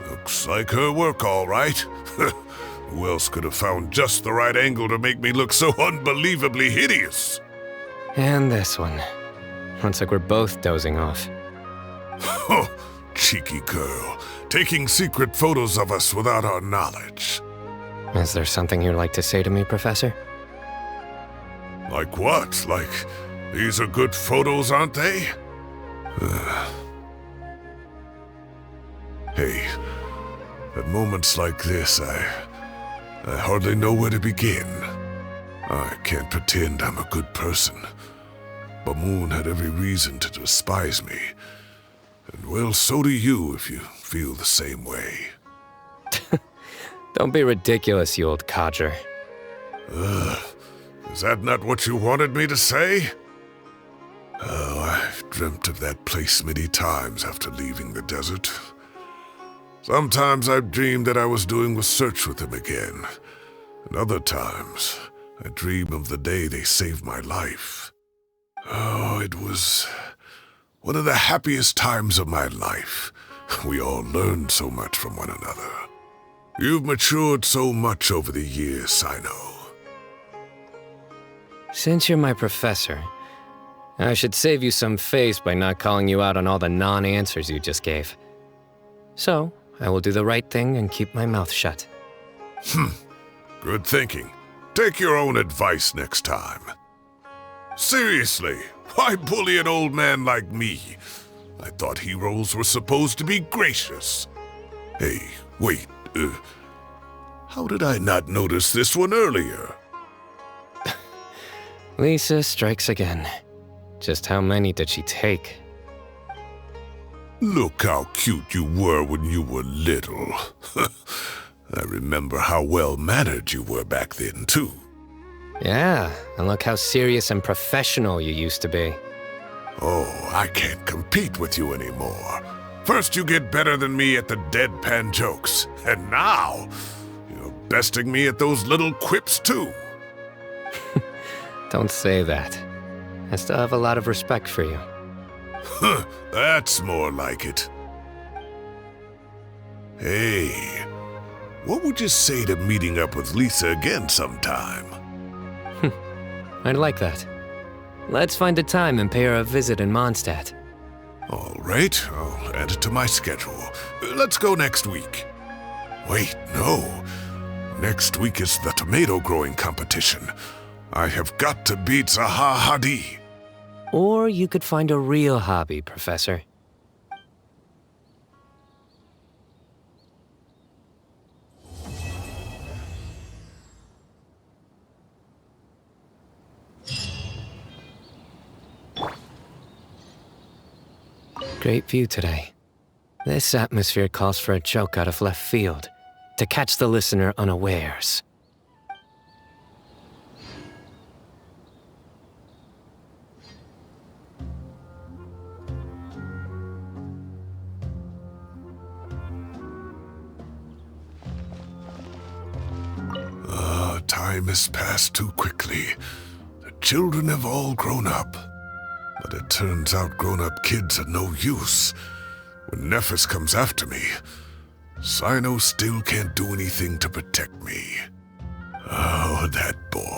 Looks like her work, all right. Who else could have found just the right angle to make me look so unbelievably hideous? And this one. Looks like we're both dozing off. Oh, cheeky girl. Taking secret photos of us without our knowledge. Is there something you'd like to say to me, Professor? Like what? Like, these are good photos, aren't they? Hey, at moments like this, I hardly know where to begin. I can't pretend I'm a good person. Bamoon had every reason to despise me. And well, so do you if you feel the same way. Don't be ridiculous, you old codger. Is that not what you wanted me to say? Oh, I've dreamt of that place many times after leaving the desert. Sometimes I've dreamed that I was doing a search with them again. And other times, I dream of the day they saved my life. Oh, it was one of the happiest times of my life. We all learned so much from one another. You've matured so much over the years, Cyno. Since you're my professor, I should save you some face by not calling you out on all the non-answers you just gave. So, I will do the right thing and keep my mouth shut. Good thinking. Take your own advice next time. Seriously, why bully an old man like me? I thought heroes were supposed to be gracious. Hey, wait, how did I not notice this one earlier? Lisa strikes again. Just how many did she take? Look how cute you were when you were little. I remember how well-mannered you were back then, too. Yeah, and look how serious and professional you used to be. Oh, I can't compete with you anymore. First you get better than me at the deadpan jokes, and now you're besting me at those little quips, too. Don't say that. I still have a lot of respect for you. That's more like it. Hey, what would you say to meeting up with Lisa again sometime? I'd like that. Let's find a time and pay her a visit in Mondstadt. All right, I'll add it to my schedule. Let's go next week. Wait, no. Next week is the tomato growing competition. I have got to beat Zaha Hadid. Or you could find a real hobby, Professor. Great view today. This atmosphere calls for a joke out of left field, to catch the listener unawares. Time has passed too quickly. The children have all grown up. But it turns out grown-up kids are no use. When Nephis comes after me, Cyno still can't do anything to protect me. Oh, that boy.